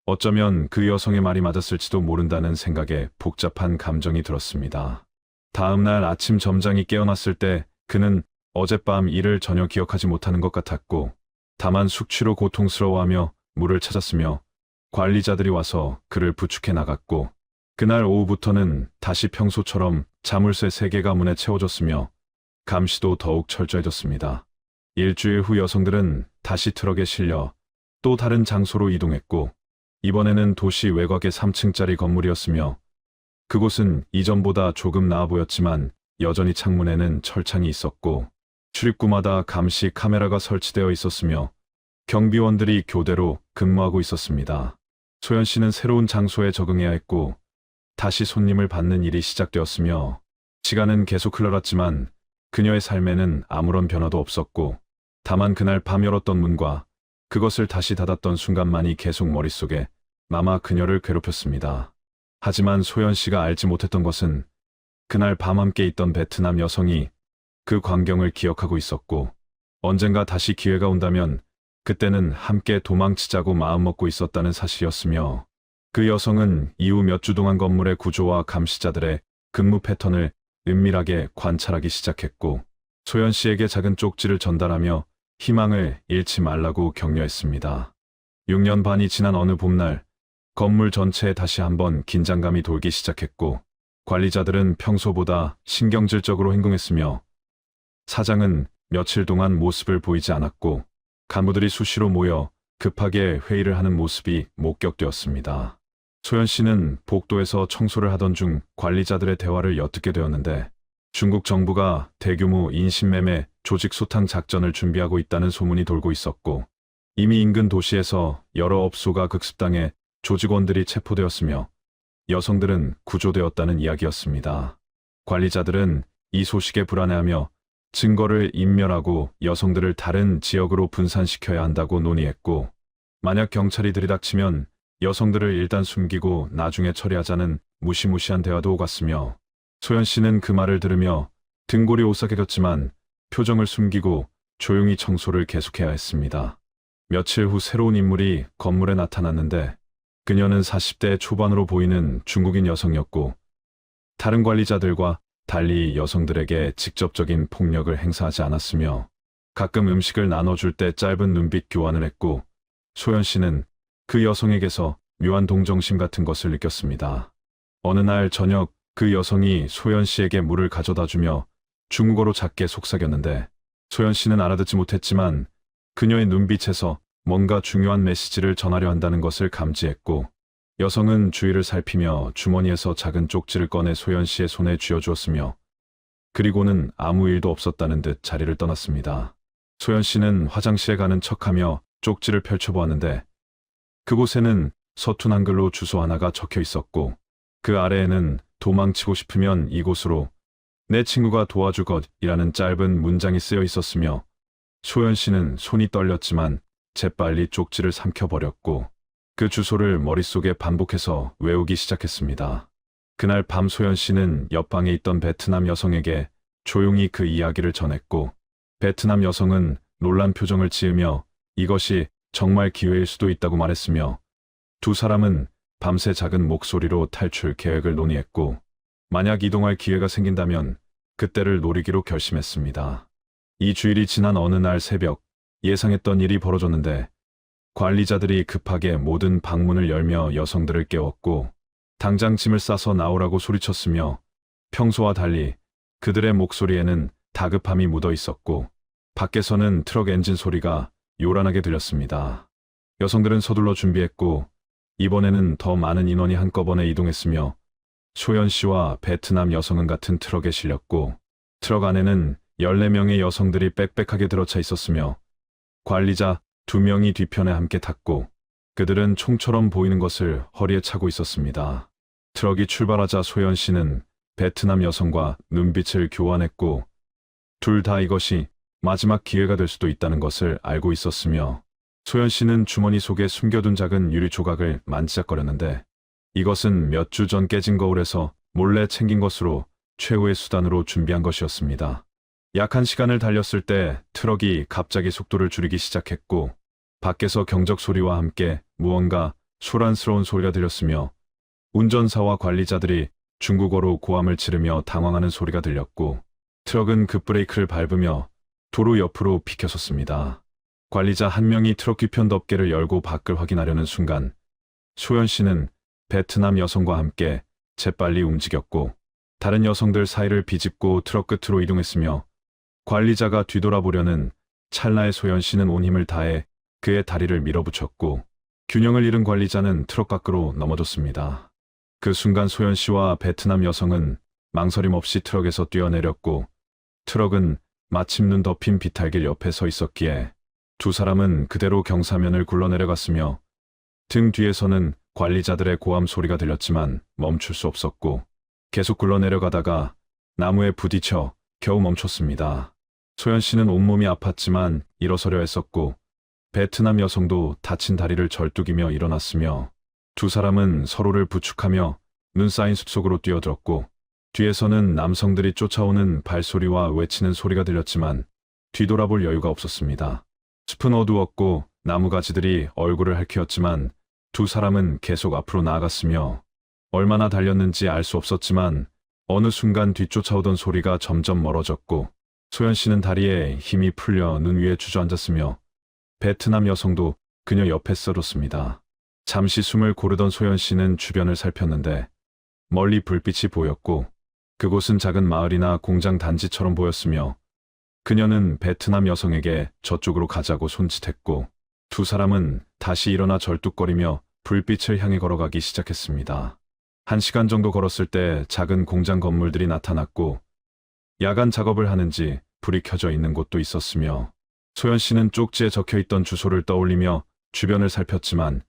어쩌면 그 여성의 말이 맞았을지도 모른다는 생각에 복잡한 감정이 들었습니다. 다음 날 아침 점장이 깨어났을 때 그는 어젯밤 일을 전혀 기억하지 못하는 것 같았고 다만 숙취로 고통스러워하며 물을 찾았으며 관리자들이 와서 그를 부축해 나갔고 그날 오후부터는 다시 평소처럼 자물쇠 3개가 문에 채워졌으며 감시도 더욱 철저해졌습니다. 일주일 후 여성들은 다시 트럭에 실려 또 다른 장소로 이동했고 이번에는 도시 외곽의 3층짜리 건물이었으며 그곳은 이전보다 조금 나아 보였지만 여전히 창문에는 철창이 있었고 출입구마다 감시 카메라가 설치되어 있었으며 경비원들이 교대로 근무하고 있었습니다. 소연 씨는 새로운 장소에 적응해야 했고 다시 손님을 받는 일이 시작되었으며 시간은 계속 흘러갔지만 그녀의 삶에는 아무런 변화도 없었고 다만 그날 밤 열었던 문과 그것을 다시 닫았던 순간만이 계속 머릿속에 남아 그녀를 괴롭혔습니다. 하지만 소연 씨가 알지 못했던 것은 그날 밤 함께 있던 베트남 여성이 그 광경을 기억하고 있었고 언젠가 다시 기회가 온다면 그때는 함께 도망치자고 마음먹고 있었다는 사실이었으며 그 여성은 이후 몇 주 동안 건물의 구조와 감시자들의 근무 패턴을 은밀하게 관찰하기 시작했고 소연 씨에게 작은 쪽지를 전달하며 희망을 잃지 말라고 격려했습니다. 6년 반이 지난 어느 봄날 건물 전체에 다시 한번 긴장감이 돌기 시작했고 관리자들은 평소보다 신경질적으로 행동했으며 사장은 며칠 동안 모습을 보이지 않았고 간부들이 수시로 모여 급하게 회의를 하는 모습이 목격되었습니다. 소연 씨는 복도에서 청소를 하던 중 관리자들의 대화를 엿듣게 되었는데 중국 정부가 대규모 인신매매 조직 소탕 작전을 준비하고 있다는 소문이 돌고 있었고 이미 인근 도시에서 여러 업소가 극습당해 조직원들이 체포되었으며 여성들은 구조되었다는 이야기였습니다. 관리자들은 이 소식에 불안해하며 증거를 인멸하고 여성들을 다른 지역으로 분산시켜야 한다고 논의했고 만약 경찰이 들이닥치면 여성들을 일단 숨기고 나중에 처리하자는 무시무시한 대화도 오갔으며 소연 씨는 그 말을 들으며 등골이 오싹해졌지만 표정을 숨기고 조용히 청소를 계속해야 했습니다. 며칠 후 새로운 인물이 건물에 나타났는데 그녀는 40대 초반으로 보이는 중국인 여성이었고 다른 관리자들과 달리 여성들에게 직접적인 폭력을 행사하지 않았으며 가끔 음식을 나눠줄 때 짧은 눈빛 교환을 했고 소연 씨는 그 여성에게서 묘한 동정심 같은 것을 느꼈습니다. 어느 날 저녁 그 여성이 소연 씨에게 물을 가져다 주며 중국어로 작게 속삭였는데 소연 씨는 알아듣지 못했지만 그녀의 눈빛에서 뭔가 중요한 메시지를 전하려 한다는 것을 감지했고 여성은 주위를 살피며 주머니에서 작은 쪽지를 꺼내 소연 씨의 손에 쥐어주었으며 그리고는 아무 일도 없었다는 듯 자리를 떠났습니다. 소연 씨는 화장실에 가는 척하며 쪽지를 펼쳐보았는데 그곳에는 서툰 한글로 주소 하나가 적혀 있었고 그 아래에는 도망치고 싶으면 이곳으로 내 친구가 도와주것이라는 짧은 문장이 쓰여 있었으며 소연 씨는 손이 떨렸지만 재빨리 쪽지를 삼켜버렸고 그 주소를 머릿속에 반복해서 외우기 시작했습니다. 그날 밤 소연 씨는 옆방에 있던 베트남 여성에게 조용히 그 이야기를 전했고 베트남 여성은 놀란 표정을 지으며 이것이 정말 기회일 수도 있다고 말했으며 두 사람은 밤새 작은 목소리로 탈출 계획을 논의했고 만약 이동할 기회가 생긴다면 그때를 노리기로 결심했습니다. 이 주일이 지난 어느 날 새벽 예상했던 일이 벌어졌는데 관리자들이 급하게 모든 방문을 열며 여성들을 깨웠고 당장 짐을 싸서 나오라고 소리쳤으며 평소와 달리 그들의 목소리에는 다급함이 묻어 있었고 밖에서는 트럭 엔진 소리가 요란하게 들렸습니다. 여성들은 서둘러 준비했고 이번에는 더 많은 인원이 한꺼번에 이동했으며 소연 씨와 베트남 여성은 같은 트럭에 실렸고 트럭 안에는 14명의 여성들이 빽빽하게 들어차 있었으며 관리자 2명이 뒤편에 함께 탔고 그들은 총처럼 보이는 것을 허리에 차고 있었습니다. 트럭이 출발하자 소연 씨는 베트남 여성과 눈빛을 교환했고 둘 다 이것이 마지막 기회가 될 수도 있다는 것을 알고 있었으며 소연 씨는 주머니 속에 숨겨둔 작은 유리 조각을 만지작거렸는데 이것은 몇 주 전 깨진 거울에서 몰래 챙긴 것으로 최후의 수단으로 준비한 것이었습니다. 약 1시간을 달렸을 때 트럭이 갑자기 속도를 줄이기 시작했고 밖에서 경적 소리와 함께 무언가 소란스러운 소리가 들렸으며 운전사와 관리자들이 중국어로 고함을 지르며 당황하는 소리가 들렸고 트럭은 급브레이크를 밟으며 도로 옆으로 비켜섰습니다. 관리자 한 명이 트럭 뒤편 덮개를 열고 밖을 확인하려는 순간 소연 씨는 베트남 여성과 함께 재빨리 움직였고 다른 여성들 사이를 비집고 트럭 끝으로 이동했으며 관리자가 뒤돌아보려는 찰나에 소연 씨는 온 힘을 다해 그의 다리를 밀어붙였고 균형을 잃은 관리자는 트럭 밖으로 넘어졌습니다. 그 순간 소연 씨와 베트남 여성은 망설임 없이 트럭에서 뛰어내렸고 트럭은 마침 눈 덮인 비탈길 옆에 서 있었기에 두 사람은 그대로 경사면을 굴러내려갔으며 등 뒤에서는 관리자들의 고함 소리가 들렸지만 멈출 수 없었고 계속 굴러내려가다가 나무에 부딪혀 겨우 멈췄습니다. 소연 씨는 온몸이 아팠지만 일어서려 했었고 베트남 여성도 다친 다리를 절뚝이며 일어났으며 두 사람은 서로를 부축하며 눈 쌓인 숲속으로 뛰어들었고 뒤에서는 남성들이 쫓아오는 발소리와 외치는 소리가 들렸지만 뒤돌아볼 여유가 없었습니다. 숲은 어두웠고 나무가지들이 얼굴을 핥히었지만 두 사람은 계속 앞으로 나아갔으며 얼마나 달렸는지 알 수 없었지만 어느 순간 뒤쫓아오던 소리가 점점 멀어졌고 소연 씨는 다리에 힘이 풀려 눈 위에 주저앉았으며 베트남 여성도 그녀 옆에 쓰러졌습니다. 잠시 숨을 고르던 소연 씨는 주변을 살폈는데 멀리 불빛이 보였고 그곳은 작은 마을이나 공장 단지처럼 보였으며 그녀는 베트남 여성에게 저쪽으로 가자고 손짓했고 두 사람은 다시 일어나 절뚝거리며 불빛을 향해 걸어가기 시작했습니다. 1시간 정도 걸었을 때 작은 공장 건물들이 나타났고 야간 작업을 하는지 불이 켜져 있는 곳도 있었으며 소연 씨는 쪽지에 적혀있던 주소를 떠올리며 주변을 살폈지만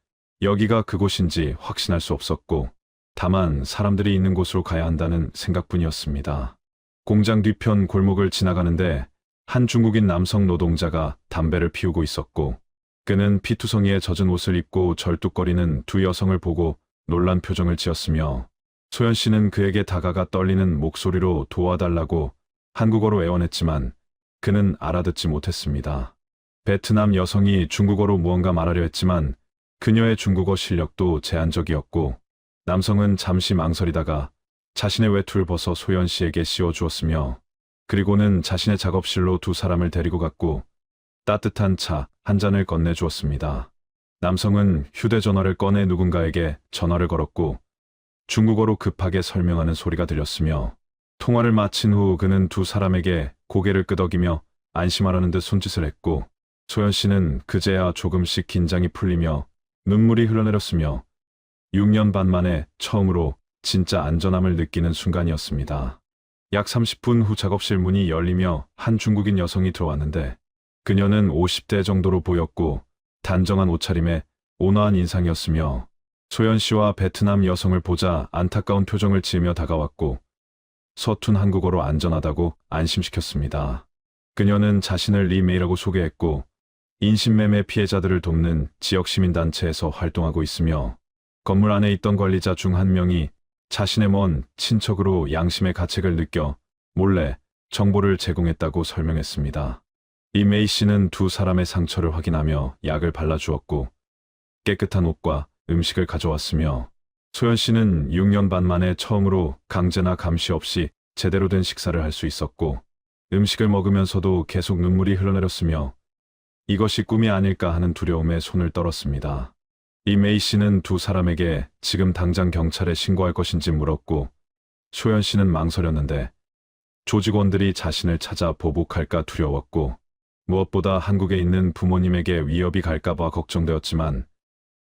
여기가 그곳인지 확신할 수 없었고 다만 사람들이 있는 곳으로 가야 한다는 생각뿐이었습니다. 공장 뒤편 골목을 지나가는데 한 중국인 남성 노동자가 담배를 피우고 있었고 그는 피투성이에 젖은 옷을 입고 절뚝거리는 두 여성을 보고 놀란 표정을 지었으며 소연 씨는 그에게 다가가 떨리는 목소리로 도와달라고 한국어로 애원했지만 그는 알아듣지 못했습니다. 베트남 여성이 중국어로 무언가 말하려 했지만 그녀의 중국어 실력도 제한적이었고 남성은 잠시 망설이다가 자신의 외투를 벗어 소연 씨에게 씌워주었으며 그리고는 자신의 작업실로 두 사람을 데리고 갔고 따뜻한 차 한 잔을 건네주었습니다. 남성은 휴대전화를 꺼내 누군가에게 전화를 걸었고 중국어로 급하게 설명하는 소리가 들렸으며 통화를 마친 후 그는 두 사람에게 고개를 끄덕이며 안심하라는 듯 손짓을 했고 소연 씨는 그제야 조금씩 긴장이 풀리며 눈물이 흘러내렸으며 6년 반 만에 처음으로 진짜 안전함을 느끼는 순간이었습니다. 약 30분 후 작업실 문이 열리며 한 중국인 여성이 들어왔는데 그녀는 50대 정도로 보였고 단정한 옷차림에 온화한 인상이었으며 소연 씨와 베트남 여성을 보자 안타까운 표정을 지으며 다가왔고 서툰 한국어로 안전하다고 안심시켰습니다. 그녀는 자신을 리메이라고 소개했고 인신매매 피해자들을 돕는 지역 시민단체에서 활동하고 있으며 건물 안에 있던 관리자 중 한 명이 자신의 먼 친척으로 양심의 가책을 느껴 몰래 정보를 제공했다고 설명했습니다. 리 메이 씨는 두 사람의 상처를 확인하며 약을 발라주었고 깨끗한 옷과 음식을 가져왔으며 소연 씨는 6년 반 만에 처음으로 강제나 감시 없이 제대로 된 식사를 할 수 있었고 음식을 먹으면서도 계속 눈물이 흘러내렸으며 이것이 꿈이 아닐까 하는 두려움에 손을 떨었습니다. 리 메이 씨는 두 사람에게 지금 당장 경찰에 신고할 것인지 물었고 소연 씨는 망설였는데 조직원들이 자신을 찾아 보복할까 두려웠고 무엇보다 한국에 있는 부모님에게 위협이 갈까봐 걱정되었지만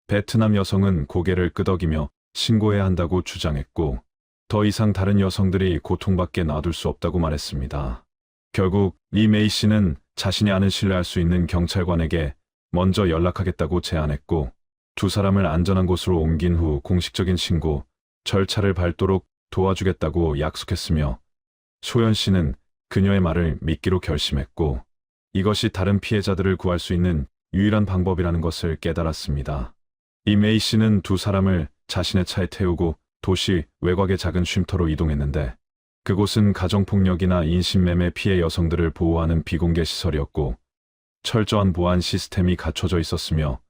베트남 여성은 고개를 끄덕이며 신고해야 한다고 주장했고 더 이상 다른 여성들이 고통받게 놔둘 수 없다고 말했습니다. 결국 리 메이 씨는 자신이 아는 신뢰할 수 있는 경찰관에게 먼저 연락하겠다고 제안했고 두 사람을 안전한 곳으로 옮긴 후 공식적인 신고 절차를 밟도록 도와주겠다고 약속했으며 소연 씨는 그녀의 말을 믿기로 결심했고 이것이 다른 피해자들을 구할 수 있는 유일한 방법이라는 것을 깨달았습니다. 리 메이 씨는 두 사람을 자신의 차에 태우고 도시 외곽의 작은 쉼터로 이동했는데 그곳은 가정폭력이나 인신매매 피해 여성들을 보호하는 비공개 시설이었고 철저한 보안 시스템이 갖춰져 있었으며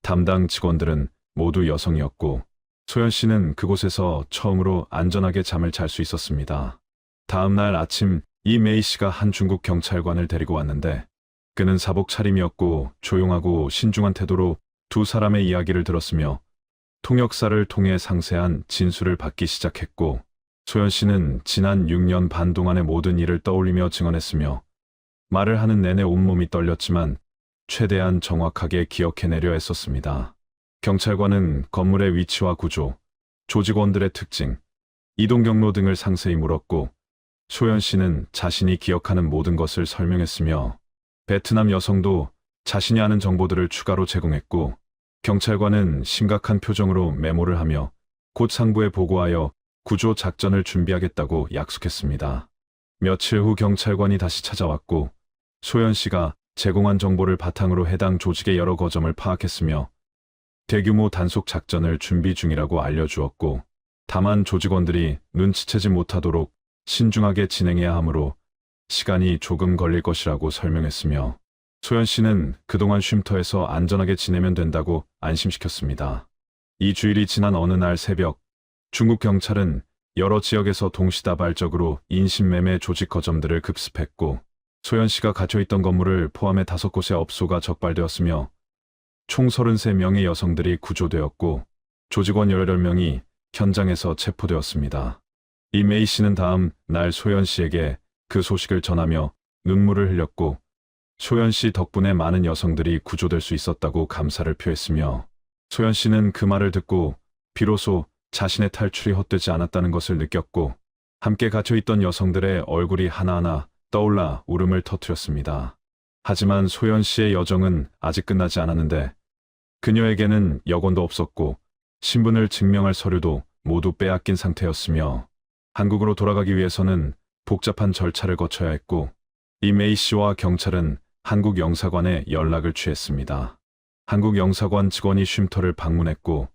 담당 직원들은 모두 여성이었고 소연 씨는 그곳에서 처음으로 안전하게 잠을 잘 수 있었습니다. 다음 날 아침 이 메이 씨가 한 중국 경찰관을 데리고 왔는데 그는 사복 차림이었고 조용하고 신중한 태도로 두 사람의 이야기를 들었으며 통역사를 통해 상세한 진술을 받기 시작했고 소연 씨는 지난 6년 반 동안의 모든 일을 떠올리며 증언했으며 말을 하는 내내 온몸이 떨렸지만 최대한 정확하게 기억해내려 했었습니다. 경찰관은 건물의 위치와 구조, 조직원들의 특징, 이동 경로 등을 상세히 물었고 소연 씨는 자신이 기억하는 모든 것을 설명했으며 베트남 여성도 자신이 아는 정보들을 추가로 제공했고 경찰관은 심각한 표정으로 메모를 하며 곧 상부에 보고하여 구조 작전을 준비하겠다고 약속했습니다. 며칠 후 경찰관이 다시 찾아왔고 소연 씨가 제공한 정보를 바탕으로 해당 조직의 여러 거점을 파악했으며 대규모 단속 작전을 준비 중이라고 알려주었고 다만 조직원들이 눈치채지 못하도록 신중하게 진행해야 하므로 시간이 조금 걸릴 것이라고 설명했으며 소연 씨는 그동안 쉼터에서 안전하게 지내면 된다고 안심시켰습니다. 이 주일이 지난 어느 날 새벽 중국 경찰은 여러 지역에서 동시다발적으로 인신매매 조직 거점들을 급습했고 소연 씨가 갇혀있던 건물을 포함해 5곳의 업소가 적발되었으며 총 33명의 여성들이 구조되었고 조직원 18명이 현장에서 체포되었습니다. 이 메이 씨는 다음 날 소연 씨에게 그 소식을 전하며 눈물을 흘렸고 소연 씨 덕분에 많은 여성들이 구조될 수 있었다고 감사를 표했으며 소연 씨는 그 말을 듣고 비로소 자신의 탈출이 헛되지 않았다는 것을 느꼈고 함께 갇혀있던 여성들의 얼굴이 하나하나 떠올라 울음을 터뜨렸습니다. 하지만 소연 씨의 여정은 아직 끝나지 않았는데 그녀에게는 여권도 없었고 신분을 증명할 서류도 모두 빼앗긴 상태였으며 한국으로 돌아가기 위해서는 복잡한 절차를 거쳐야 했고 이 메이 씨와 경찰은 한국 영사관에 연락을 취했습니다. 한국 영사관 직원이 쉼터를 방문했고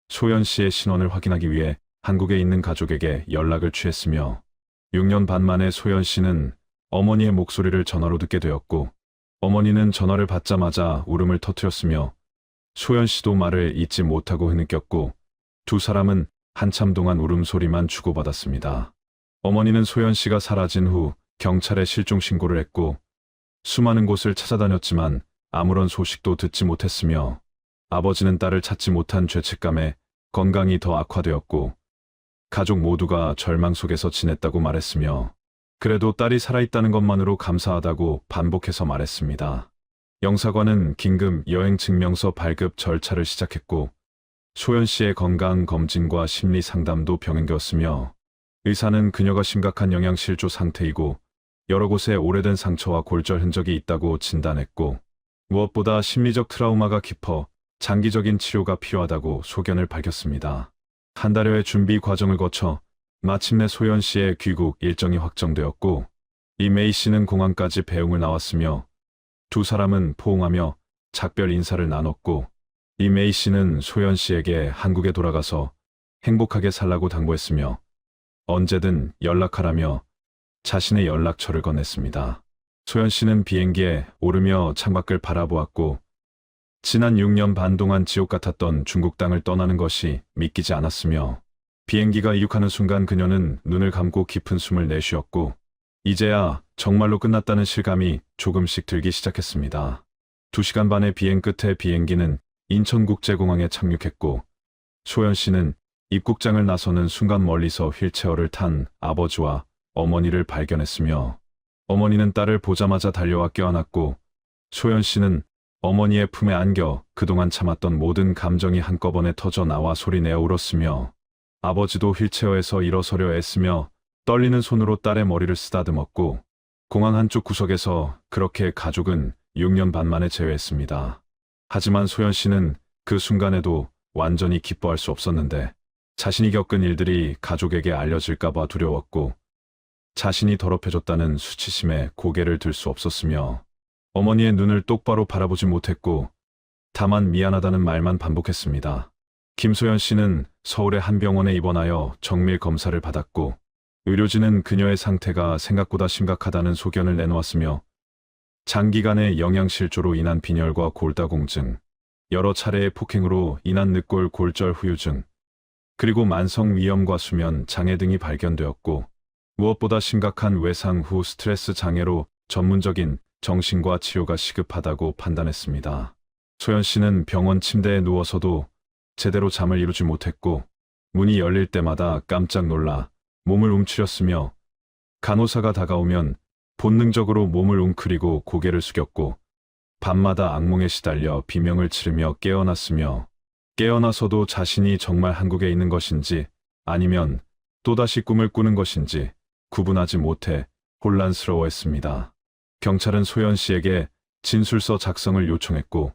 소연 씨의 신원을 확인하기 위해 한국에 있는 가족에게 연락을 취했으며 6년 반 만에 소연 씨는 어머니의 목소리를 전화로 듣게 되었고 어머니는 전화를 받자마자 울음을 터뜨렸으며 소연 씨도 말을 잇지 못하고 흐느꼈고 두 사람은 한참 동안 울음소리만 주고받았습니다. 어머니는 소연 씨가 사라진 후 경찰에 실종 신고를 했고 수많은 곳을 찾아다녔지만 아무런 소식도 듣지 못했으며 아버지는 딸을 찾지 못한 죄책감에 건강이 더 악화되었고 가족 모두가 절망 속에서 지냈다고 말했으며 그래도 딸이 살아있다는 것만으로 감사하다고 반복해서 말했습니다. 영사관은 긴급 여행 증명서 발급 절차를 시작했고 소연 씨의 건강 검진과 심리 상담도 병행되었으며 의사는 그녀가 심각한 영양실조 상태이고 여러 곳에 오래된 상처와 골절 흔적이 있다고 진단했고 무엇보다 심리적 트라우마가 깊어 장기적인 치료가 필요하다고 소견을 밝혔습니다. 한 달여의 준비 과정을 거쳐 마침내 소연 씨의 귀국 일정이 확정되었고 이 메이 씨는 공항까지 배웅을 나왔으며 두 사람은 포옹하며 작별 인사를 나눴고 이 메이 씨는 소연 씨에게 한국에 돌아가서 행복하게 살라고 당부했으며 언제든 연락하라며 자신의 연락처를 건넸습니다. 소연 씨는 비행기에 오르며 창밖을 바라보았고 지난 6년 반 동안 지옥 같았던 중국 땅을 떠나는 것이 믿기지 않았으며 비행기가 이륙하는 순간 그녀는 눈을 감고 깊은 숨을 내쉬었고 이제야 정말로 끝났다는 실감이 조금씩 들기 시작했습니다. 2시간 반의 비행 끝에 비행기는 인천국제공항에 착륙했고 소연 씨는 입국장을 나서는 순간 멀리서 휠체어를 탄 아버지와 어머니를 발견했으며 어머니는 딸을 보자마자 달려와 껴안았고 소연 씨는 어머니의 품에 안겨 그동안 참았던 모든 감정이 한꺼번에 터져 나와 소리내어 울었으며 아버지도 휠체어에서 일어서려 애쓰며 떨리는 손으로 딸의 머리를 쓰다듬었고 공항 한쪽 구석에서 그렇게 가족은 6년 반 만에 재회했습니다. 하지만 소연 씨는 그 순간에도 완전히 기뻐할 수 없었는데 자신이 겪은 일들이 가족에게 알려질까봐 두려웠고 자신이 더럽혀졌다는 수치심에 고개를 들 수 없었으며 어머니의 눈을 똑바로 바라보지 못했고 다만 미안하다는 말만 반복했습니다. 김소연 씨는 서울의 한 병원에 입원하여 정밀 검사를 받았고 의료진은 그녀의 상태가 생각보다 심각하다는 소견을 내놓았으며 장기간의 영양실조로 인한 빈혈과 골다공증, 여러 차례의 폭행으로 인한 늑골 골절 후유증, 그리고 만성 위염과 수면 장애 등이 발견되었고 무엇보다 심각한 외상 후 스트레스 장애로 전문적인 정신과 치료가 시급하다고 판단했습니다. 소연 씨는 병원 침대에 누워서도 제대로 잠을 이루지 못했고 문이 열릴 때마다 깜짝 놀라 몸을 움츠렸으며 간호사가 다가오면 본능적으로 몸을 웅크리고 고개를 숙였고 밤마다 악몽에 시달려 비명을 지르며 깨어났으며 깨어나서도 자신이 정말 한국에 있는 것인지 아니면 또다시 꿈을 꾸는 것인지 구분하지 못해 혼란스러워했습니다. 경찰은 소연 씨에게 진술서 작성을 요청했고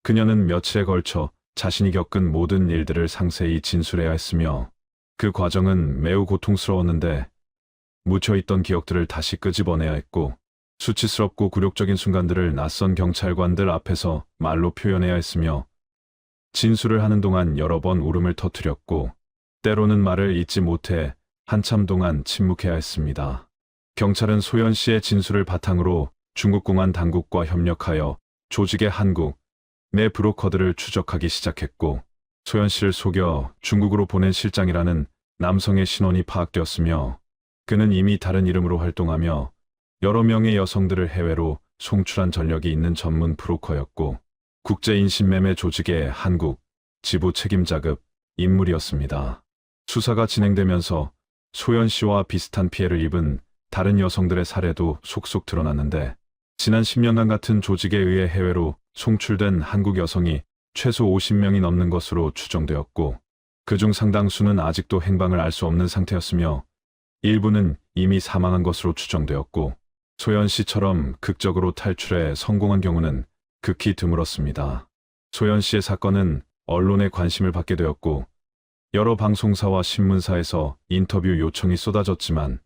그녀는 며칠에 걸쳐 자신이 겪은 모든 일들을 상세히 진술해야 했으며 그 과정은 매우 고통스러웠는데 묻혀있던 기억들을 다시 끄집어내야 했고 수치스럽고 굴욕적인 순간들을 낯선 경찰관들 앞에서 말로 표현해야 했으며 진술을 하는 동안 여러 번 울음을 터뜨렸고 때로는 말을 잇지 못해 한참 동안 침묵해야 했습니다. 경찰은 소연 씨의 진술을 바탕으로 중국 공안 당국과 협력하여 조직의 한국 내 브로커들을 추적하기 시작했고 소연 씨를 속여 중국으로 보낸 실장이라는 남성의 신원이 파악되었으며 그는 이미 다른 이름으로 활동하며 여러 명의 여성들을 해외로 송출한 전력이 있는 전문 브로커였고 국제인신매매 조직의 한국 지부 책임자급 인물이었습니다. 수사가 진행되면서 소연 씨와 비슷한 피해를 입은 다른 여성들의 사례도 속속 드러났는데 지난 10년간 같은 조직에 의해 해외로 송출된 한국 여성이 최소 50명이 넘는 것으로 추정되었고 그중 상당수는 아직도 행방을 알 수 없는 상태였으며 일부는 이미 사망한 것으로 추정되었고 소연 씨처럼 극적으로 탈출해 성공한 경우는 극히 드물었습니다. 소연 씨의 사건은 언론의 관심을 받게 되었고 여러 방송사와 신문사에서 인터뷰 요청이 쏟아졌지만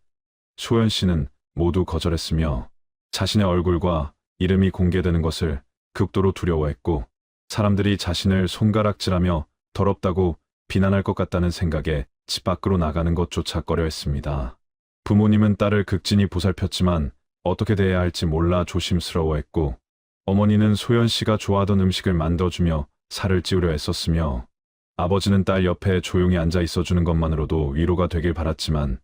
소연 씨는 모두 거절했으며 자신의 얼굴과 이름이 공개되는 것을 극도로 두려워했고 사람들이 자신을 손가락질하며 더럽다고 비난할 것 같다는 생각에 집 밖으로 나가는 것조차 꺼려했습니다. 부모님은 딸을 극진히 보살폈지만 어떻게 대해야 할지 몰라 조심스러워했고 어머니는 소연 씨가 좋아하던 음식을 만들어주며 살을 찌우려 애썼으며 아버지는 딸 옆에 조용히 앉아 있어주는 것만으로도 위로가 되길 바랐지만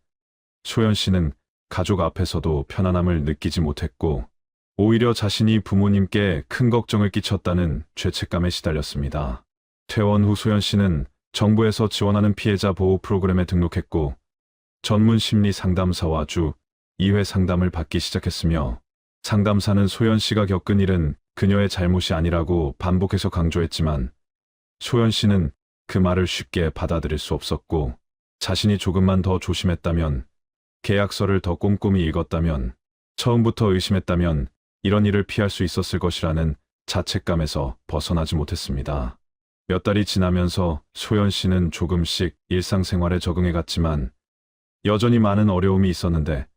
소연 씨는 가족 앞에서도 편안함을 느끼지 못했고 오히려 자신이 부모님께 큰 걱정을 끼쳤다는 죄책감에 시달렸습니다. 퇴원 후 소연 씨는 정부에서 지원하는 피해자 보호 프로그램에 등록했고 전문 심리 상담사와 주 2회 상담을 받기 시작했으며 상담사는 소연 씨가 겪은 일은 그녀의 잘못이 아니라고 반복해서 강조했지만 소연 씨는 그 말을 쉽게 받아들일 수 없었고 자신이 조금만 더 조심했다면 계약서를 더 꼼꼼히 읽었다면 처음부터 의심했다면 이런 일을 피할 수 있었을 것이라는 자책감에서 벗어나지 못했습니다. 몇 달이 지나면서 소연 씨는 조금씩 일상생활에 적응해 갔지만 여전히 많은 어려움이 있었는데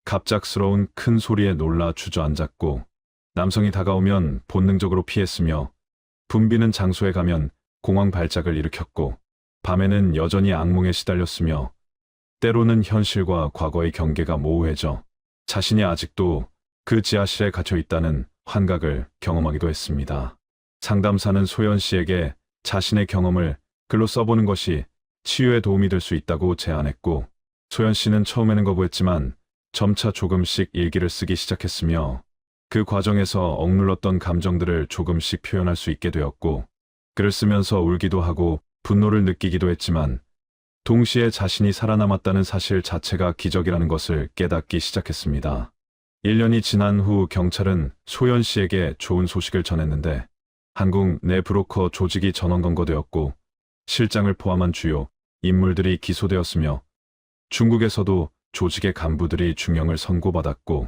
갑작스러운 큰 소리에 놀라 주저앉았고 남성이 다가오면 본능적으로 피했으며 붐비는 장소에 가면 공황 발작을 일으켰고 밤에는 여전히 악몽에 시달렸으며 때로는 현실과 과거의 경계가 모호해져 자신이 아직도 그 지하실에 갇혀 있다는 환각을 경험하기도 했습니다. 상담사는 소연 씨에게 자신의 경험을 글로 써보는 것이 치유에 도움이 될 수 있다고 제안했고 소연 씨는 처음에는 거부했지만 점차 조금씩 일기를 쓰기 시작했으며 그 과정에서 억눌렀던 감정들을 조금씩 표현할 수 있게 되었고 글을 쓰면서 울기도 하고 분노를 느끼기도 했지만 동시에 자신이 살아남았다는 사실 자체가 기적이라는 것을 깨닫기 시작했습니다. 1년이 지난 후 경찰은 소연 씨에게 좋은 소식을 전했는데 한국 내 브로커 조직이 전원 검거되었고 실장을 포함한 주요 인물들이 기소되었으며 중국에서도 조직의 간부들이 중형을 선고받았고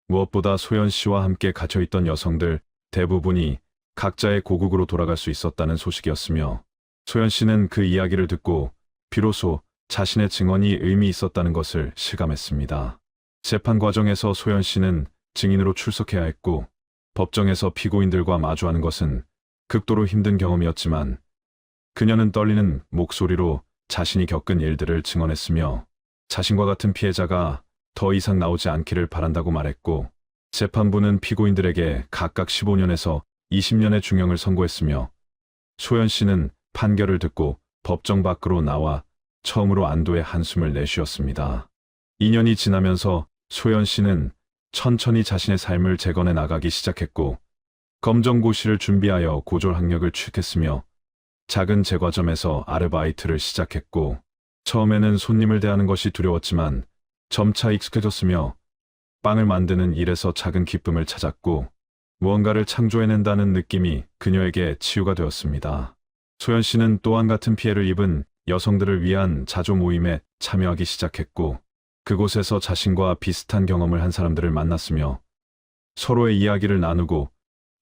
무엇보다 소연 씨와 함께 갇혀있던 여성들 대부분이 각자의 고국으로 돌아갈 수 있었다는 소식이었으며 소연 씨는 그 이야기를 듣고 비로소 자신의 증언이 의미 있었다는 것을 실감했습니다. 재판 과정에서 소연 씨는 증인으로 출석해야 했고 법정에서 피고인들과 마주하는 것은 극도로 힘든 경험이었지만 그녀는 떨리는 목소리로 자신이 겪은 일들을 증언했으며 자신과 같은 피해자가 더 이상 나오지 않기를 바란다고 말했고 재판부는 피고인들에게 각각 15년에서 20년의 중형을 선고했으며 소연 씨는 판결을 듣고 법정 밖으로 나와 처음으로 안도의 한숨을 내쉬었습니다. 2년이 지나면서 소연 씨는 천천히 자신의 삶을 재건해 나가기 시작했고 검정고시를 준비하여 고졸 학력을 취득했으며 작은 제과점에서 아르바이트를 시작했고 처음에는 손님을 대하는 것이 두려웠지만 점차 익숙해졌으며 빵을 만드는 일에서 작은 기쁨을 찾았고 무언가를 창조해낸다는 느낌이 그녀에게 치유가 되었습니다. 소연 씨는 또한 같은 피해를 입은 여성들을 위한 자조 모임에 참여하기 시작했고 그곳에서 자신과 비슷한 경험을 한 사람들을 만났으며 서로의 이야기를 나누고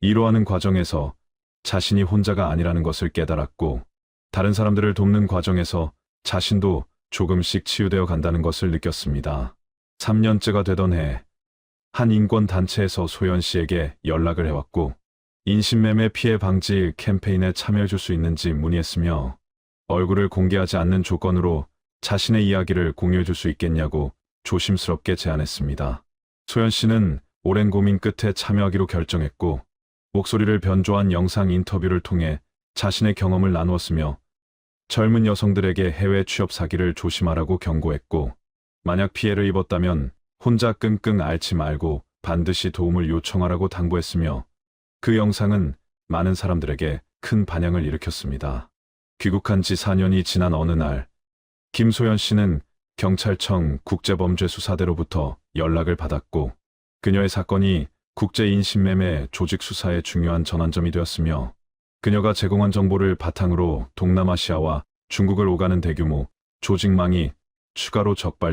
이뤄하는 과정에서 자신이 혼자가 아니라는 것을 깨달았고, 다른 사람들을 돕는 과정에서 자신도 조금씩 치유되어 간다는 것을 느꼈습니다. 3년째가 되던 해, 한 인권단체에서 소연 씨에게 연락을 해왔고, 인신매매 피해 방지 캠페인에 참여해 줄 수 있는지 문의했으며, 얼굴을 공개하지 않는 조건으로 자신의 이야기를 공유해 줄 수 있겠냐고 조심스럽게 제안했습니다. 소연 씨는 오랜 고민 끝에 참여하기로 결정했고, 목소리를 변조한 영상 인터뷰를 통해 자신의 경험을 나누었으며, 젊은 여성들에게 해외 취업 사기를 조심하라고 경고했고, 만약 피해를 입었다면 혼자 끙끙 앓지 말고 반드시 도움을 요청하라고 당부했으며, 그 영상은 많은 사람들에게 큰 반향을 일으켰습니다. 귀국한 지 4년이 지난 어느 날, 김소연 씨는 경찰청 국제범죄수사대로부터 연락을 받았고, 그녀의 사건이 국제인신매매 조직 수사의 중요한 전환점이 되었으며, 그녀가 제공한 정보를 바탕으로 동남아시아와 중국을 오가는 대규모 조직망이 추가로 적발